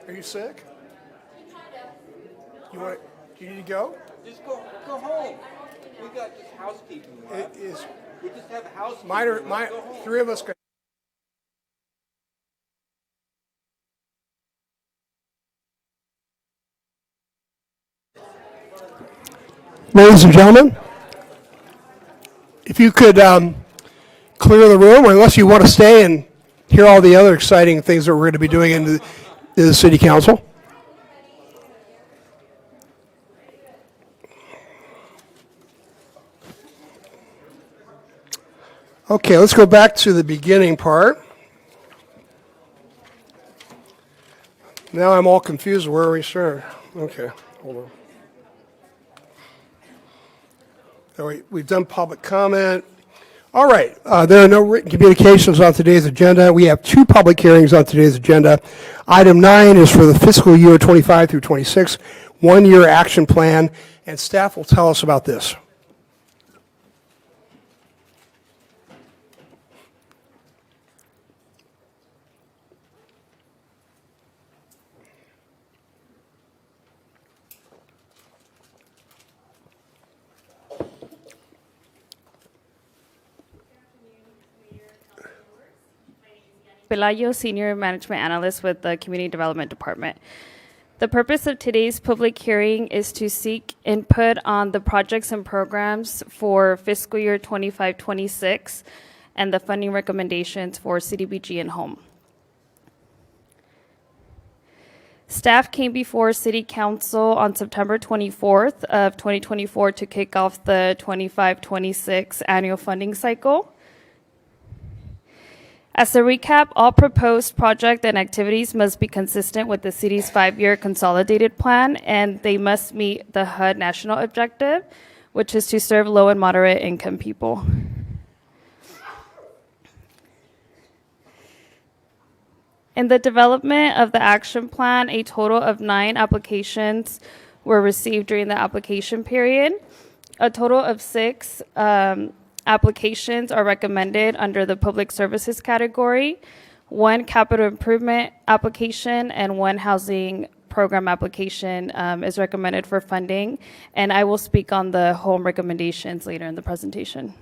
Are you sick? You want? Do you need to go? Just go home. We got just housekeeping. We just have housekeeping. Three of us can. Ladies and gentlemen, if you could clear the room, or unless you want to stay and hear all the other exciting things that we're going to be doing in the City Council. Okay, let's go back to the beginning part. Now I'm all confused. Where are we starting? Okay, hold on. All right, we've done public comment. All right, there are no written communications on today's agenda. We have 2 public hearings on today's agenda. Item 9 is for the fiscal year 25 through 26, one-year action plan, and staff will tell us about this. Pelayo, Senior Management Analyst with the Community Development Department. The purpose of today's public hearing is to seek input on the projects and programs for fiscal year 25-26 and the funding recommendations for CDBG and Home. Staff came before City Council on September 24th of 2024 to kick off the 25-26 annual funding cycle. As a recap, all proposed project and activities must be consistent with the city's 5-year consolidated plan, and they must meet the HUD national objective, which is to serve low and moderate income people. In the development of the action plan, a total of 9 applications were received during the application period. A total of 6 applications are recommended under the public services category, 1 capital improvement application, and 1 housing program application is recommended for funding. And I will speak on the home recommendations later in the presentation.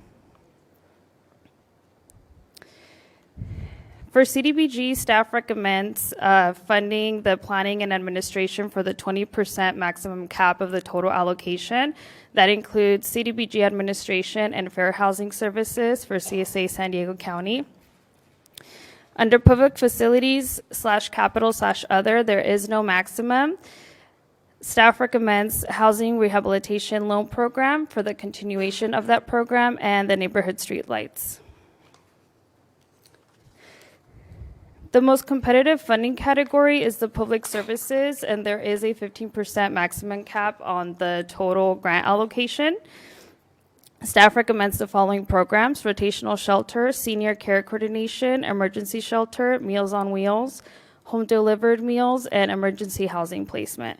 For CDBG, staff recommends funding the planning and administration for the 20% maximum cap of the total allocation. That includes CDBG administration and fair housing services for CSA San Diego County. Under public facilities / capital / other, there is no maximum. Staff recommends housing rehabilitation loan program for the continuation of that program and the neighborhood streetlights. The most competitive funding category is the public services, and there is a 15% maximum cap on the total grant allocation. Staff recommends the following programs: rotational shelter, senior care coordination, emergency shelter, Meals on Wheels, home delivered meals, and emergency housing placement.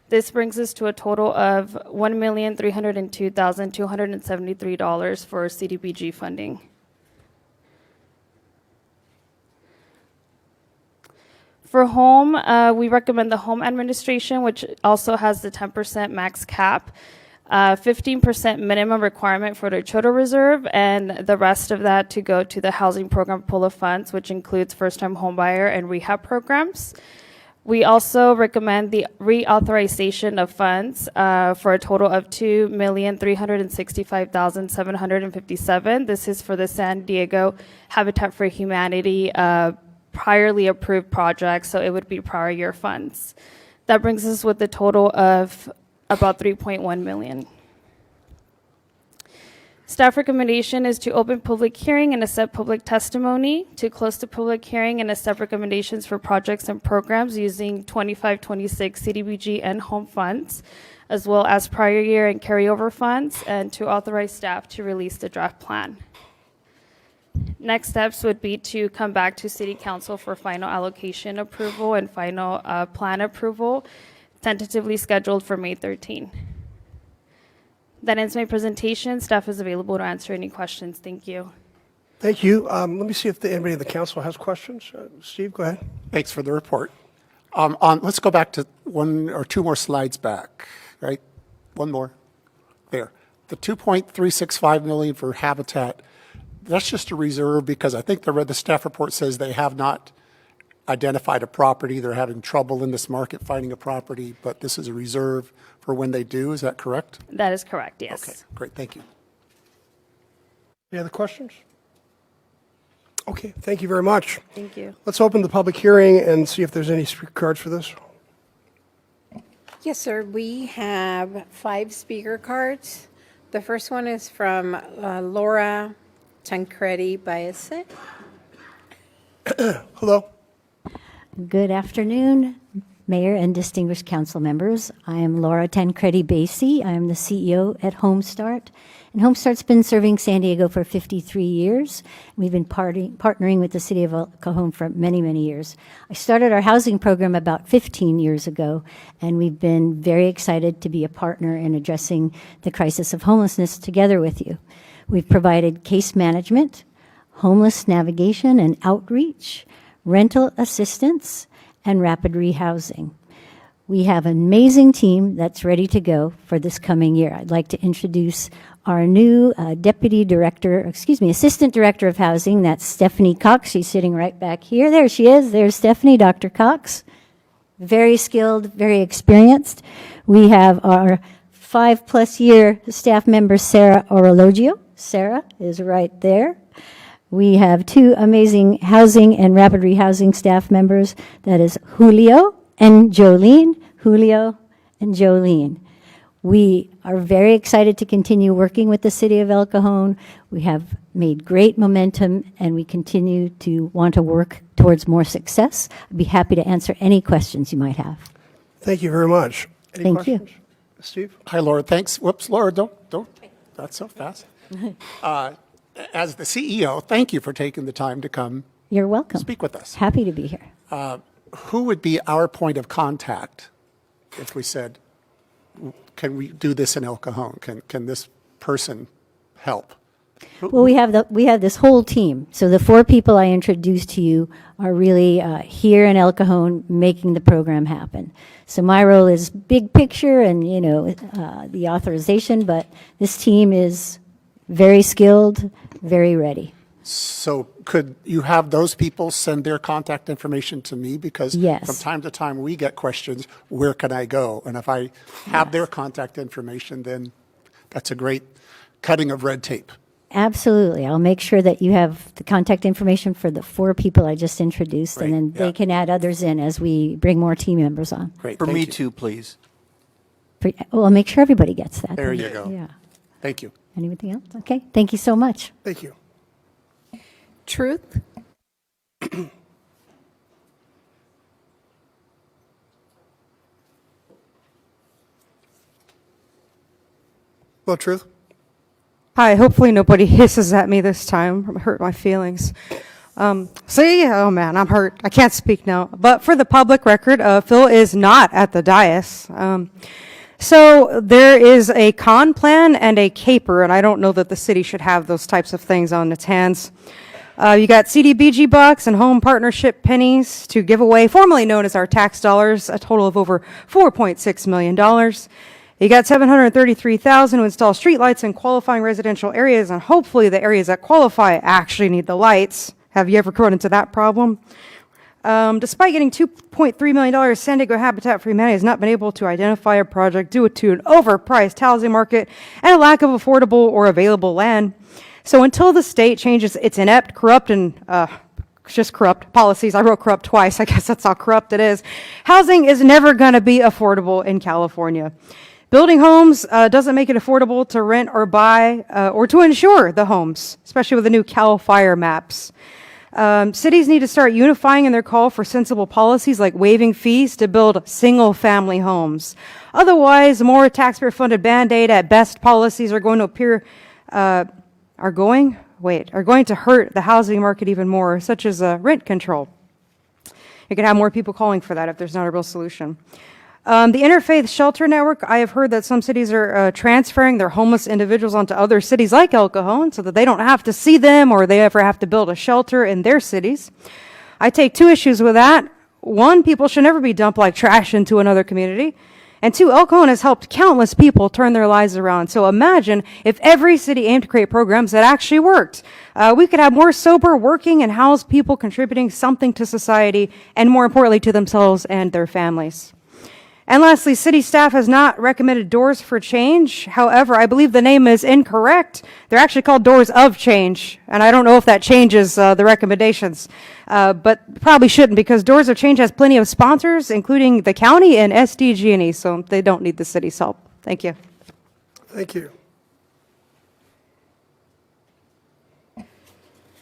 This brings us to a total of $1,302,273 for CDBG funding. For home, we recommend the home administration, which also has the 10% max cap, 15% minimum requirement for the Choto Reserve, and the rest of that to go to the housing program pool of funds, which includes first-time homebuyer and rehab programs. We also recommend the reauthorization of funds for a total of $2,365,757. This is for the San Diego Habitat for Humanity priorly approved projects, so it would be prior year funds. That brings us with a total of about $3.1 million. Staff recommendation is to open public hearing and accept public testimony, to close the public hearing and accept recommendations for projects and programs using 25-26 CDBG and home funds, as well as prior year and carryover funds, and to authorize staff to release the draft plan. Next steps would be to come back to City Council for final allocation approval and final plan approval, tentatively scheduled for May 13. That ends my presentation. Staff is available to answer any questions. Thank you. Thank you. Let me see if anybody in the council has questions. Steve, go ahead. Thanks for the report. Let's go back to one or two more slides back, right? One more. There. The 2.365 million for habitat, that's just a reserve because I think the staff report says they have not identified a property. They're having trouble in this market finding a property, but this is a reserve for when they do. Is that correct? That is correct, yes. Okay, great. Thank you. Any other questions? Okay, thank you very much. Thank you. Let's open the public hearing and see if there's any speaker cards for this. Yes, sir. We have 5 speaker cards. The first one is from Laura Tancredi Baez. Hello. Good afternoon, Mayor and distinguished council members. I am Laura Tancredi Basie. I am the CEO at HomeStart. And HomeStart's been serving San Diego for 53 years. We've been partnering with the city of El Cajon for many, many years. I started our housing program about 15 years ago, and we've been very excited to be a partner in addressing the crisis of homelessness together with you. We've provided case management, homeless navigation and outreach, rental assistance, and rapid rehousing. We have an amazing team that's ready to go for this coming year. I'd like to introduce our new Assistant Director of Housing. That's Stephanie Cox. She's sitting right back here. There she is. There's Stephanie, Dr. Cox. Very skilled, very experienced. We have our 5+ year staff member, Sarah Orologio. Sarah is right there. We have 2 amazing housing and rapid rehousing staff members. That is Julio and Jolene. Julio and Jolene. We are very excited to continue working with the city of El Cajon. We have made great momentum, and we continue to want to work towards more success. I'd be happy to answer any questions you might have. Thank you very much. Any Thank questions? Steve? Hi, Laura. Thanks. Whoops, Laura, don't. That's so fast. As the CEO, thank you for taking the time to come You're welcome. speak with us. Happy to be here. Who would be our point of contact if we said, can we do this in El Cajon? Can this person help? Well, we have this whole team. So the 4 people I introduced to you are really here in El Cajon making the program happen. So my role is big picture and, the authorization, but this team is very skilled, very ready. So could you have those people send their contact information to me? Because Yes. from time to time we get questions, where can I go? And if I have their contact information, then that's a great cutting of red tape. Absolutely. I'll make sure that you have the contact information for the 4 people I just introduced, Great, and then yeah. they can add others in as we bring more team members on. Great. For thank me you. too, please. Well, I'll make sure everybody gets that. There you go. Yeah. Thank you. Anything else? Okay. Thank you so much. Thank you. Truth? Well, Truth? Hi, hopefully nobody hisses at me this time, hurt my feelings. Oh man, I'm hurt. I can't speak now. But for the public record, Phil is not at the dais. So there is a con plan and a caper, and I don't know that the city should have those types of things on its hands. You got CDBG bucks and home partnership pennies to give away, formerly known as our tax dollars, a total of over $4.6 million. You got $733,000 to install streetlights in qualifying residential areas, and hopefully the areas that qualify actually need the lights. Have you ever run into that problem? Despite getting $2.3 million, San Diego Habitat for Humanity has not been able to identify a project due to an overpriced housing market and a lack of affordable or available land. So until the state changes its inept, corrupt, and just corrupt policies, I wrote corrupt twice, I guess that's how corrupt it is, housing is never going to be affordable in California. Building homes doesn't make it affordable to rent or buy or to insure the homes, especially with the new CAL FIRE maps. Cities need to start unifying in their call for sensible policies like waiving fees to build single-family homes. Otherwise, more taxpayer-funded Band-Aid at best policies are going to are going to hurt the housing market even more, such as rent control. You could have more people calling for that if there's not a real solution. The Interfaith Shelter Network, I have heard that some cities are transferring their homeless individuals onto other cities like El Cajon so that they don't have to see them or they ever have to build a shelter in their cities. I take two issues with that. One, people should never be dumped like trash into another community. And two, El Cajon has helped countless people turn their lives around. So imagine if every city aimed to create programs that actually worked. We could have more sober, working, and housed people contributing something to society and, more importantly, to themselves and their families. And lastly, city staff has not recommended Doors for Change. However, I believe the name is incorrect. They're actually called Doors of Change, and I don't know if that changes the recommendations, but probably shouldn't because Doors of Change has plenty of sponsors, including the county and SDG&E, so they don't need the city's help. Thank you. Thank you.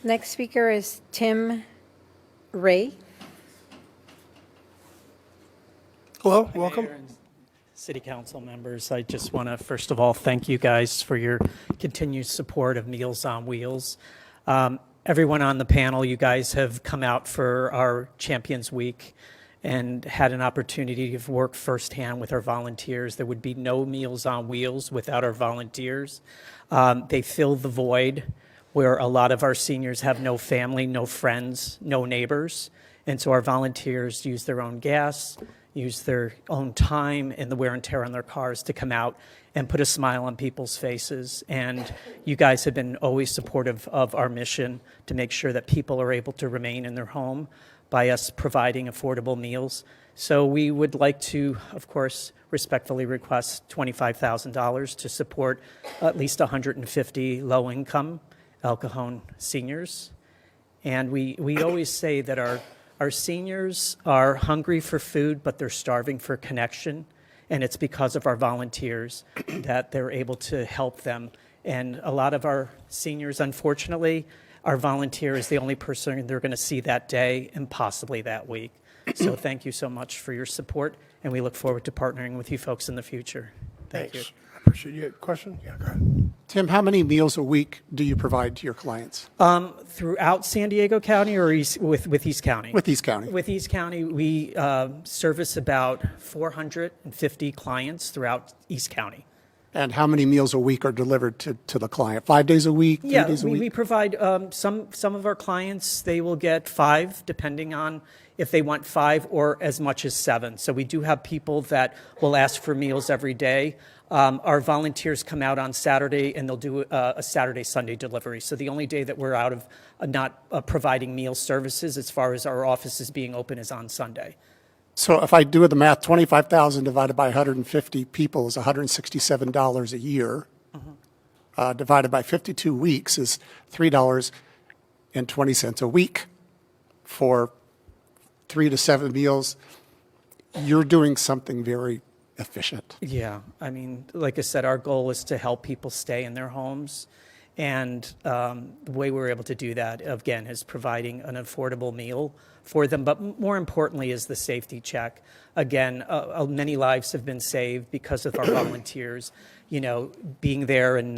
Next speaker is Tim Ray. Hello, welcome. City Council members, I just want to first of all thank you guys for your continued support of Meals on Wheels. Everyone on the panel, you guys have come out for our Champions Week and had an opportunity to work firsthand with our volunteers. There would be no Meals on Wheels without our volunteers. They fill the void where a lot of our seniors have no family, no friends, no neighbors. And so our volunteers use their own gas, use their own time and the wear and tear on their cars to come out and put a smile on people's faces. And you guys have been always supportive of our mission to make sure that people are able to remain in their home by us providing affordable meals. So we would like to, of course, respectfully request $25,000 to support at least 150 low-income El Cajon seniors. And we always say that our seniors are hungry for food, but they're starving for connection. And it's because of our volunteers that they're able to help them. And a lot of our seniors, unfortunately, our volunteer is the only person they're going to see that day and possibly that week. So thank you so much for your support, and we look forward to partnering with you folks in the future. Thank you. I appreciate you. Question? Yeah, go ahead. Tim, how many meals a week do you provide to your clients? Throughout San Diego County or with East County? With East County. With East County, we service about 450 clients throughout East County. And how many meals a week are delivered to the client? 5 days a week, 3 days a week? We provide some of our clients, they will get 5, depending on if they want 5 or as much as 7. So we do have people that will ask for meals every day. Our volunteers come out on Saturday and they'll do a Saturday, Sunday delivery. So the only day that we're out of not providing meal services as far as our offices being open is on Sunday. So if I do the math, 25,000 divided by 150 people is $167 a year. Divided by 52 weeks is $3.20 a week for 3 to 7 meals. You're doing something very efficient. Yeah, I mean, like I said, our goal is to help people stay in their homes. And the way we're able to do that, again, is providing an affordable meal for them. But more importantly is the safety check. Again, many lives have been saved because of our volunteers, being there and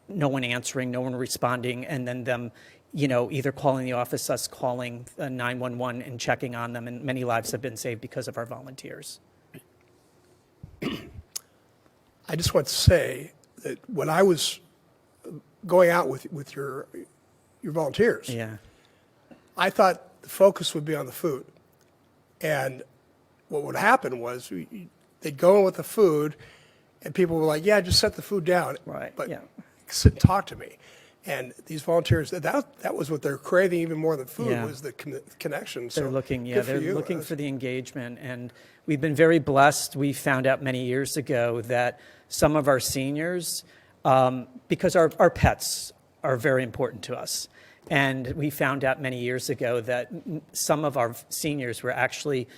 no one answering, no one responding, and then them, either calling the office, us calling 911 and checking on them. And many lives have been saved because of our volunteers. I just want to say that when I was going out with your volunteers, I thought the focus would be on the food. And what would happen was they'd go in with the food, and people were like, yeah, just set the food down. Right, but sit and talk to me. And these volunteers, that was what they're craving even more than food, was the connection. So they're looking, they're looking for the engagement. And we've been very blessed. We found out many years ago that some of our seniors, because our pets are very important to us. And we found out many years ago that some of our seniors were actually,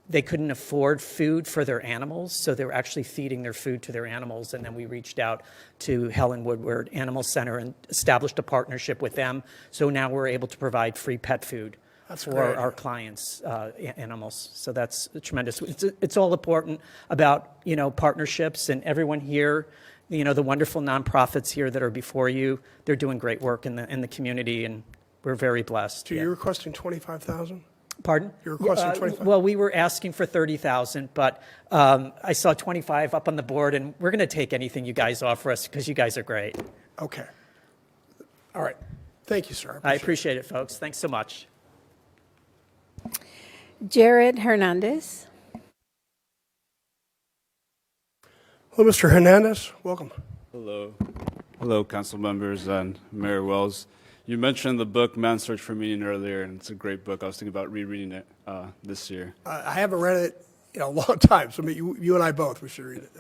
they couldn't afford food for their animals, so they were actually feeding their food to their animals. And then we reached out to Helen Woodward Animal Center and established a partnership with them. So now we're able to provide free pet food for our clients' animals. So that's tremendous. It's all important about, partnerships, and everyone here, the wonderful nonprofits here that are before you, they're doing great work in the community, and we're very blessed. So you're requesting $25,000? Pardon? You're requesting 25? Well, we were asking for 30,000, but I saw 25 up on the board, and we're going to take anything you guys offer us because you guys are great. Okay. All right. Thank you, sir. I appreciate it, folks. Thanks so much. Jared Hernandez. Hello, Mr. Hernandez. Welcome. Hello. Hello, council members and Mayor Wells. You mentioned the book Man's Search for Meaning earlier, and it's a great book. I was thinking about rereading it this year. I haven't read it in a long time, so you and I both, we should read it.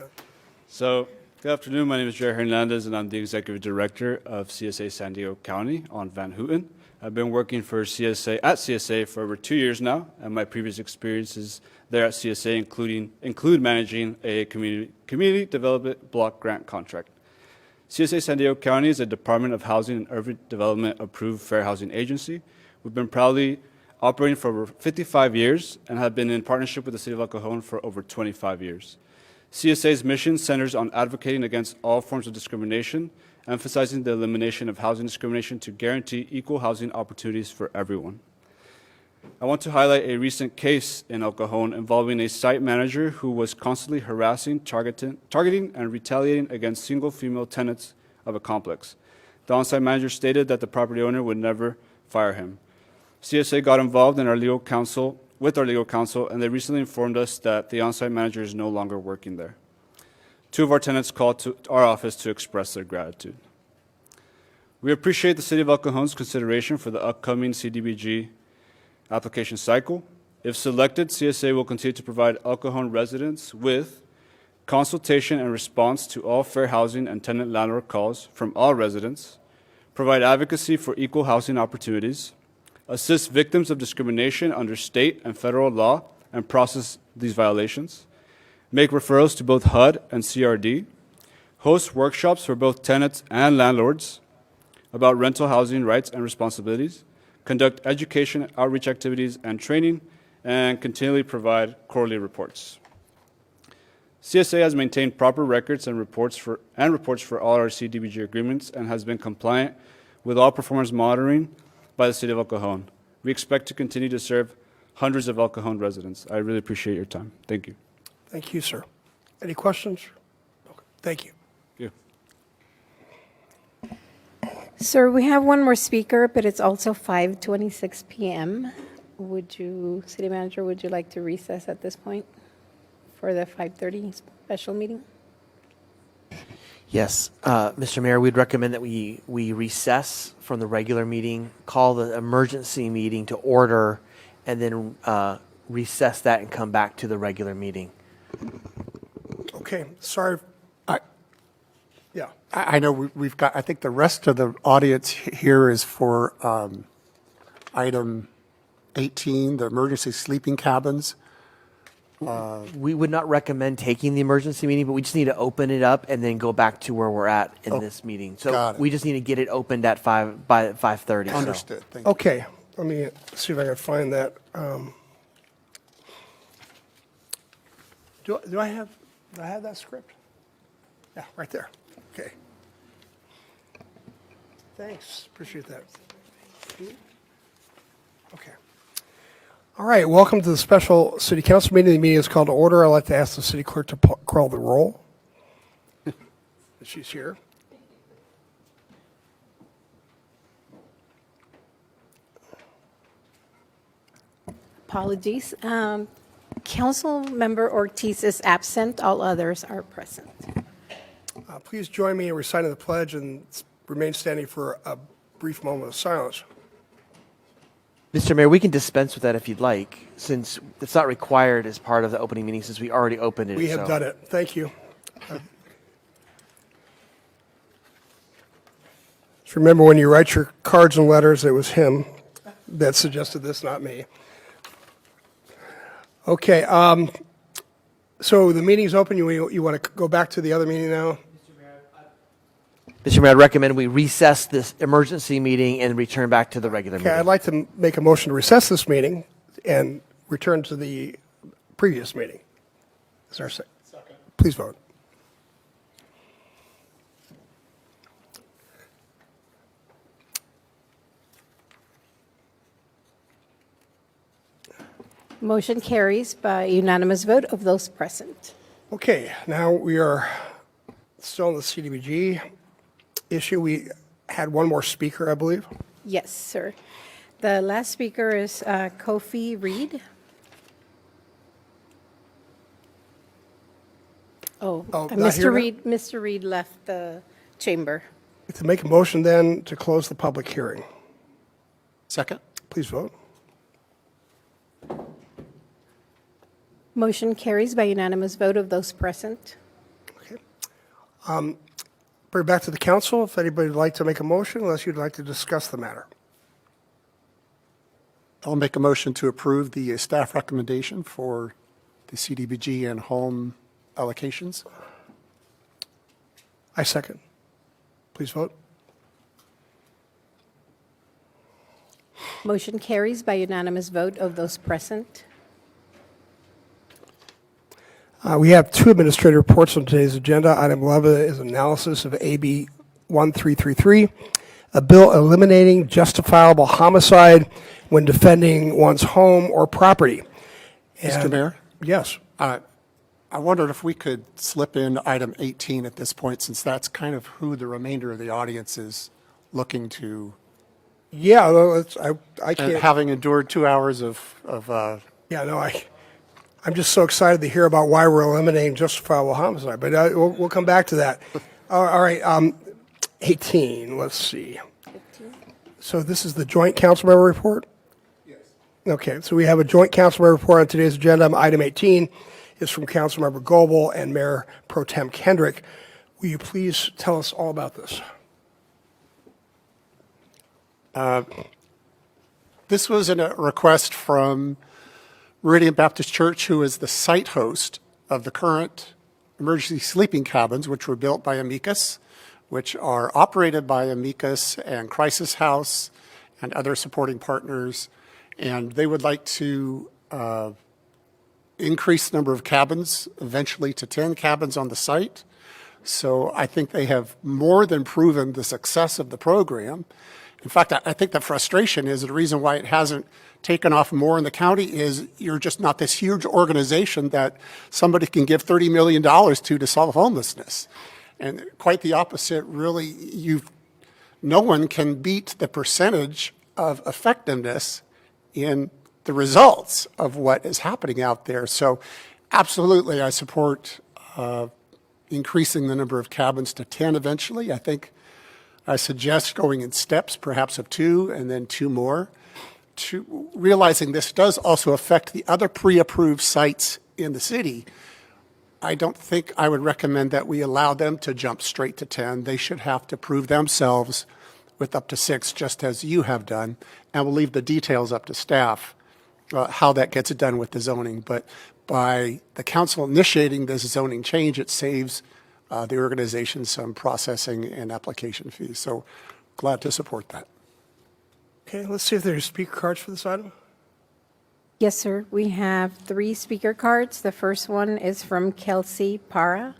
So, good afternoon. My name is Jared Hernandez, and I'm the Executive Director of CSA San Diego County on Van Houten. I've been working for CSA for over 2 years now, and my previous experiences there at CSA include managing a community development block grant contract. CSA San Diego County is a Department of Housing and Urban Development approved fair housing agency. We've been proudly operating for over 55 years and have been in partnership with the City of El Cajon for over 25 years. CSA's mission centers on advocating against all forms of discrimination, emphasizing the elimination of housing discrimination to guarantee equal housing opportunities for everyone. I want to highlight a recent case in El Cajon involving a site manager who was constantly harassing, targeting, and retaliating against single female tenants of a complex. The on-site manager stated that the property owner would never fire him. CSA got involved in with our legal counsel, and they recently informed us that the on-site manager is no longer working there. 2 of our tenants called to our office to express their gratitude. We appreciate the City of El Cajon's consideration for the upcoming CDBG application cycle. If selected, CSA will continue to provide El Cajon residents with consultation and response to all fair housing and tenant landlord calls from all residents, provide advocacy for equal housing opportunities, assist victims of discrimination under state and federal law and process these violations, make referrals to both HUD and CRD, host workshops for both tenants and landlords about rental housing rights and responsibilities, conduct education, outreach activities, and training, and continually provide quarterly reports. CSA has maintained proper records and reports for all our CDBG agreements and has been compliant with all performance monitoring by the City of El Cajon. We expect to continue to serve hundreds of El Cajon residents. I really appreciate your time. Thank you. Thank you, sir. Any questions? Okay. Thank you. Sir, we have one more speaker, but it's also 5:26 p.m. City Manager, would you like to recess at this point for the 5:30 special meeting? Yes, Mr. Mayor, we'd recommend that we recess from the regular meeting, call the emergency meeting to order, and then recess that and come back to the regular meeting. Okay, sorry. Yeah. I know we've got, I think the rest of the audience here is for item 18, the emergency sleeping cabins. We would not recommend taking the emergency meeting, but we just need to open it up and then go back to where we're at in this meeting. So we just need to get it opened at by 5:30. Understood. Thank you. Okay, let me see if I can find that. Do I have that script? Yeah, right there. Okay. Thanks, appreciate that. Okay. All right, welcome to the special city council meeting. The meeting is called to order. I'd like to ask the city clerk to call the roll. She's here. Apologies. Council Member Ortiz is absent. All others are present. Please join me in reciting the pledge and remain standing for a brief moment of silence. Mr. Mayor, we can dispense with that if you'd like, since it's not required as part of the opening meeting, since we already opened it. We have done it. Thank you. Just remember when you write your cards and letters, it was him that suggested this, not me. Okay, so the meeting's open. You want to go back to the other meeting now? Mr. Mayor, I'd recommend we recess this emergency meeting and return back to the regular Okay, meeting. I'd like to make a motion to recess this meeting and return to the previous meeting. Is there a second? Please vote. Motion carries by unanimous vote of those present. Okay, now we are still on the CDBG issue. We had one more speaker, I believe. Yes, sir. The last speaker is Kofi Reed. not Mr. here now? Mr. Reed left the chamber. To make a motion then to close the public hearing. Second? Please vote. Motion carries by unanimous vote of those present. Bring it back to the council if anybody would like to make a motion, unless you'd like to discuss the matter. I'll make a motion to approve the staff recommendation for the CDBG and home allocations. I second. Please vote. Motion carries by unanimous vote of those present. We have two administrative reports on today's agenda. Item 11 is analysis of AB 1333, a bill eliminating justifiable homicide when defending one's home or property. Mr. Mayor? Yes. I wondered if we could slip in item 18 at this point, since that's kind of who the remainder of the audience is looking to. Yeah, well, I And can't. having endured 2 hours of Yeah, no, I'm just so excited to hear about why we're eliminating justifiable homicide, but we'll come back to that. All right, 18, let's see. So this is the joint council member report? Yes. Okay, so we have a joint council member report on today's agenda. Item 18 is from Councilmember Goebel and Mayor Pro Tem Kendrick. Will you please tell us all about this? This was a request from Meridian Baptist Church, who is the site host of the current emergency sleeping cabins, which were built by Amicus, which are operated by Amicus and Crisis House and other supporting partners. And they would like to increase the number of cabins, eventually to 10 cabins on the site. So I think they have more than proven the success of the program. In fact, I think the frustration is the reason why it hasn't taken off more in the county is you're just not this huge organization that somebody can give $30 million to solve homelessness. And quite the opposite, really, no one can beat the percentage of effectiveness in the results of what is happening out there. So absolutely, I support increasing the number of cabins to 10 eventually. I suggest going in steps, perhaps of 2 and then 2 more, realizing this does also affect the other pre-approved sites in the city. I don't think I would recommend that we allow them to jump straight to 10. They should have to prove themselves with up to 6, just as you have done, and we'll leave the details up to staff, how that gets done with the zoning. But by the council initiating this zoning change, it saves the organization some processing and application fees. So glad to support that. Okay, let's see if there's speaker cards for this item. Yes, sir. We have 3 speaker cards. The first one is from Kelsey Para.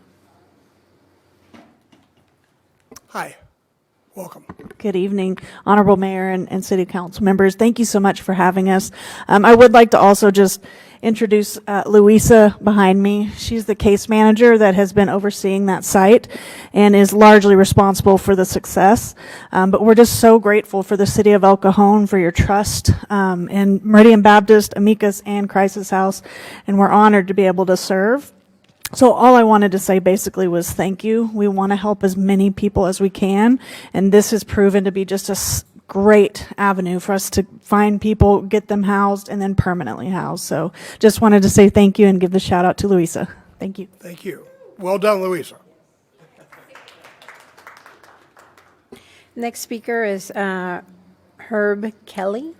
Hi, welcome. Good evening, Honorable Mayor and City Council members. Thank you so much for having us. I would like to also just introduce Louisa behind me. She's the case manager that has been overseeing that site and is largely responsible for the success. But we're just so grateful for the City of El Cajon for your trust in Meridian Baptist, Amicus, and Crisis House, and we're honored to be able to serve. So all I wanted to say basically was thank you. We want to help as many people as we can, and this has proven to be just a great avenue for us to find people, get them housed, and then permanently housed. So just wanted to say thank you and give the shout out to Louisa. Thank you. Thank you. Well done, Louisa. Next speaker is Herb Kelly.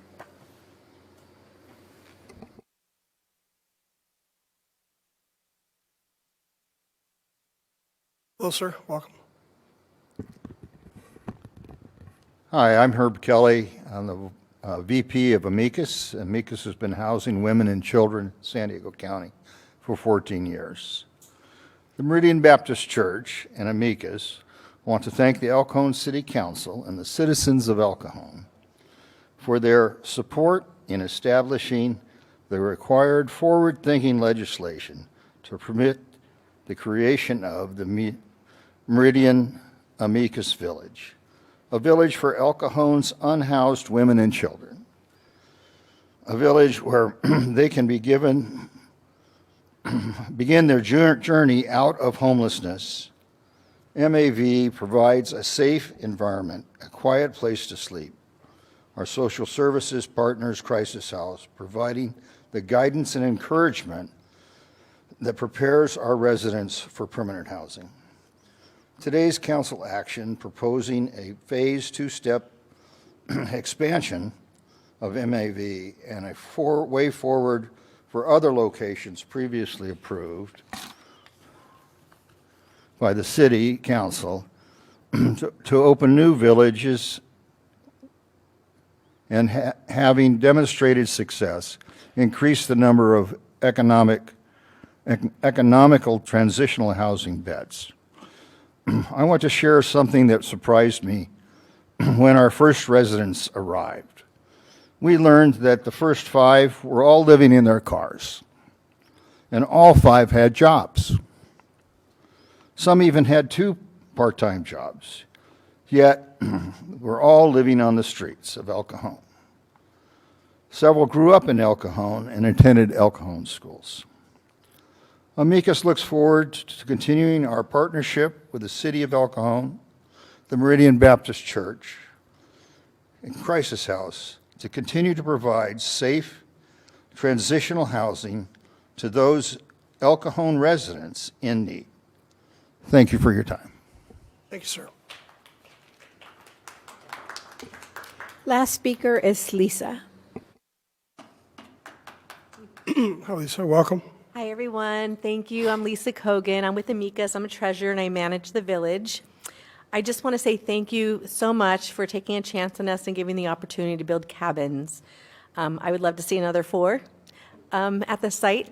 Hello, sir. Welcome. Hi, I'm Herb Kelly. I'm the VP of Amicus. Amicus has been housing women and children in San Diego County for 14 years. The Meridian Baptist Church and Amicus want to thank the El Cajon City Council and the citizens of El Cajon for their support in establishing the the required forward-thinking legislation to permit the creation of the Meridian Amicus Village, a village for El Cajon's unhoused women and children, a village where they can begin their journey out of homelessness. MAV provides a safe environment, a quiet place to sleep. Our social services partners crisis house, providing the guidance and encouragement that prepares our residents for permanent housing. Today's council action proposing a phase two-step expansion of MAV and a way forward for other locations previously approved by the city council to open new villages and having demonstrated success, increase the number of economical transitional housing beds. I want to share something that surprised me when our first residents arrived. We learned that the first 5 were all living in their cars, and all 5 had jobs. Some even had 2 part-time jobs, yet we're all living on the streets of El Cajon. Several grew up in El Cajon and attended El Cajon schools. Amicus looks forward to continuing our partnership with the City of El Cajon, the Meridian Baptist Church, and Crisis House to continue to provide safe, transitional housing to those El Cajon residents in need. Thank you for your time. Thank you, sir. Last speaker is Lisa. Hi, Lisa. Welcome. Hi, everyone. Thank you. I'm Lisa Cajon. I'm with Amicus. I'm a treasurer, and I manage the village. I just want to say thank you so much for taking a chance on us and giving the opportunity to build cabins. I would love to see another 4 at the site.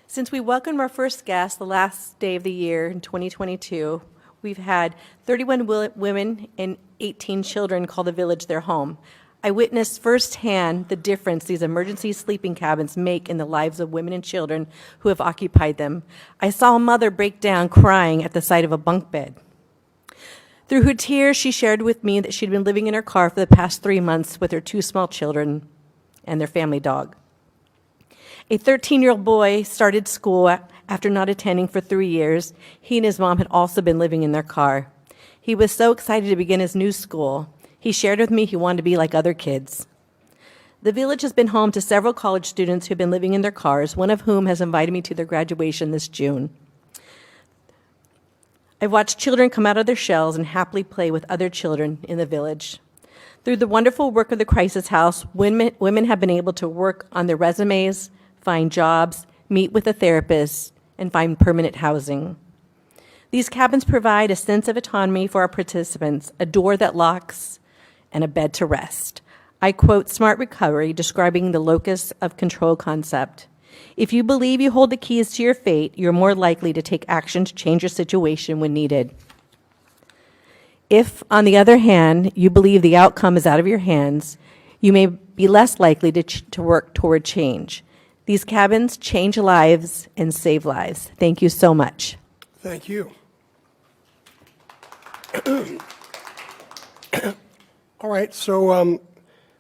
Since we welcomed our first guest the last day of the year in 2022, we've had 31 women and 18 children call the village their home. I witnessed firsthand the difference these emergency sleeping cabins make in the lives of women and children who have occupied them. I saw a mother break down crying at the sight of a bunk bed. Through her tears, she shared with me that she'd been living in her car for the past 3 months with her 2 small children and their family dog. A 13-year-old boy started school after not attending for 3 years. He and his mom had also been living in their car. He was so excited to begin his new school. He shared with me he wanted to be like other kids. The village has been home to several college students who have been living in their cars, one of whom has invited me to their graduation this June. I've watched children come out of their shells and happily play with other children in the village. Through the wonderful work of the Crisis House, women have been able to work on their resumes, find jobs, meet with a therapist, and find permanent housing. These cabins provide a sense of autonomy for our participants, a door that locks, and a bed to rest. I quote Smart Recovery describing the locus of control concept. If you believe you hold the keys to your fate, you're more likely to take action to change your situation when needed. If, on the other hand, you believe the outcome is out of your hands, you may be less likely to work toward change. These cabins change lives and save lives. Thank you so much. Thank you. All right, so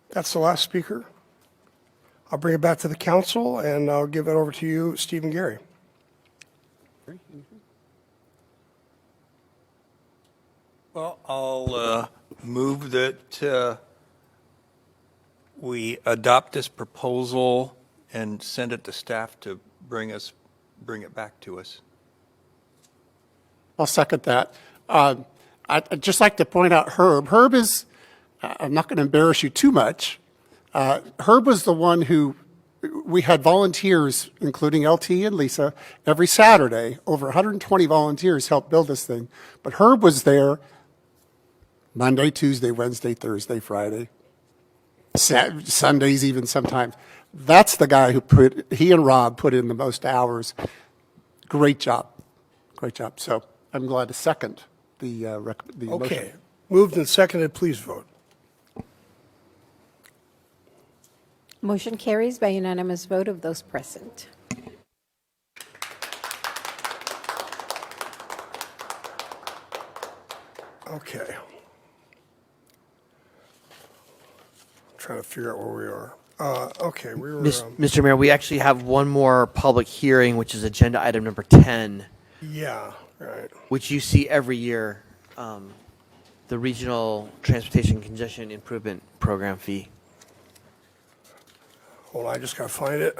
that's the last speaker. I'll bring it back to the council, and I'll give it over to you, Stephen Gary. Well, I'll move that we adopt this proposal and send it to staff to bring it back to us. I'll second that. I'd just like to point out Herb. Herb is, I'm not going to embarrass you too much. Herb was the one who, we had volunteers, including LT and Lisa, every Saturday. Over 120 volunteers helped build this thing. But Herb was there Monday, Tuesday, Wednesday, Thursday, Friday, Sundays even sometimes. That's the guy who he and Rob put in the most hours. Great job. Great job. So I'm glad to second the motion. Okay, moved and seconded, please vote. Motion carries by unanimous vote of those present. Okay. Trying to figure out where we are. Okay, we were. Mr. Mayor, we actually have one more public hearing, which is agenda item number 10, Yeah, right. which you see every year, the Regional Transportation Congestion Improvement Program fee. Hold on, I just got to find it.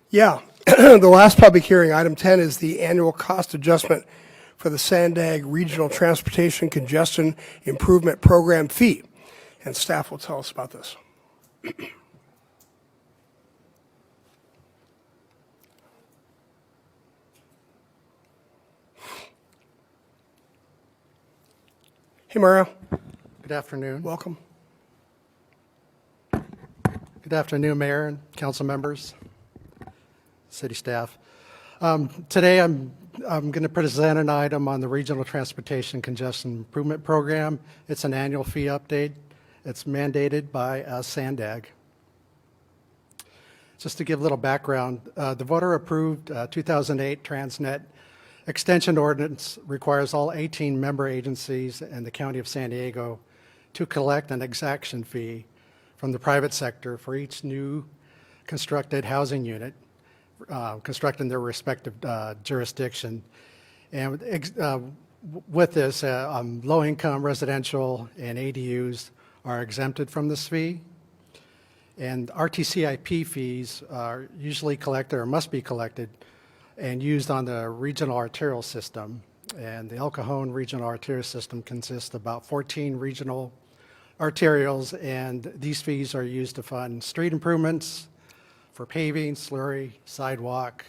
Yeah, the last public hearing, item 10, is the annual cost adjustment for the Sandag Regional Transportation Congestion Improvement Program fee. And staff will tell us about this. Hey, Mario. Good afternoon. Welcome. Good afternoon, Mayor and council members, city staff. Today, I'm going to present an item on the Regional Transportation Congestion Improvement Program. It's an annual fee update. It's mandated by Sandag. Just to give a little background, the voter-approved 2008 Transnet Extension Ordinance requires all 18 member agencies in the County of San Diego to collect an exaction fee from the private sector for each new constructed housing unit constructed in their respective jurisdiction. And with this, low-income residential and ADUs are exempted from this fee. And RTCIP fees are usually collected or must be collected and used on the regional arterial system. And the El Cajon regional arterial system consists of about 14 regional arterials, and these fees are used to fund street improvements for paving, slurry, sidewalk,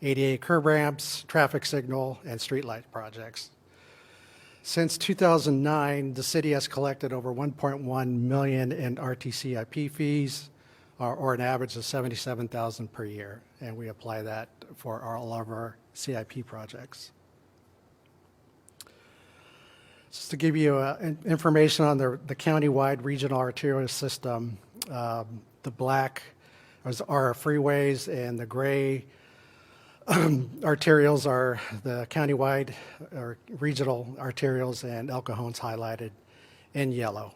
ADA curb ramps, traffic signal, and streetlight projects. Since 2009, the city has collected over 1.1 million in RTCIP fees, or an average of 77,000 per year, and we apply that for all of our CIP projects. Just to give you information on the county-wide regional arterial system, the black are our freeways, and the gray arterials are the countywide or regional arterials, and El Cajon's highlighted in yellow.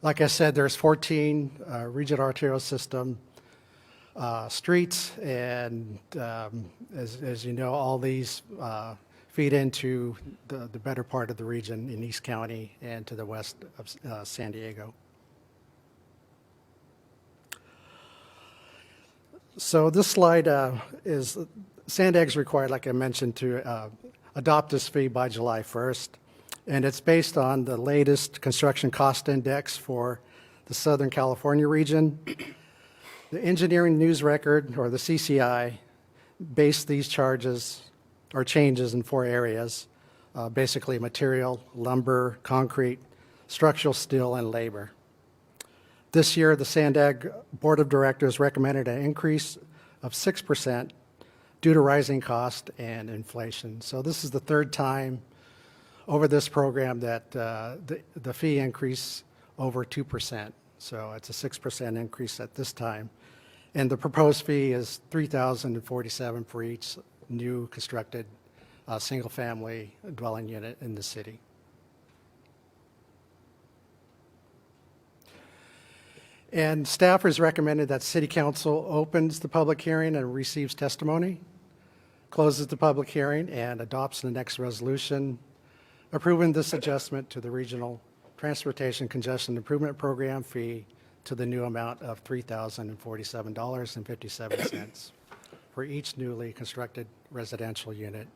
Like I said, there's 14 regional arterial system streets, and as you know, all these feed into the better part of the region in East County and to the west of San Diego. So this slide is Sandag's required, like I mentioned, to adopt this fee by July 1st, and it's based on the latest construction cost index for the Southern California region. The Engineering News Record, or the CCI, based these charges or changes in 4 areas, basically material, lumber, concrete, structural steel, and labor. This year, the Sandag Board of Directors recommended an increase of 6% due to rising cost and inflation. So this is the 3rd time over this program that the fee increase over 2%. So it's a 6% increase at this time. And the proposed fee is $3,047 for each new constructed single-family dwelling unit in the city. And staff has recommended that City Council opens the public hearing and receives testimony, closes the public hearing, and adopts the next resolution approving this adjustment to the Regional Transportation Congestion Improvement Program fee to the new amount of $3,047.57 for each newly constructed residential unit.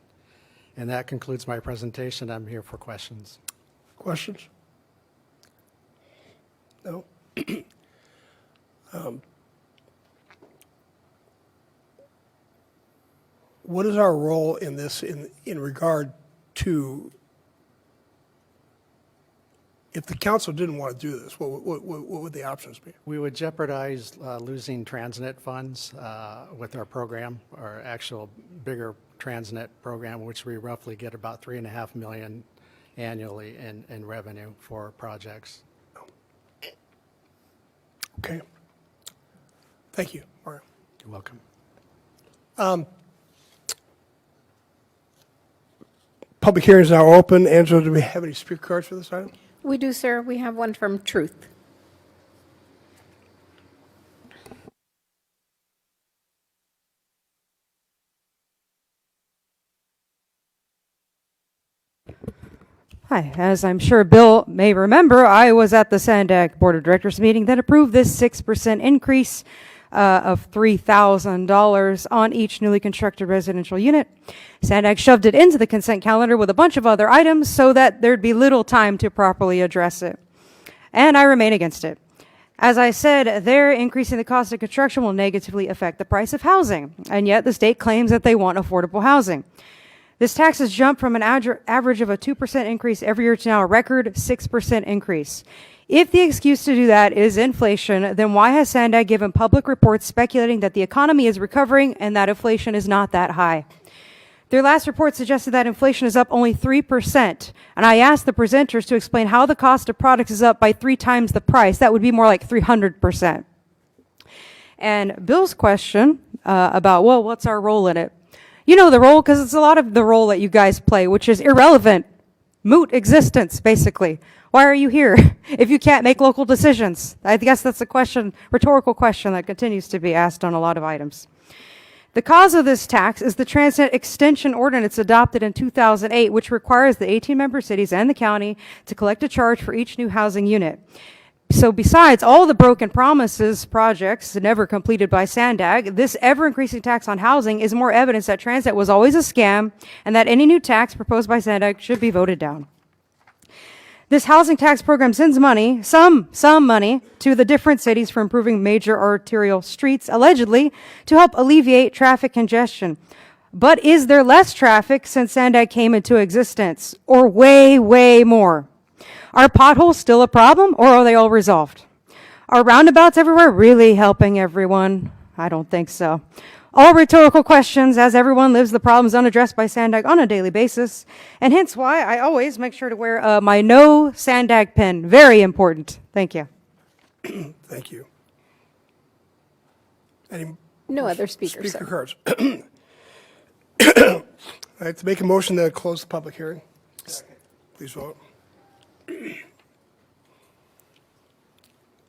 And that concludes my presentation. I'm here for questions. Questions? No? What is our role in this in regard to, if the council didn't want to do this, what would the options be? We would jeopardize losing Transnet funds with our program, our actual bigger Transnet program, which we roughly get about $3.5 million annually in revenue for projects. Okay. Thank you, Mario. You're welcome. Public hearing is now open. Angela, do we have any speaker cards for this item? We do, sir. We have one from Truth. Hi, as I'm sure Bill may remember, I was at the Sandag Board of Directors meeting that approved this 6% increase of $3,000 on each newly constructed residential unit. Sandag shoved it into the consent calendar with a bunch of other items so that there'd be little time to properly address it. And I remain against it. As I said, they're increasing the cost of construction will negatively affect the price of housing, and yet the state claims that they want affordable housing. This tax has jumped from an average of a 2% increase every year to now a record 6% increase. If the excuse to do that is inflation, then why has Sandag given public reports speculating that the economy is recovering and that inflation is not that high? Their last report suggested that inflation is up only 3%, and I asked the presenters to explain how the cost of products is up by 3 times the price. That would be more like 300%. And Bill's question about, well, what's our role in it? You know the role, because it's a lot of the role that you guys play, which is irrelevant, moot existence, basically. Why are you here if you can't make local decisions? I guess that's a question, rhetorical question that continues to be asked on a lot of items. The cause of this tax is the Transnet Extension Ordinance adopted in 2008, which requires the 18 member cities and the county to collect a charge for each new housing unit. So besides all the broken promises projects never completed by Sandag, this ever-increasing tax on housing is more evidence that Transnet was always a scam and that any new tax proposed by Sandag should be voted down. This housing tax program sends money, some money, to the different cities for improving major arterial streets, allegedly, to help alleviate traffic congestion. But is there less traffic since Sandag came into existence? Or way, way more? Are potholes still a problem, or are they all resolved? Are roundabouts everywhere really helping everyone? I don't think so. All rhetorical questions, as everyone lives the problems unaddressed by Sandag on a daily basis, and hence why I always make sure to wear my no Sandag pin. Very important. Thank you. Thank you. Any No other speakers, speaker sir. cards? I'd like to make a motion to close the public hearing. Please vote.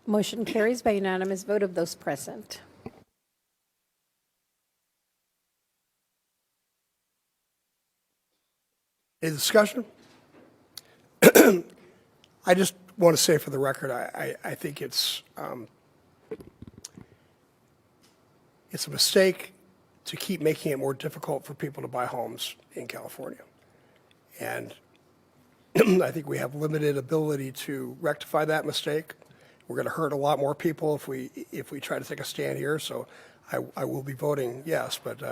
Motion carries by unanimous vote of those present. Any discussion? I just want to say for the record, I think it's a mistake to keep making it more difficult for people to buy homes in California. And I think we have limited ability to rectify that mistake. We're going to hurt a lot more people if we try to take a stand here. So I will be voting yes, but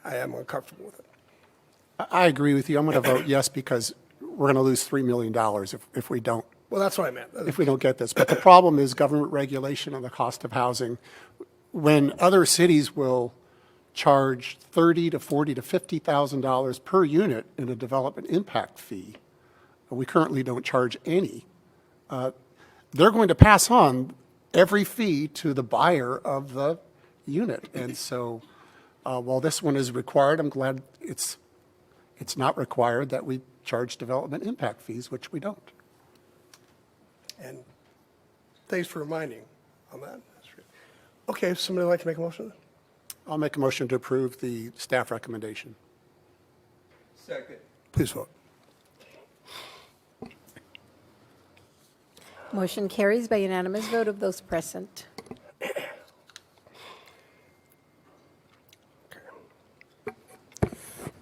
I am uncomfortable with it. I agree with you. I'm going to vote yes because we're going to lose $3 million if we don't. Well, that's what I meant. If we don't get this. But the problem is government regulation on the cost of housing. When other cities will charge $30,000 to $40,000 to $50,000 per unit in a development impact fee, we currently don't charge any. They're going to pass on every fee to the buyer of the unit. And so while this one is required, I'm glad it's not required that we charge development impact fees, which we don't. And thanks for reminding on that. Okay, somebody like to make a motion? I'll make a motion to approve the staff recommendation. Second. Please vote. Motion carries by unanimous vote of those present.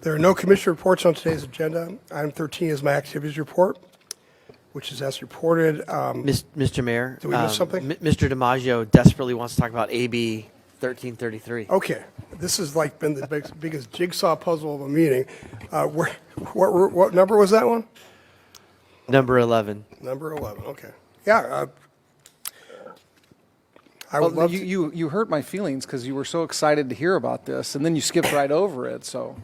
There are no commission reports on today's agenda. Item 13 is my activities report, which is as reported. Mr. Mayor, Did we miss something? Mr. DiMaggio desperately wants to talk about AB 1333. Okay, this has like been the biggest jigsaw puzzle of a meeting. What number was that one? Number 11. Number 11. Okay. Yeah. I would love to. You hurt my feelings because you were so excited to hear about this, and then you skipped right over it. So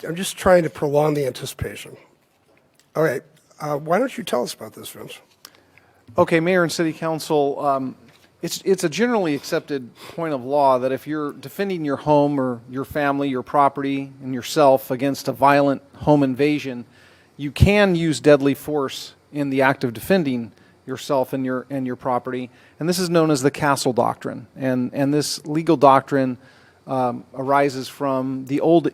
I'm just trying to prolong the anticipation. All right. Why don't you tell us about this, Vince? Okay, Mayor and City Council, it's a generally accepted point of law that if you're defending your home or your family, your property, and yourself against a violent home invasion, you can use deadly force in the act of defending yourself and your property. And this is known as the castle doctrine. And this legal doctrine arises from the old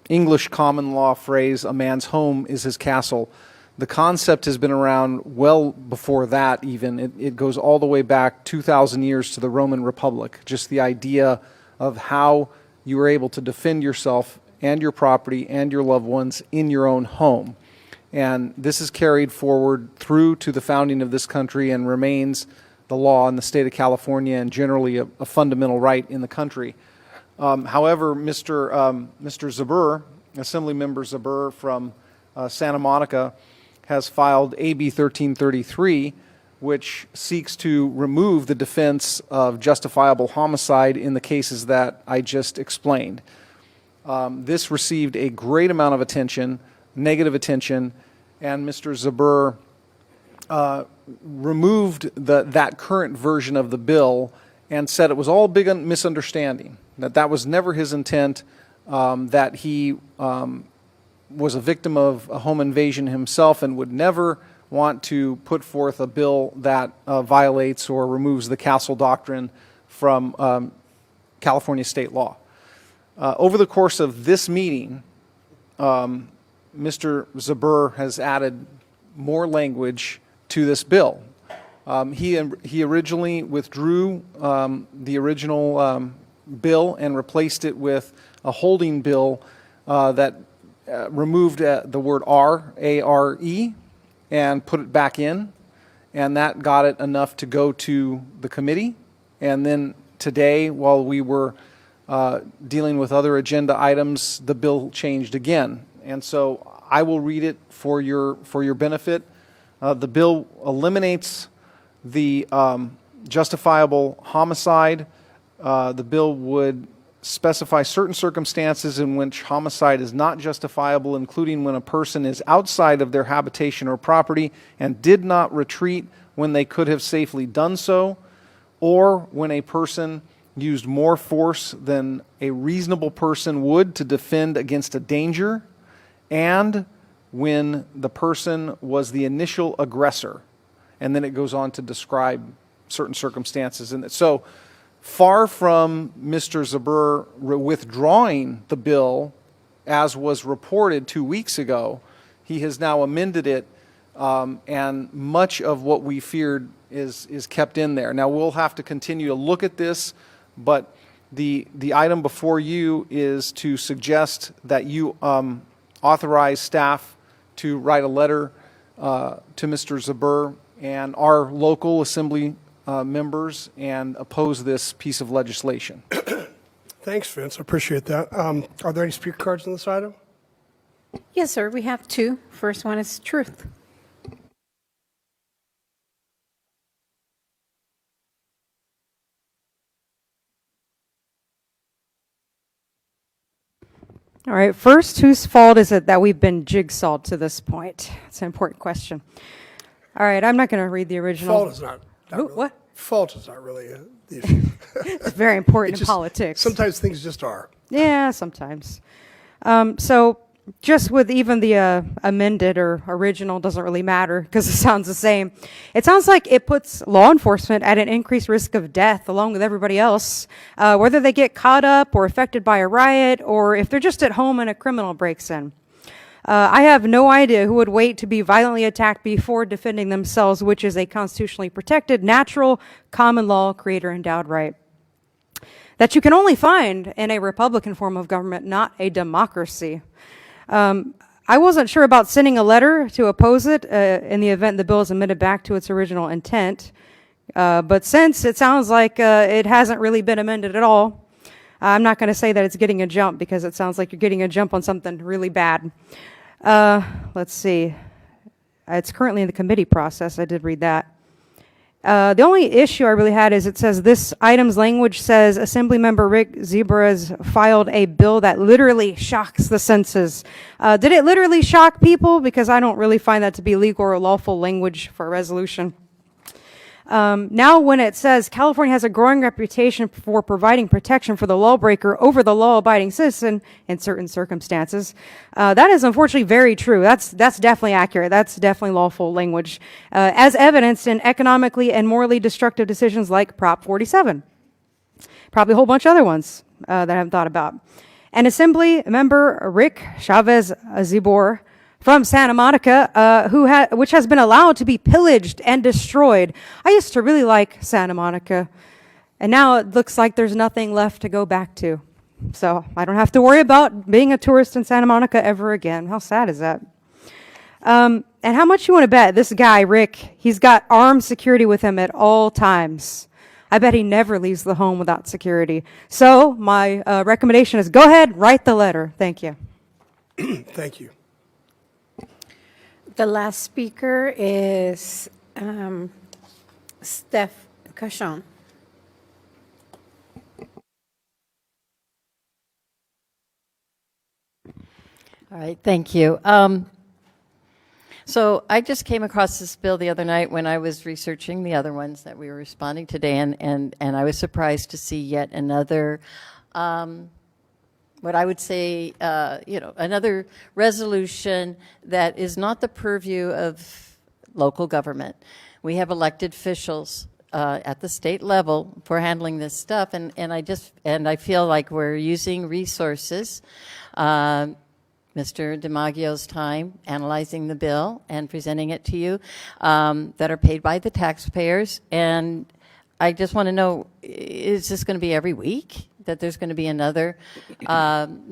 English common law phrase, "a man's home is his castle." The concept has been around well before that even. It goes all the way back 2,000 years to the Roman Republic. Just the idea of how you were able to defend yourself and your property and your loved ones in your own home. And this is carried forward through to the founding of this country and remains the law in the state of California and generally a fundamental right in the country. However, Mr. Zabur, Assemblymember Zabur from Santa Monica, has filed AB 1333, which seeks to remove the defense of justifiable homicide in the cases that I just explained. This received a great amount of attention, negative attention, and Mr. Zabur removed that current version of the bill and said it was all a big misunderstanding, that was never his intent, that he was a victim of a home invasion himself and would never want to put forth a bill that violates or removes the castle doctrine from California state law. Over the course of this meeting, Mr. Zabur has added more language to this bill. He originally withdrew the original bill and replaced it with a holding bill that removed the word A-R-E, and put it back in, and that got it enough to go to the committee. And then today, while we were dealing with other agenda items, the bill changed again. And so I will read it for your benefit. The bill eliminates the justifiable homicide. The bill would specify certain circumstances in which homicide is not justifiable, including when a person is outside of their habitation or property and did not retreat when they could have safely done so, or when a person used more force than a reasonable person would to defend against a danger, and when the person was the initial aggressor. And then it goes on to describe certain circumstances. And so, far from Mr. Zabur withdrawing the bill, as was reported 2 weeks ago, he has now amended it, and much of what we feared is kept in there. Now, we'll have to continue to look at this, but the item before you is to suggest that you authorize staff to write a letter to Mr. Zabur and our local assembly members and oppose this piece of legislation. Thanks, Vince. I appreciate that. Are there any speaker cards on this item? Yes, sir. We have two. First one is truth. All right, first, whose fault is it that we've been jigsawed to this point? It's an important question. All right, I'm not going to read the original. Fault is not really, what? Fault is not really the issue. It's very important in politics. Sometimes things just are. Yeah, sometimes. So just with even the amended or original, doesn't really matter because it sounds the same. It sounds like it puts law enforcement at an increased risk of death along with everybody else, whether they get caught up or affected by a riot or if they're just at home and a criminal breaks in. I have no idea who would wait to be violently attacked before defending themselves, which is a constitutionally protected, natural, common law, creator-endowed right that you can only find in a Republican form of government, not a democracy. I wasn't sure about sending a letter to oppose it in the event the bill is amended back to its original intent, but since it sounds like it hasn't really been amended at all, I'm not going to say that it's getting a jump because it sounds like you're getting a jump on something really bad. Let's see. It's currently in the committee process. I did read that. The only issue I really had is it says this item's language says Assemblymember Rick Zebra has filed a bill that literally shocks the senses. Did it literally shock people? Because I don't really find that to be legal or lawful language for a resolution. Now, when it says California has a growing reputation for providing protection for the lawbreaker over the law-abiding citizen in certain circumstances, that is unfortunately very true. That's definitely accurate. That's definitely lawful language, as evidenced in economically and morally destructive decisions like Prop 47. Probably a whole bunch of other ones that I haven't thought about. And Assembly member Rick Chavez Zibor from Santa Monica, which has been allowed to be pillaged and destroyed. I used to really like Santa Monica, and now it looks like there's nothing left to go back to. So I don't have to worry about being a tourist in Santa Monica ever again. How sad is that? And how much you want to bet this guy, Rick, he's got armed security with him at all times. I bet he never leaves the home without security. So my recommendation is go ahead, write the letter. Thank you. Thank you. The last speaker is Steph Cajon. All right, thank you. So I just came across this bill the other night when I was researching the other ones that we were responding today, and I was surprised to see yet another, what I would say, another resolution that is not the purview of local government. We have elected officials at the state level for handling this stuff, and I feel like we're using resources. Mr. DiMaggio's time analyzing the bill and presenting it to you that are paid by the taxpayers. And I just want to know, is this going to be every week that there's going to be another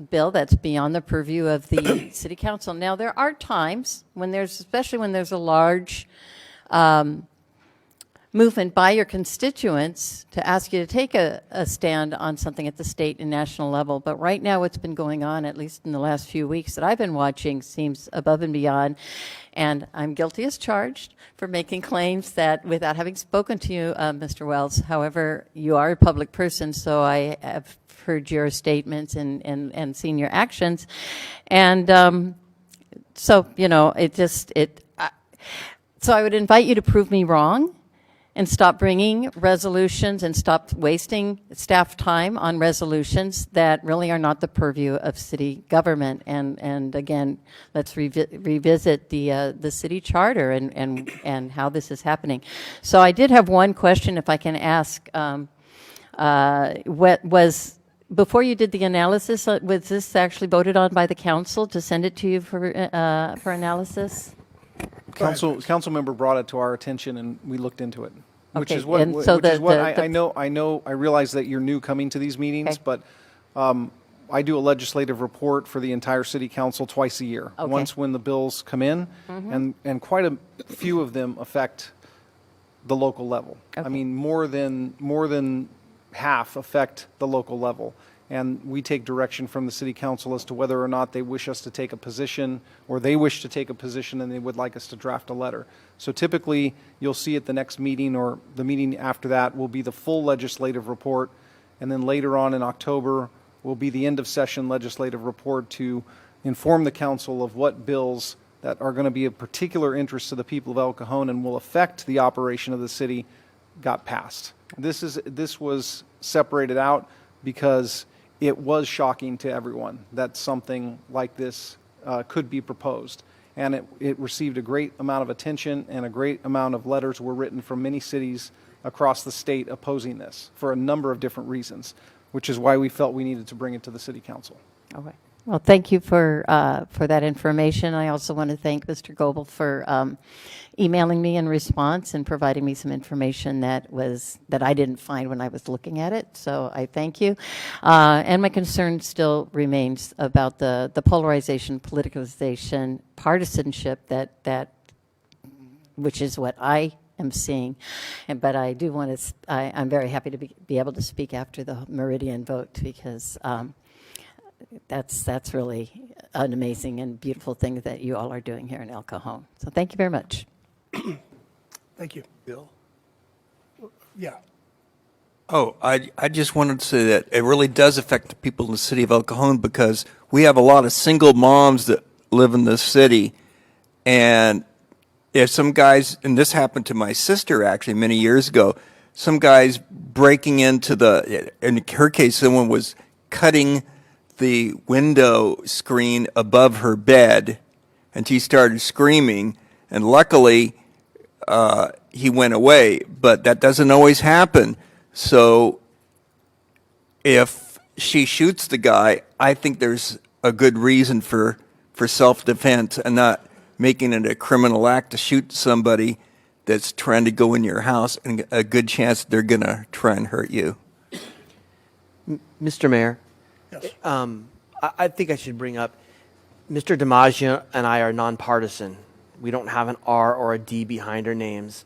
bill that's beyond the purview of the city council? Now, there are times when especially when there's a large movement by your constituents to ask you to take a stand on something at the state and national level. But right now what's been going on, at least in the last few weeks that I've been watching, seems above and beyond. And I'm guilty as charged for making claims that without having spoken to you, Mr. Wells. However, you are a public person, so I have heard your statements and seen your actions. And so, so I would invite you to prove me wrong and stop bringing resolutions and stop wasting staff time on resolutions that really are not the purview of city government. And again, let's revisit the city charter and how this is happening. So I did have one question, if I can ask. What was, before you did the analysis, was this actually voted on by the council to send it to you for analysis? Council member brought it to our attention, and we looked into it. Which Okay, is what, and so which is what the- I know. I realize that you're new coming to these meetings, Okay. but I do a legislative report for the entire city council twice a year. Okay. Once when the bills come in, and quite a few of them affect the local level. I mean, more than half affect the local level. And we take direction from the city council as to whether or not they wish us to take a position, or they wish to take a position and they would like us to draft a letter. So typically, you'll see at the next meeting or the meeting after that will be the full legislative report. And then later on in October will be the end of session legislative report to inform the council of what bills that are going to be of particular interest to the people of El Cajon and will affect the operation of the city got passed. This was separated out because it was shocking to everyone that something like this could be proposed. And it received a great amount of attention, and a great amount of letters were written from many cities across the state opposing this for a number of different reasons, which is why we felt we needed to bring it to the city council. Okay. Well, thank you for that information. I also want to thank Mr. Goebel for emailing me in response and providing me some information that I didn't find when I was looking at it. So I thank you. And my concern still remains about the polarization, politicalization, partisanship that which is what I am seeing. But I do want to. I'm very happy to be able to speak after the Meridian vote, because that's really an amazing and beautiful thing that you all are doing here in El Cajon. So thank you very much. Thank you. Bill? Yeah. Oh, I just wanted to say that it really does affect the people in the city of El Cajon, because we have a lot of single moms that live in this city, and if some guys, and this happened to my sister actually many years ago, some guys breaking into in her case, someone was cutting the window screen above her bed, and she started screaming, and luckily he went away, but that doesn't always happen. So if she shoots the guy, I think there's a good reason for self-defense and not making it a criminal act to shoot somebody that's trying to go in your house, and a good chance they're going to try and hurt you. Mr. Mayor, I think I should bring up, Mr. DiMaggio and I are nonpartisan. We don't have an R or a D behind our names.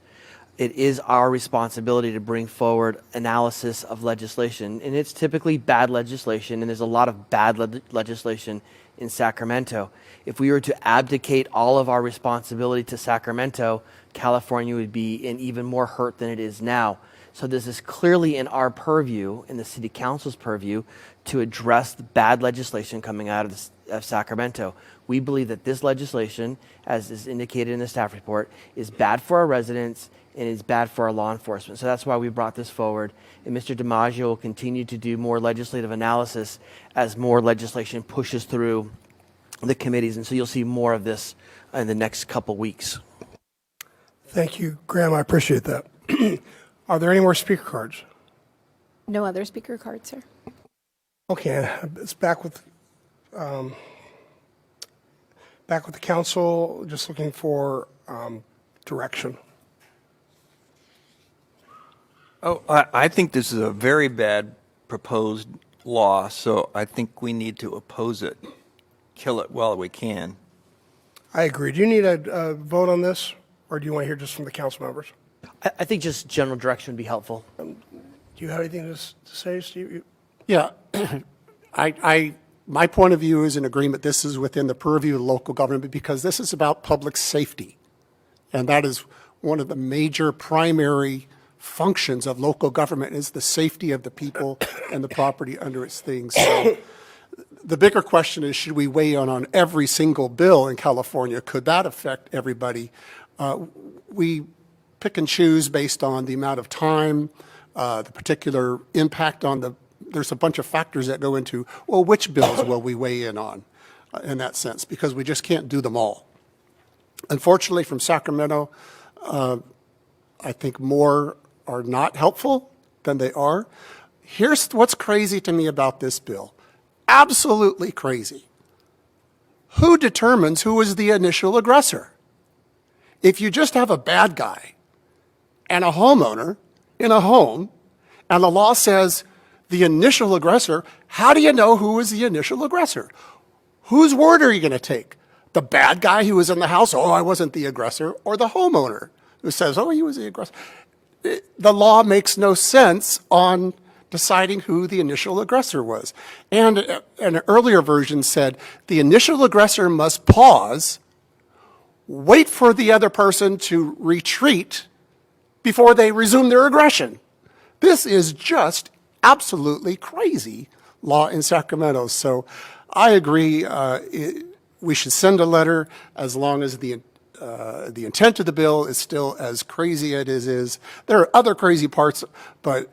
It is our responsibility to bring forward analysis of legislation, and it's typically bad legislation, and there's a lot of bad legislation in Sacramento. If we were to abdicate all of our responsibility to Sacramento, California would be in even more hurt than it is now. So this is clearly in our purview, in the City Council's purview, to address the bad legislation coming out of Sacramento. We believe that this legislation, as is indicated in the staff report, is bad for our residents and is bad for our law enforcement. So that's why we brought this forward. And Mr. DiMaggio will continue to do more legislative analysis as more legislation pushes through the committees. And so you'll see more of this in the next couple weeks. Thank you, Graham. I appreciate that. Are there any more speaker cards? No other speaker cards, sir. Okay, it's back with the council, just looking for direction. Oh, I think this is a very bad proposed law, so I think we need to oppose it, kill it while we can. I agree. Do you need a vote on this, or do you want to hear just from the council members? I think just general direction would be helpful. Do you have anything to say, Steve? Yeah, my point of view is in agreement. This is within the purview of local government because this is about public safety. And that is one of the major primary functions of local government is the safety of the people and the property under its things. So the bigger question is, should we weigh in on every single bill in California? Could that affect everybody? We pick and choose based on the amount of time, the particular impact on there's a bunch of factors that go into, well, which bills will we weigh in on in that sense, because we just can't do them all. Unfortunately, from Sacramento, I think more are not helpful than they are. Here's what's crazy to me about this bill. Absolutely crazy. Who determines who is the initial aggressor? If you just have a bad guy and a homeowner in a home, and the law says the initial aggressor, how do you know who is the initial aggressor? Whose word are you going to take? The bad guy who was in the house, oh, I wasn't the aggressor, or the homeowner who says, oh, he was the aggressor? The law makes no sense on deciding who the initial aggressor was. And an earlier version said the initial aggressor must pause, wait for the other person to retreat before they resume their aggression. This is just absolutely crazy law in Sacramento. So I agree we should send a letter as long as the intent of the bill is still as crazy as it is. There are other crazy parts, but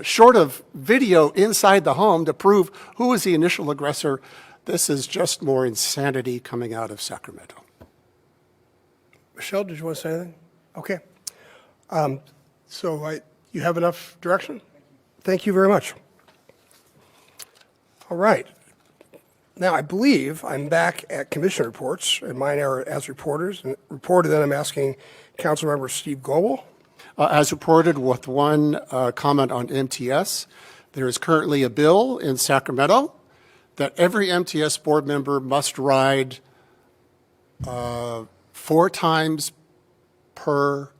short of video inside the home to prove who is the initial aggressor, this is just more insanity coming out of Sacramento. Michelle, did you want to say anything? Okay. So you have enough direction? Thank you very much. All right. Now, I believe I'm back at commission reports, and mine are as reported, then I'm asking Councilmember Steve Goebel. As reported, with one comment on MTS, there is currently a bill in Sacramento that every MTS board member must ride 4 times per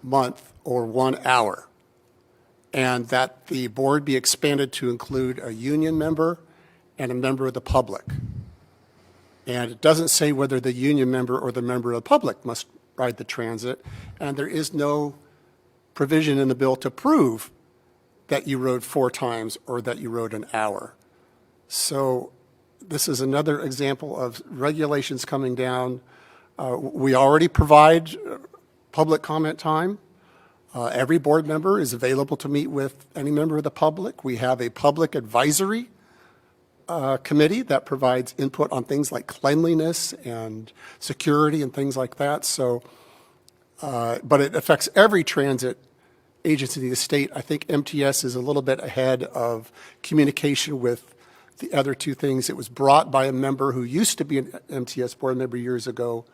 month or 1 hour, and that the board be expanded to include a union member and a member of the public. And it doesn't say whether the union member or the member of the public must ride the transit, and there is no provision in the bill to prove that you rode 4 times or that you rode an hour. So this is another example of regulations coming down We already provide public comment time. Every board member is available to meet with any member of the public. We have a public advisory committee that provides input on things like cleanliness and security and things like that. So, but it affects every transit agency in the state. I think MTS is a little bit ahead of communication with the other two things. It was brought by a member who used to be an MTS board member years ago,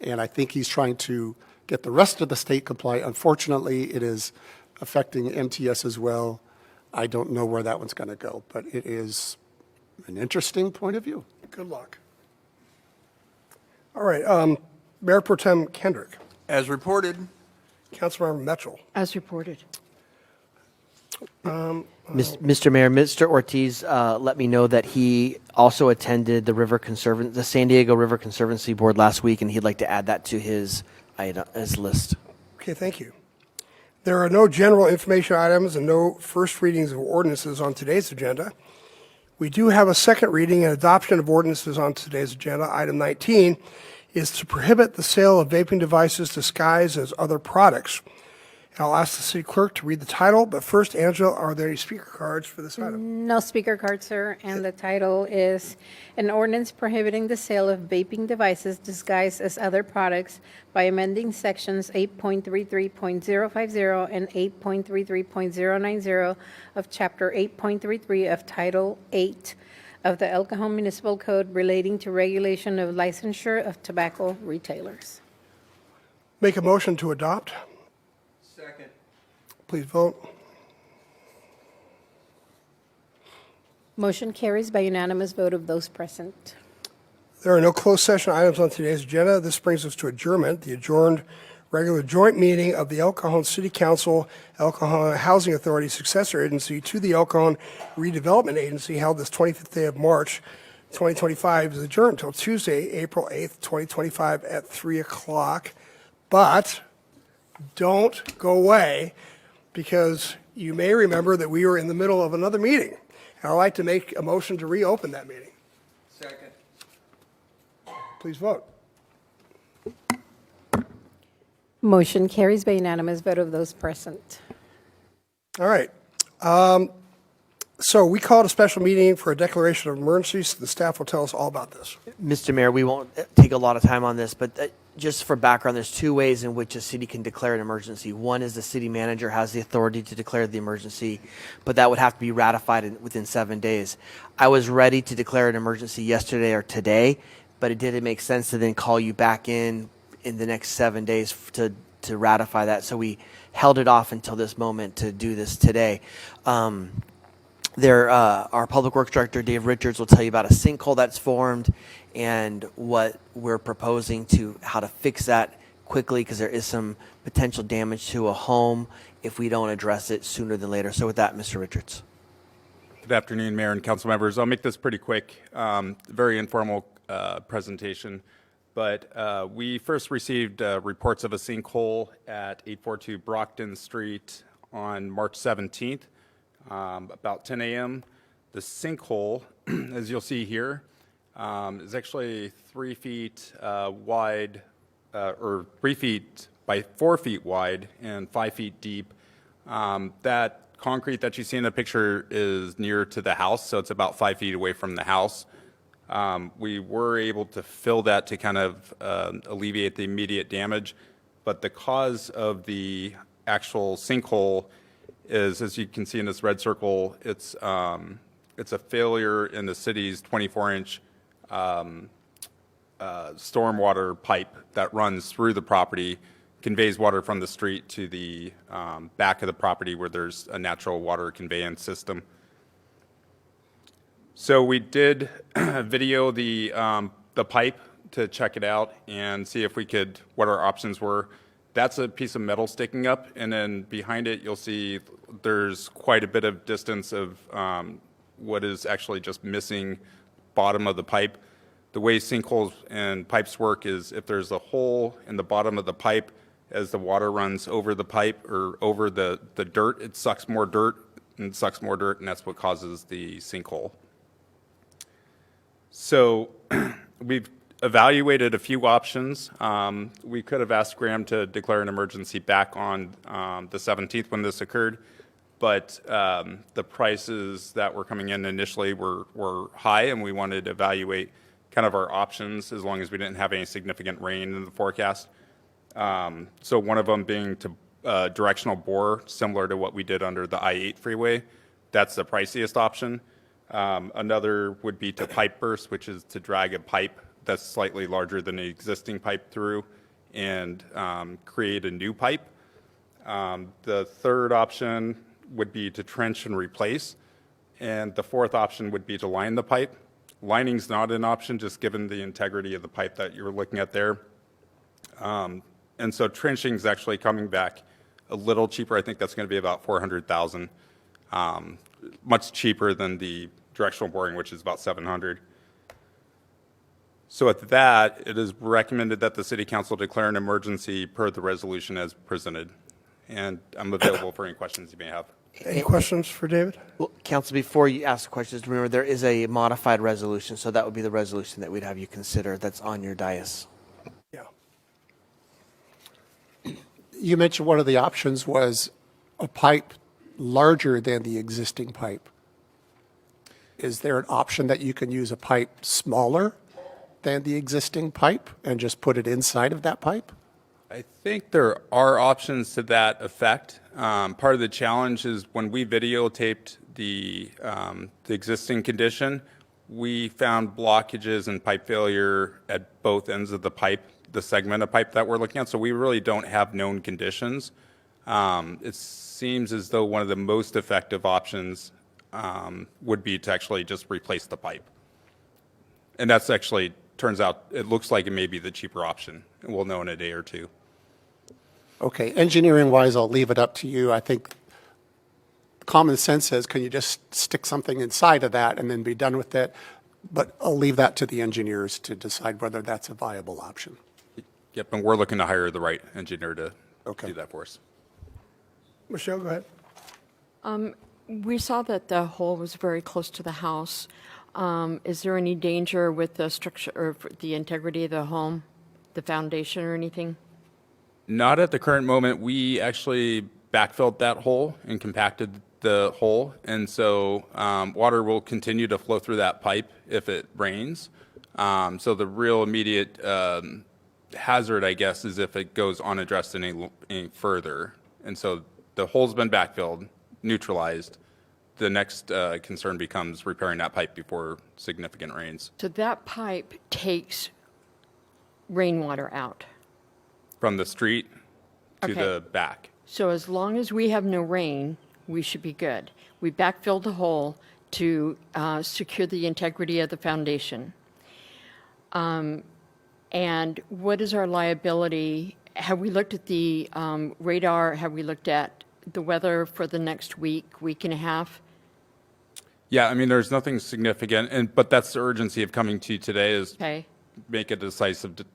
and I think he's trying to get the rest of the state compliant. Unfortunately, it is affecting MTS as well. I don't know where that one's going to go, but it is an interesting point of view. Good luck. All right, Mayor Pro Tem Kendrick. As reported. Councilmember Mitchell. As reported. Mr. Mayor, Mr. Ortiz let me know that he also attended the San Diego River Conservancy Board last week, and he'd like to add that to his list. Okay, thank you. There are no general information items and no first readings of ordinances on today's agenda. We do have a second reading and adoption of ordinances on today's agenda. Item 19 is to prohibit the sale of vaping devices disguised as other products. I'll ask the city clerk to read the title, but first, Angela, are there any speaker cards for this item? No speaker card, sir, and the title is an ordinance prohibiting the sale of vaping devices disguised as other products by amending sections 8.33.050 and 8.33.090 of Chapter 8.33 of Title 8 of the El Cajon Municipal Code relating to regulation of licensure of tobacco retailers. Make a motion to adopt. Second. Please vote. Motion carries by unanimous vote of those present. There are no closed session items on today's agenda. This brings us to adjournment. The adjourned regular joint meeting of the El Cajon City Council, El Cajon Housing Authority successor agency to the El Cajon Redevelopment Agency held this 25th day of March 2025 is adjourned until Tuesday, April 8th, 2025 at 3 o'clock. But don't go away, because you may remember that we were in the middle of another meeting. And I'd like to make a motion to reopen that meeting. Second. Please vote. Motion carries by unanimous vote of those present. All right. So we called a special meeting for a declaration of emergency, so the staff will tell us all about this. Mr. Mayor, we won't take a lot of time on this, but just for background, there's two ways in which a city can declare an emergency. One is the city manager has the authority to declare the emergency, but that would have to be ratified within 7 days. I was ready to declare an emergency yesterday or today, but it didn't make sense to then call you back in the next 7 days to ratify that. So we held it off until this moment to do this today. Our Public Works Director, Dave Richards, will tell you about a sinkhole that's formed and what we're proposing to how to fix that quickly, because there is some potential damage to a home if we don't address it sooner than later. So with that, Mr. Richards. Good afternoon, Mayor and Council members. I'll make this pretty quick. Very informal presentation. But we first received reports of a sinkhole at 842 Brockton Street on March 17th, about 10 a.m. The sinkhole, as you'll see here, is actually 3 feet wide, or 3 feet by 4 feet wide and 5 feet deep. That concrete that you see in the picture is near to the house, so it's about 5 feet away from the house. We were able to fill that to kind of alleviate the immediate damage, but the cause of the actual sinkhole is, as you can see in this red circle, it's a failure in the city's 24-inch stormwater pipe that runs through the property, conveys water from the street to the back of the property where there's a natural water conveyance system. So we did video the pipe to check it out and see if we could, what our options were. That's a piece of metal sticking up, and then behind it you'll see there's quite a bit of distance of what is actually just missing bottom of the pipe. The way sinkholes and pipes work is if there's a hole in the bottom of the pipe, as the water runs over the pipe or over the dirt, it sucks more dirt and sucks more dirt, and that's what causes the sinkhole. So we've evaluated a few options. We could have asked Graham to declare an emergency back on the 17th when this occurred, but the prices that were coming in initially were high, and we wanted to evaluate kind of our options as long as we didn't have any significant rain in the forecast. So one of them being to directional bore, similar to what we did under the I-8 freeway. That's the priciest option. Another would be to pipe burst, which is to drag a pipe that's slightly larger than the existing pipe through and create a new pipe. The third option would be to trench and replace. And the fourth option would be to line the pipe. Lining's not an option, just given the integrity of the pipe that you're looking at there. And so trenching is actually coming back a little cheaper. I think that's going to be about $400,000, much cheaper than the directional boring, which is about $700,000. So at that, it is recommended that the City Council declare an emergency per the resolution as presented. And I'm available for any questions you may have. Any questions for David? Well, Council, before you ask questions, remember there is a modified resolution, so that would be the resolution that we'd have you consider that's on your dais. Yeah. You mentioned one of the options was a pipe larger than the existing pipe. Is there an option that you can use a pipe smaller than the existing pipe and just put it inside of that pipe? I think there are options to that effect. Part of the challenge is when we videotaped the existing condition, we found blockages and pipe failure at both ends of the pipe, the segment of pipe that we're looking at. So we really don't have known conditions. It seems as though one of the most effective options would be to actually just replace the pipe. And that's actually, turns out, it looks like it may be the cheaper option. We'll know in a day or two. Okay, engineering-wise, I'll leave it up to you. I think common sense says, can you just stick something inside of that and then be done with it? But I'll leave that to the engineers to decide whether that's a viable option. Yep, and we're looking to hire the right engineer to do that for us. Michelle, go ahead. We saw that the hole was very close to the house. Is there any danger with the structure or the integrity of the home, the foundation or anything? Not at the current moment. We actually backfilled that hole and compacted the hole, and so water will continue to flow through that pipe if it rains. So the real immediate hazard, I guess, is if it goes unaddressed any further. And so the hole's been backfilled, neutralized. The next concern becomes repairing that pipe before significant rains. So that pipe takes rainwater out. From the street to Okay. the back. So as long as we have no rain, we should be good. We backfilled the hole to secure the integrity of the foundation. And what is our liability? Have we looked at the radar? Have we looked at the weather for the next week, week and a half? Yeah, I mean, there's nothing significant, but that's the urgency of coming to you today is Okay. make a decisive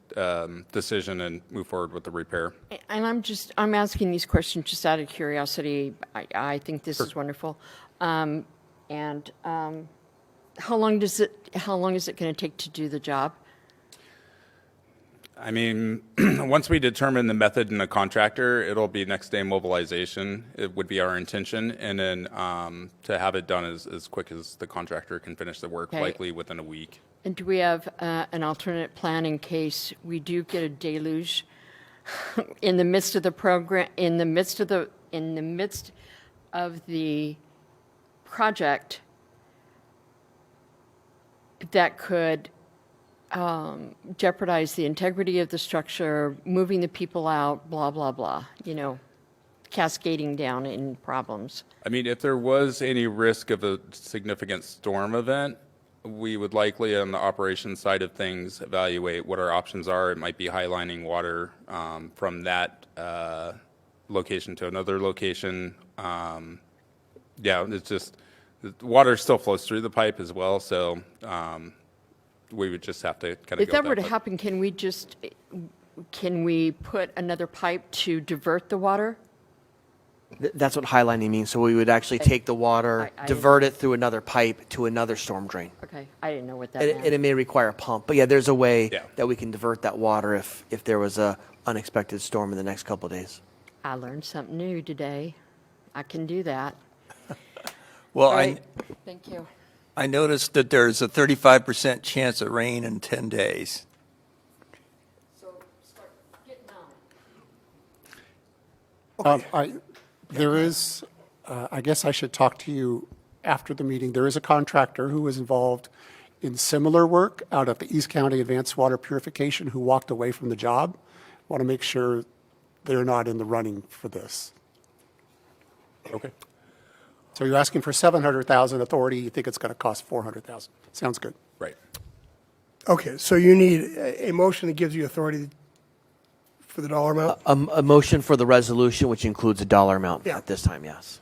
decision and move forward with the repair. And I'm asking these questions just out of curiosity. I think this is wonderful. How long is it going to take to do the job? I mean, once we determine the method and the contractor, it'll be next day mobilization. It would be our intention, and then to have it done as quick as the contractor can finish the work, Okay. likely within a week. And do we have an alternate plan in case we do get a deluge in the midst of the program, in the midst of the project that could jeopardize the integrity of the structure, moving the people out, blah, blah, blah, cascading down in problems? I mean, if there was any risk of a significant storm event, we would likely, on the operations side of things, evaluate what our options are. It might be highlining water from that location to another location. Yeah, it's just, the water still flows through the pipe as well, so we would just have to kind of If that were to happen, can we put another pipe to divert the water? That's what highlining means. So we would actually take the water, I divert it through another pipe to another storm drain. Okay, I didn't know what that And meant. it may require a pump. But yeah, there's a way Yeah. that we can divert that water if there was a unexpected storm in the next couple of days. I learned something new today. I can do that. Well, All right, thank you. I noticed that there's a 35% chance of rain in 10 days. So start getting on it. There is, I guess I should talk to you after the meeting. There is a contractor who was involved in similar work out at the East County Advanced Water Purification who walked away from the job. Want to make sure they're not in the running for this. Okay. So you're asking for 700,000 authority, you think it's going to cost 400,000. Sounds good. Right. Okay, so you need a motion that gives you authority for the dollar amount? A motion for the resolution, which includes a dollar amount Yeah. at this time, yes.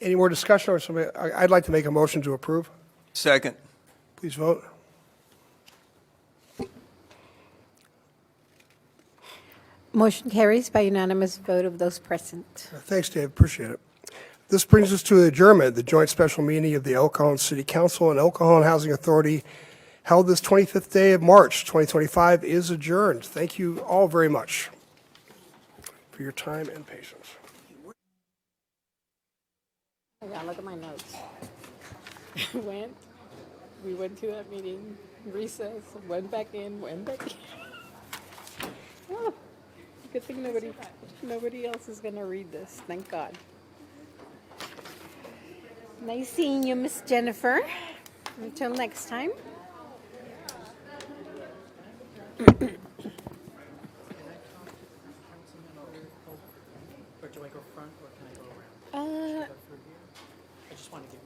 Any more discussion or somebody? I'd like to make a motion to approve. Second. Please vote. Motion carries by unanimous vote of those present. Thanks, Dave. Appreciate it. This brings us to adjournment. The joint special meeting of the El Cajon City Council and El Cajon Housing Authority held this 25th day of March 2025 is adjourned. Thank you all very much for your time and patience. Yeah, look at my notes. We went to that meeting, recess, went back in, went back in. Oh, good thing nobody else is going to read this. Thank God. Nice seeing you, Miss Jennifer. Until next time. Or do I go front or can I go around? I just want to give